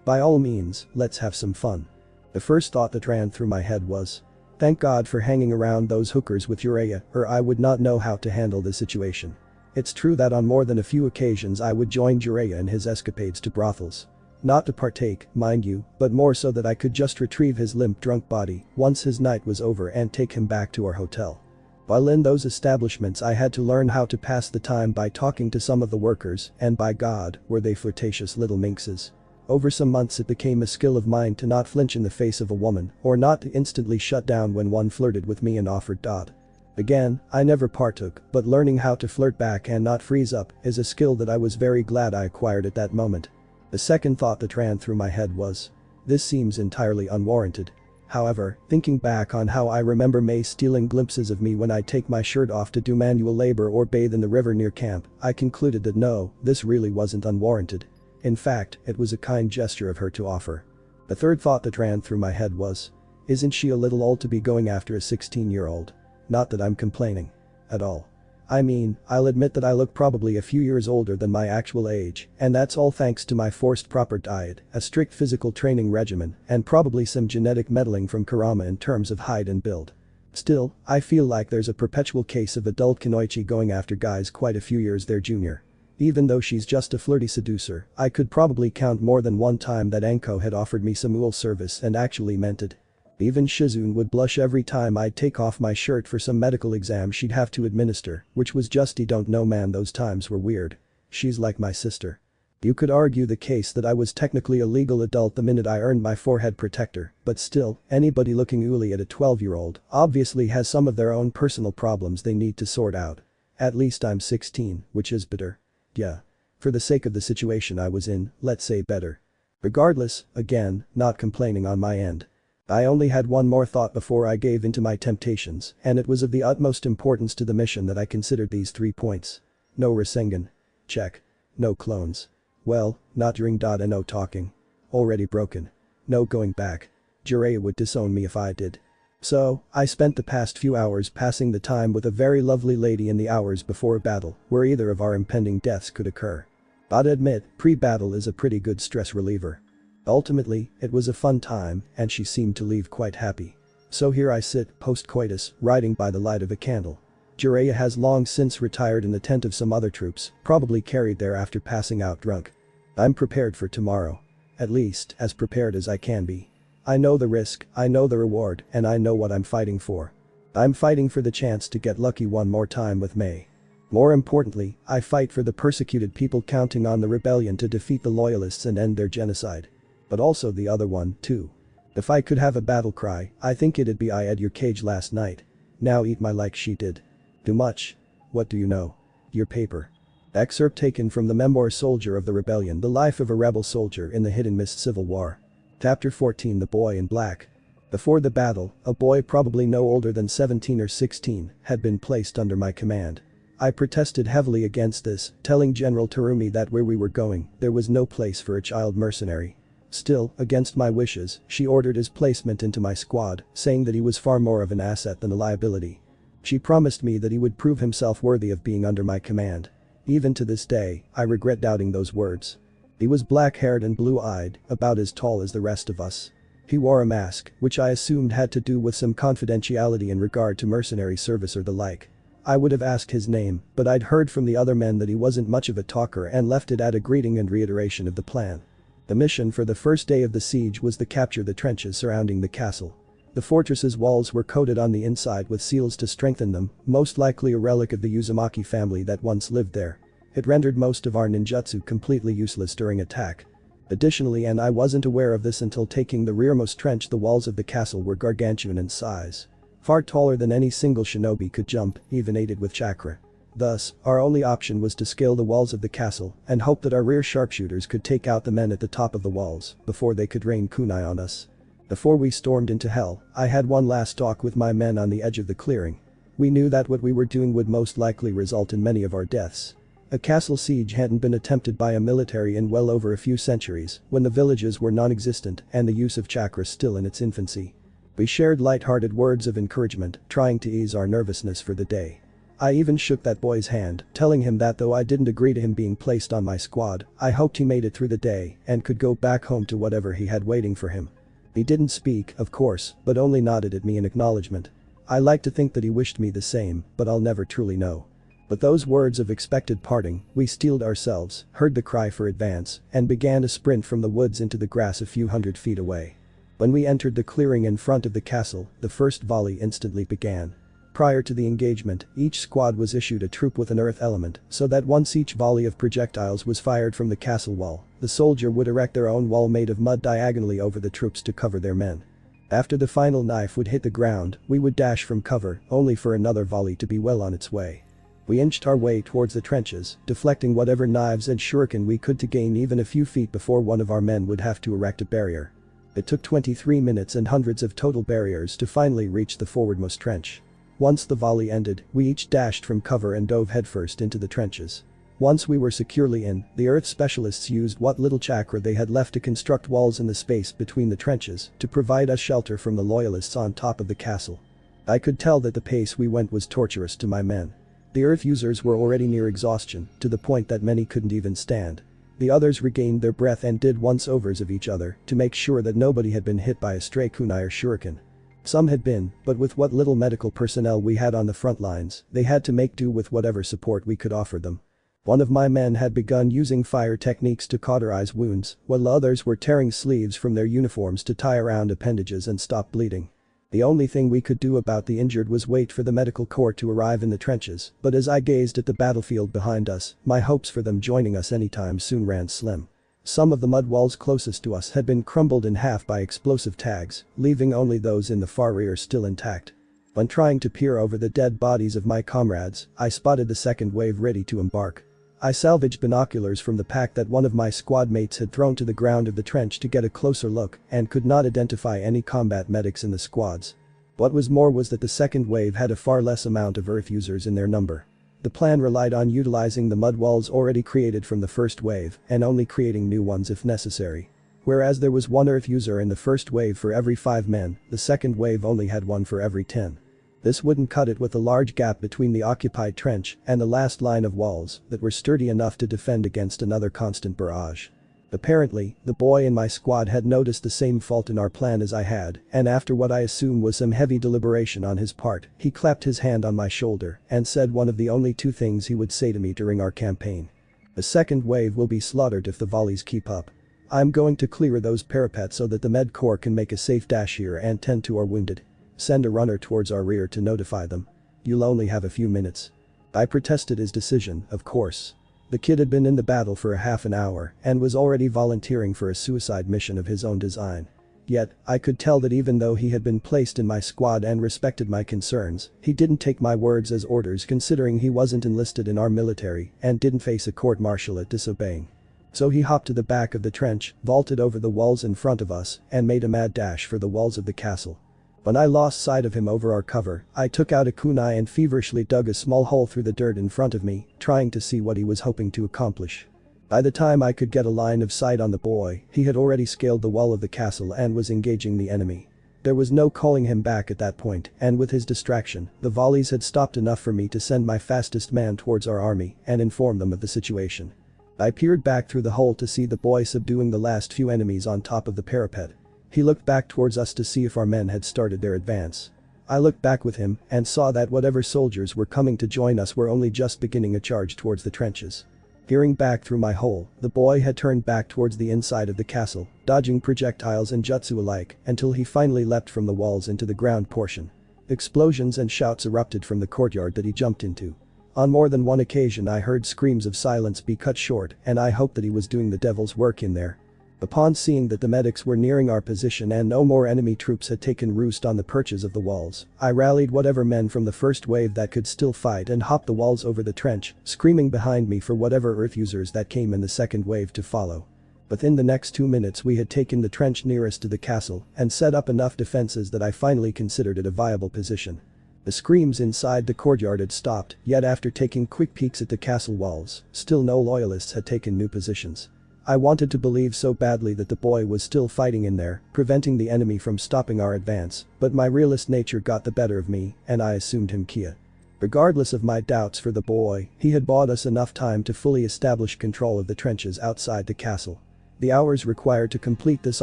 By all means, let's have some fun. The first thought that ran through my head was, thank God for hanging around those hookers with Jiraiya or I would not know how to handle the situation. It's true that on more than a few occasions I would join Jiraiya in his escapades to brothels. Not to partake, mind you, but more so that I could just retrieve his limp drunk body once his night was over and take him back to our hotel. While in those establishments I had to learn how to pass the time by talking to some of the workers and by God, were they flirtatious little minxes. Over some months it became a skill of mine to not flinch in the face of a woman or not to instantly shut down when one flirted with me and offered dot. Again, I never partook, but learning how to flirt back and not freeze up is a skill that I was very glad I acquired at that moment. The second thought that ran through my head was, this seems entirely unwarranted. However, thinking back on how I remember May stealing glimpses of me when I take my shirt off to do manual labor or bathe in the river near camp, I concluded that no, this really wasn't unwarranted. In fact, it was a kind gesture of her to offer. The third thought that ran through my head was, isn't she a little old to be going after a 16-year-old? Not that I'm complaining. At all. I mean, I'll admit that I look probably a few years older than my actual age, and that's all thanks to my forced proper diet, a strict physical training regimen, and probably some genetic meddling from Kurama in terms of height and build. Still, I feel like there's a perpetual case of adult Kunoichi going after guys quite a few years their junior. Even though she's just a flirty seducer, I could probably count more than one time that Anko had offered me some ool service and actually meant it. Even Shizune would blush every time I'd take off my shirt for some medical exam she'd have to administer, which was just don't know man, those times were weird. She's like my sister. You could argue the case that I was technically a legal adult the minute I earned my forehead protector, but still, anybody looking ooly at a 12-year-old obviously has some of their own personal problems they need to sort out. At least I'm 16, which is better. Yeah. For the sake of the situation I was in, let's say better. Regardless, again, not complaining on my end. I only had one more thought before I gave into my temptations, and it was of the utmost importance to the mission that I considered these 3 points. No Rasengan. Check. No clones. Well, not during .no talking. Already broken. No going back. Jiraiya would disown me if I did. So, I spent the past few hours passing the time with a very lovely lady in the hours before a battle, where either of our impending deaths could occur. I'd admit, pre-battle is a pretty good stress reliever. Ultimately, it was a fun time, and she seemed to leave quite happy. So here I sit, post-coitus, riding by the light of a candle. Jiraiya has long since retired in the tent of some other troops, probably carried there after passing out drunk. I'm prepared for tomorrow. At least, as prepared as I can be. I know the risk, I know the reward, and I know what I'm fighting for. I'm fighting for the chance to get lucky one more time with Mei. More importantly, I fight for the persecuted people counting on the rebellion to defeat the loyalists and end their genocide. But also the other one, too. If I could have a battle cry, I think it'd be "I had your cage last night. Now eat my like she did." Too much? What do you know? Your paper. Excerpt taken from the memoir Soldier of the Rebellion, The Life of a Rebel Soldier in the Hidden Mist Civil War. Chapter 14, The Boy in Black. Before the battle, a boy probably no older than 17 or 16 had been placed under my command. I protested heavily against this, telling General Terumi that where we were going, there was no place for a child mercenary. Still, against my wishes, she ordered his placement into my squad, saying that he was far more of an asset than a liability. She promised me that he would prove himself worthy of being under my command. Even to this day, I regret doubting those words. He was black-haired and blue-eyed, about as tall as the rest of us. He wore a mask, which I assumed had to do with some confidentiality in regard to mercenary service or the like. I would have asked his name, but I'd heard from the other men that he wasn't much of a talker and left it at a greeting and reiteration of the plan. The mission for the first day of the siege was to capture the trenches surrounding the castle. The fortress's walls were coated on the inside with seals to strengthen them, most likely a relic of the Uzumaki family that once lived there. It rendered most of our ninjutsu completely useless during attack. Additionally, and I wasn't aware of this until taking the rearmost trench, the walls of the castle were gargantuan in size. Far taller than any single shinobi could jump, even aided with chakra. Thus, our only option was to scale the walls of the castle and hope that our rear sharpshooters could take out the men at the top of the walls before they could rain kunai on us. Before we stormed into hell, I had one last talk with my men on the edge of the clearing. We knew that what we were doing would most likely result in many of our deaths. A castle siege hadn't been attempted by a military in well over a few centuries, when the villages were non-existent and the use of chakra still in its infancy. We shared light-hearted words of encouragement, trying to ease our nervousness for the day. I even shook that boy's hand, telling him that though I didn't agree to him being placed on my squad, I hoped he made it through the day and could go back home to whatever he had waiting for him. He didn't speak, of course, but only nodded at me in acknowledgement. I like to think that he wished me the same, but I'll never truly know. With those words of expected parting, we steeled ourselves, heard the cry for advance, and began to sprint from the woods into the grass a few hundred feet away. When we entered the clearing in front of the castle, the first volley instantly began. Prior to the engagement, each squad was issued a troop with an earth element, so that once each volley of projectiles was fired from the castle wall, the soldier would erect their own wall made of mud diagonally over the troops to cover their men. After the final knife would hit the ground, we would dash from cover, only for another volley to be well on its way. We inched our way towards the trenches, deflecting whatever knives and shuriken we could to gain even a few feet before one of our men would have to erect a barrier. It took 23 minutes and hundreds of total barriers to finally reach the forwardmost trench. Once the volley ended, we each dashed from cover and dove headfirst into the trenches. Once we were securely in, the earth specialists used what little chakra they had left to construct walls in the space between the trenches to provide us shelter from the loyalists on top of the castle. I could tell that the pace we went was torturous to my men. The earth users were already near exhaustion, to the point that many couldn't even stand. The others regained their breath and did once-overs of each other to make sure that nobody had been hit by a stray kunai or shuriken. Some had been, but with what little medical personnel we had on the front lines, they had to make do with whatever support we could offer them. One of my men had begun using fire techniques to cauterize wounds, while others were tearing sleeves from their uniforms to tie around appendages and stop bleeding. The only thing we could do about the injured was wait for the medical corps to arrive in the trenches, but as I gazed at the battlefield behind us, my hopes for them joining us anytime soon ran slim. Some of the mud walls closest to us had been crumbled in half by explosive tags, leaving only those in the far rear still intact. When trying to peer over the dead bodies of my comrades, I spotted the second wave ready to embark. I salvaged binoculars from the pack that one of my squad mates had thrown to the ground of the trench to get a closer look and could not identify any combat medics in the squads. What was more was that the second wave had a far less amount of earth users in their number. The plan relied on utilizing the mud walls already created from the first wave and only creating new ones if necessary. Whereas there was one earth user in the first wave for every 5 men, the second wave only had one for every 10. This wouldn't cut it with the large gap between the occupied trench and the last line of walls that were sturdy enough to defend against another constant barrage. Apparently, the boy in my squad had noticed the same fault in our plan as I had, and after what I assume was some heavy deliberation on his part, he clapped his hand on my shoulder and said one of the only 2 things he would say to me during our campaign. The second wave will be slaughtered if the volleys keep up. I'm going to clear those parapets so that the med corps can make a safe dash here and tend to our wounded. Send a runner towards our rear to notify them. You'll only have a few minutes. I protested his decision, of course. The kid had been in the battle for a half an hour and was already volunteering for a suicide mission of his own design. Yet, I could tell that even though he had been placed in my squad and respected my concerns, he didn't take my words as orders considering he wasn't enlisted in our military and didn't face a court-martial at disobeying. So he hopped to the back of the trench, vaulted over the walls in front of us, and made a mad dash for the walls of the castle. When I lost sight of him over our cover, I took out a kunai and feverishly dug a small hole through the dirt in front of me, trying to see what he was hoping to accomplish. By the time I could get a line of sight on the boy, he had already scaled the wall of the castle and was engaging the enemy. There was no calling him back at that point, and with his distraction, the volleys had stopped enough for me to send my fastest man towards our army and inform them of the situation. I peered back through the hole to see the boy subduing the last few enemies on top of the parapet. He looked back towards us to see if our men had started their advance. I looked back with him and saw that whatever soldiers were coming to join us were only just beginning a charge towards the trenches. Peering back through my hole, the boy had turned back towards the inside of the castle, dodging projectiles and jutsu alike until he finally leapt from the walls into the ground portion. Explosions and shouts erupted from the courtyard that he jumped into. On more than one occasion I heard screams of silence be cut short and I hoped that he was doing the devil's work in there. Upon seeing that the medics were nearing our position and no more enemy troops had taken roost on the perches of the walls, I rallied whatever men from the first wave that could still fight and hopped the walls over the trench, screaming behind me for whatever earth users that came in the second wave to follow. Within the next 2 minutes we had taken the trench nearest to the castle and set up enough defenses that I finally considered it a viable position. The screams inside the courtyard had stopped, yet after taking quick peeks at the castle walls, still no loyalists had taken new positions. I wanted to believe so badly that the boy was still fighting in there, preventing the enemy from stopping our advance, but my realist nature got the better of me, and I assumed him Kia. Regardless of my doubts for the boy, he had bought us enough time to fully establish control of the trenches outside the castle. The hours required to complete this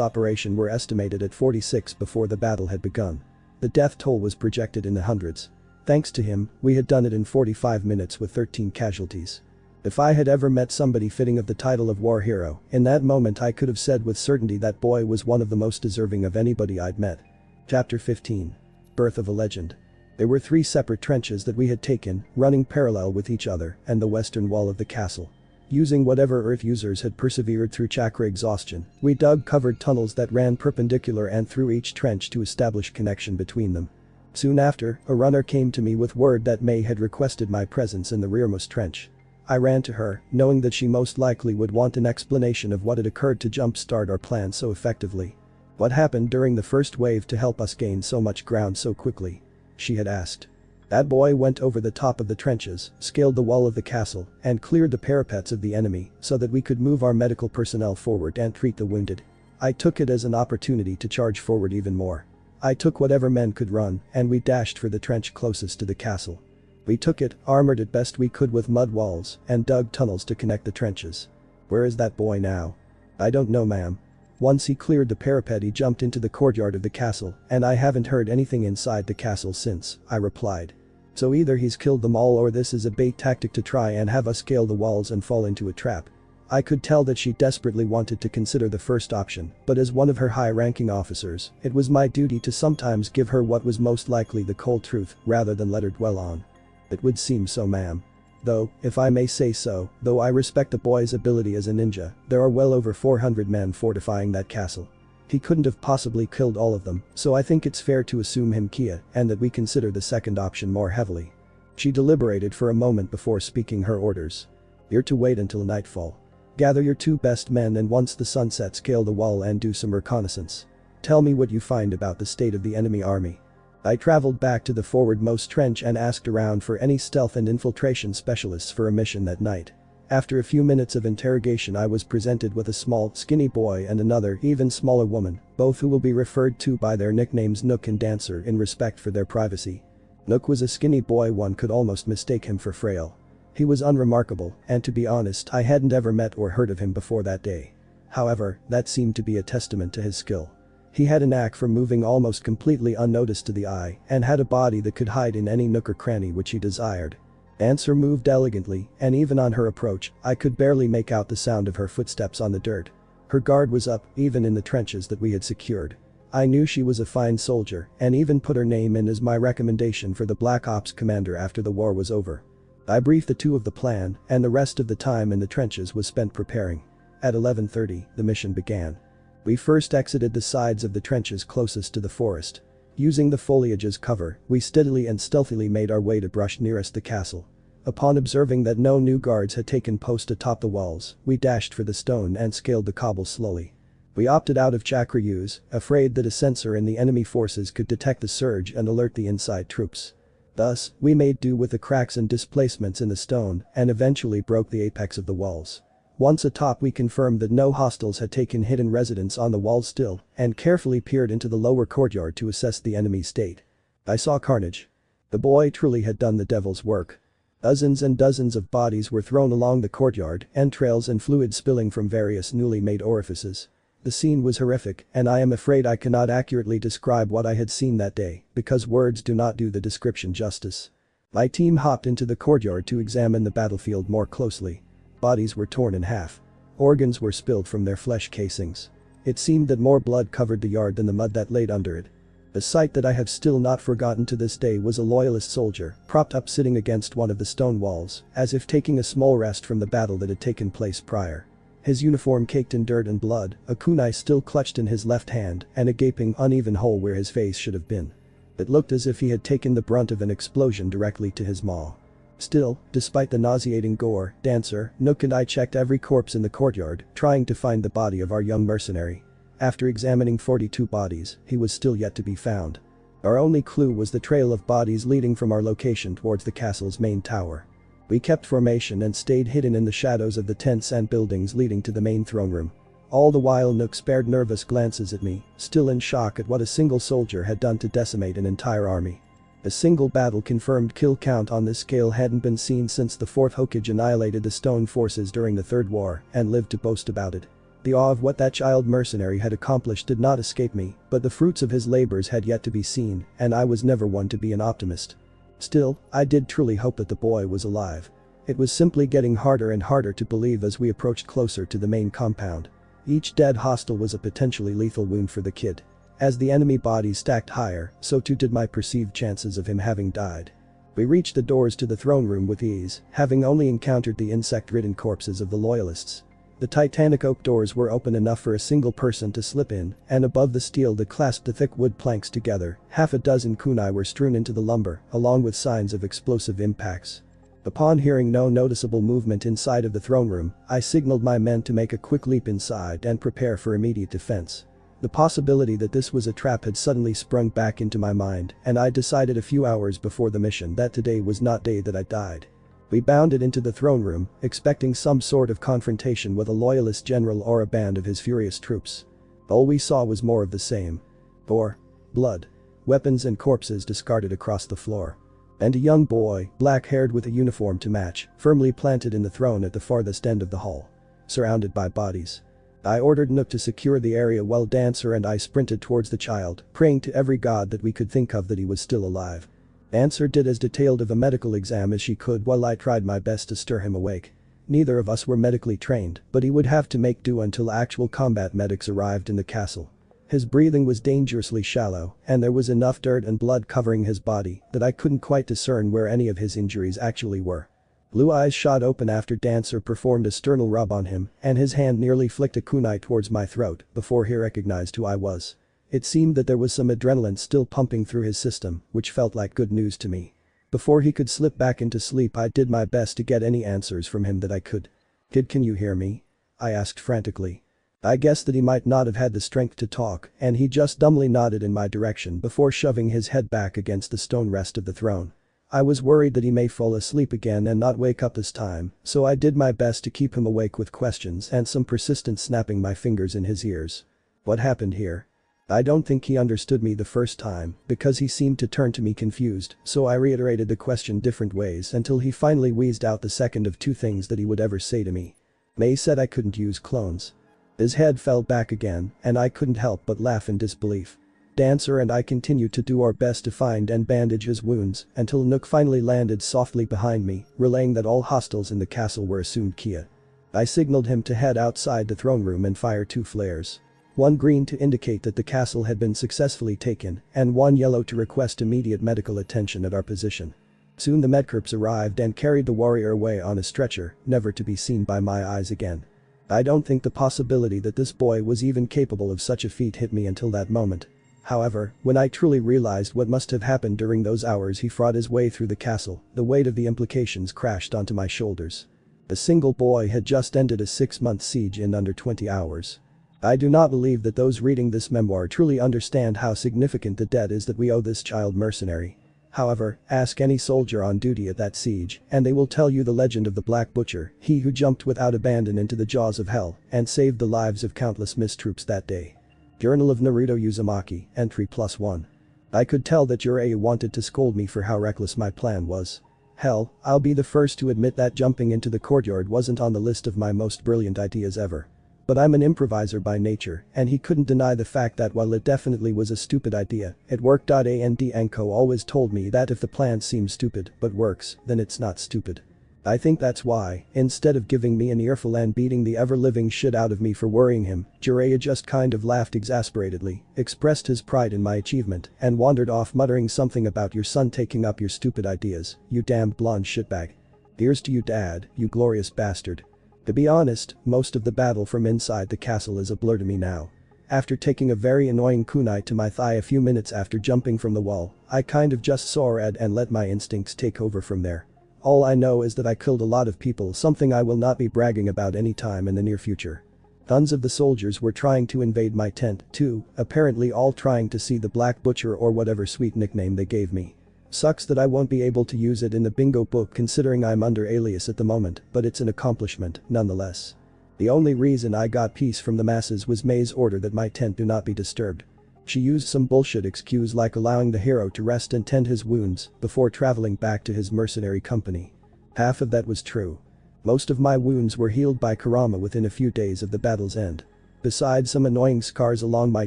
operation were estimated at 46 before the battle had begun. The death toll was projected in the hundreds. Thanks to him, we had done it in 45 minutes with 13 casualties. If I had ever met somebody fitting of the title of war hero, in that moment I could have said with certainty that boy was one of the most deserving of anybody I'd met. Chapter 15. Birth of a Legend. There were 3 separate trenches that we had taken, running parallel with each other and the western wall of the castle. Using whatever earth users had persevered through chakra exhaustion, we dug covered tunnels that ran perpendicular and through each trench to establish connection between them. Soon after, a runner came to me with word that May had requested my presence in the rearmost trench. I ran to her, knowing that she most likely would want an explanation of what had occurred to jumpstart our plan so effectively. What happened during the first wave to help us gain so much ground so quickly? She had asked. That boy went over the top of the trenches, scaled the wall of the castle, and cleared the parapets of the enemy so that we could move our medical personnel forward and treat the wounded. I took it as an opportunity to charge forward even more. I took whatever men could run, and we dashed for the trench closest to the castle. We took it, armored it best we could with mud walls, and dug tunnels to connect the trenches. Where is that boy now? I don't know, ma'am. Once he cleared the parapet he jumped into the courtyard of the castle, and I haven't heard anything inside the castle since, I replied. So either he's killed them all or this is a bait tactic to try and have us scale the walls and fall into a trap. I could tell that she desperately wanted to consider the first option, but as one of her high-ranking officers, it was my duty to sometimes give her what was most likely the cold truth rather than let her dwell on. It would seem so, ma'am. Though, if I may say so, though I respect the boy's ability as a ninja, there are well over 400 men fortifying that castle. He couldn't have possibly killed all of them, so I think it's fair to assume him Kia and that we consider the second option more heavily. She deliberated for a moment before speaking her orders. You're to wait until nightfall. Gather your 2 best men and once the sun sets scale the wall and do some reconnaissance. Tell me what you find about the state of the enemy army. I traveled back to the forwardmost trench and asked around for any stealth and infiltration specialists for a mission that night. After a few minutes of interrogation I was presented with a small, skinny boy and another, even smaller woman, both who will be referred to by their nicknames Nook and Dancer in respect for their privacy. Nook was a skinny boy, one could almost mistake him for frail. He was unremarkable, and to be honest I hadn't ever met or heard of him before that day. However, that seemed to be a testament to his skill. He had a knack for moving almost completely unnoticed to the eye and had a body that could hide in any nook or cranny which he desired. Dancer moved elegantly, and even on her approach, I could barely make out the sound of her footsteps on the dirt. Her guard was up, even in the trenches that we had secured. I knew she was a fine soldier, and even put her name in as my recommendation for the Black Ops commander after the war was over. I briefed the 2 of the plan, and the rest of the time in the trenches was spent preparing. At 11:30, the mission began. We first exited the sides of the trenches closest to the forest. Using the foliage as cover, we steadily and stealthily made our way to brush nearest the castle. Upon observing that no new guards had taken post atop the walls, we dashed for the stone and scaled the cobble slowly. We opted out of chakra use, afraid that a sensor in the enemy forces could detect the surge and alert the inside troops. Thus, we made do with the cracks and displacements in the stone and eventually broke the apex of the walls. Once atop we confirmed that no hostiles had taken hidden residence on the walls still and carefully peered into the lower courtyard to assess the enemy's state. I saw carnage. The boy truly had done the devil's work. Dozens and dozens of bodies were thrown along the courtyard, entrails and fluid spilling from various newly made orifices. The scene was horrific, and I am afraid I cannot accurately describe what I had seen that day because words do not do the description justice. My team hopped into the courtyard to examine the battlefield more closely. Bodies were torn in half. Organs were spilled from their flesh casings. It seemed that more blood covered the yard than the mud that laid under it. A sight that I have still not forgotten to this day was a loyalist soldier, propped up sitting against one of the stone walls, as if taking a small rest from the battle that had taken place prior. His uniform caked in dirt and blood, a kunai still clutched in his left hand, and a gaping, uneven hole where his face should have been. It looked as if he had taken the brunt of an explosion directly to his maw. Still, despite the nauseating gore, Dancer, Nook and I checked every corpse in the courtyard, trying to find the body of our young mercenary. After examining 42 bodies, he was still yet to be found. Our only clue was the trail of bodies leading from our location towards the castle's main tower. We kept formation and stayed hidden in the shadows of the tents and buildings leading to the main throne room. All the while Nook spared nervous glances at me, still in shock at what a single soldier had done to decimate an entire army. A single battle-confirmed kill count on this scale hadn't been seen since the 4th Hokage annihilated the Stone Forces during the Third War and lived to boast about it. The awe of what that child mercenary had accomplished did not escape me, but the fruits of his labors had yet to be seen, and I was never one to be an optimist. Still, I did truly hope that the boy was alive. It was simply getting harder and harder to believe as we approached closer to the main compound. Each dead hostile was a potentially lethal wound for the kid. As the enemy bodies stacked higher, so too did my perceived chances of him having died. We reached the doors to the throne room with ease, having only encountered the insect-ridden corpses of the loyalists. The titanic oak doors were open enough for a single person to slip in, and above the steel that clasped the thick wood planks together, half a dozen kunai were strewn into the lumber, along with signs of explosive impacts. Upon hearing no noticeable movement inside of the throne room, I signaled my men to make a quick leap inside and prepare for immediate defense. The possibility that this was a trap had suddenly sprung back into my mind, and I decided a few hours before the mission that today was not the day that I died. We bounded into the throne room, expecting some sort of confrontation with a loyalist general or a band of his furious troops. All we saw was more of the same. Gore, blood, weapons and corpses discarded across the floor. And a young boy, black-haired with a uniform to match, firmly planted in the throne at the farthest end of the hall. Surrounded by bodies. I ordered Nook to secure the area while Dancer and I sprinted towards the child, praying to every god that we could think of that he was still alive. Dancer did as detailed of a medical exam as she could while I tried my best to stir him awake. Neither of us were medically trained, but he would have to make do until actual combat medics arrived in the castle. His breathing was dangerously shallow, and there was enough dirt and blood covering his body that I couldn't quite discern where any of his injuries actually were. Blue eyes shot open after Dancer performed a sternal rub on him, and his hand nearly flicked a kunai towards my throat before he recognized who I was. It seemed that there was some adrenaline still pumping through his system, which felt like good news to me. Before he could slip back into sleep, I did my best to get any answers from him that I could. "Kid, can you hear me?" I asked frantically. I guessed that he might not have had the strength to talk, and he just dumbly nodded in my direction before shoving his head back against the stone rest of the throne. I was worried that he may fall asleep again and not wake up this time, so I did my best to keep him awake with questions and some persistent snapping my fingers in his ears. "What happened here?" I don't think he understood me the first time, because he seemed to turn to me confused, so I reiterated the question different ways until he finally wheezed out the second of two things that he would ever say to me. May said I couldn't use clones. His head fell back again, and I couldn't help but laugh in disbelief. Dancer and I continued to do our best to find and bandage his wounds until Nook finally landed softly behind me, relaying that all hostiles in the castle were assumed Kia. I signaled him to head outside the throne room and fire 2 flares. One green to indicate that the castle had been successfully taken, and one yellow to request immediate medical attention at our position. Soon the medcorps arrived and carried the warrior away on a stretcher, never to be seen by my eyes again. I don't think the possibility that this boy was even capable of such a feat hit me until that moment. However, when I truly realized what must have happened during those hours he fought his way through the castle, the weight of the implications crashed onto my shoulders. A single boy had just ended a 6-month siege in under 20 hours. I do not believe that those reading this memoir truly understand how significant the debt is that we owe this child mercenary. However, ask any soldier on duty at that siege, and they will tell you the legend of the Black Butcher, he who jumped without abandon into the jaws of hell and saved the lives of countless mistroops that day. Journal of Naruto Uzumaki, entry +1. I could tell that Jiraiya wanted to scold me for how reckless my plan was. Hell, I'll be the first to admit that jumping into the courtyard wasn't on the list of my most brilliant ideas ever. But I'm an improviser by nature, and he couldn't deny the fact that while it definitely was a stupid idea, it worked. Anko always told me that if the plan seems stupid but works, then it's not stupid. I think that's why, instead of giving me an earful and beating the ever-living shit out of me for worrying him, Jiraiya just kind of laughed exasperatedly, expressed his pride in my achievement, and wandered off muttering something about your son taking up your stupid ideas, you damned blonde shitbag. Here's to you, Dad, you glorious bastard. To be honest, most of the battle from inside the castle is a blur to me now. After taking a very annoying kunai to my thigh a few minutes after jumping from the wall, I kind of just saw red and let my instincts take over from there. All I know is that I killed a lot of people, something I will not be bragging about anytime in the near future. Tons of the soldiers were trying to invade my tent, too, apparently all trying to see the Black Butcher or whatever sweet nickname they gave me. Sucks that I won't be able to use it in the bingo book considering I'm under alias at the moment, but it's an accomplishment, nonetheless. The only reason I got peace from the masses was May's order that my tent do not be disturbed. She used some bullshit excuse like allowing the hero to rest and tend his wounds before traveling back to his mercenary company. Half of that was true. Most of my wounds were healed by Kurama within a few days of the battle's end. Besides some annoying scars along my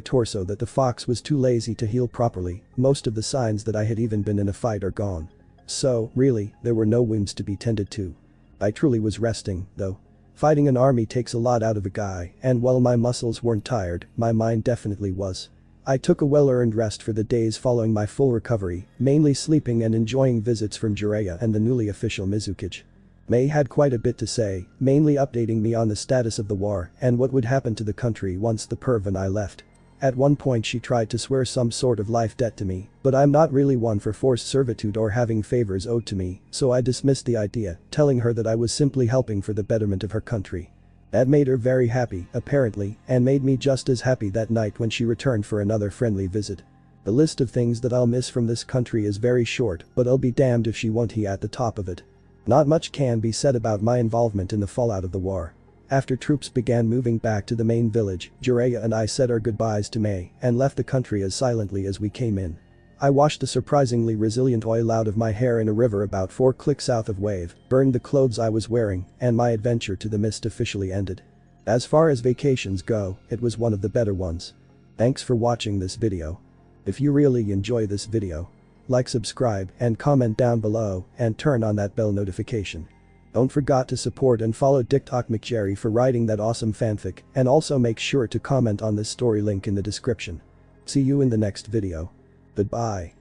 torso that the fox was too lazy to heal properly, most of the signs that I had even been in a fight are gone. So, really, there were no wounds to be tended to. I truly was resting, though. Fighting an army takes a lot out of a guy, and while my muscles weren't tired, my mind definitely was. I took a well-earned rest for the days following my full recovery, mainly sleeping and enjoying visits from Jiraiya and the newly official Mizukage. May had quite a bit to say, mainly updating me on the status of the war and what would happen to the country once the perv and I left. At one point she tried to swear some sort of life debt to me, but I'm not really one for forced servitude or having favors owed to me, so I dismissed the idea, telling her that I was simply helping for the betterment of her country. That made her very happy, apparently, and made me just as happy that night when she returned for another friendly visit. The list of things that I'll miss from this country is very short, but I'll be damned if she won't be at the top of it. Not much can be said about my involvement in the fallout of the war. After troops began moving back to the main village, Jiraiya and I said our goodbyes to May and left the country as silently as we came in. I washed the surprisingly resilient oil out of my hair in a river about 4 clicks south of Wave, burned the clothes I was wearing, and my adventure to the mist officially ended. As far as vacations go, it was one of the better ones. Thanks for watching this video. If you really enjoy this video, like, subscribe, and comment down below, and turn on that bell notification. Don't forget to support and follow TikTok McJerry for writing that awesome fanfic, and also make sure to comment on this story, link in the description. See you in the next video. Goodbye.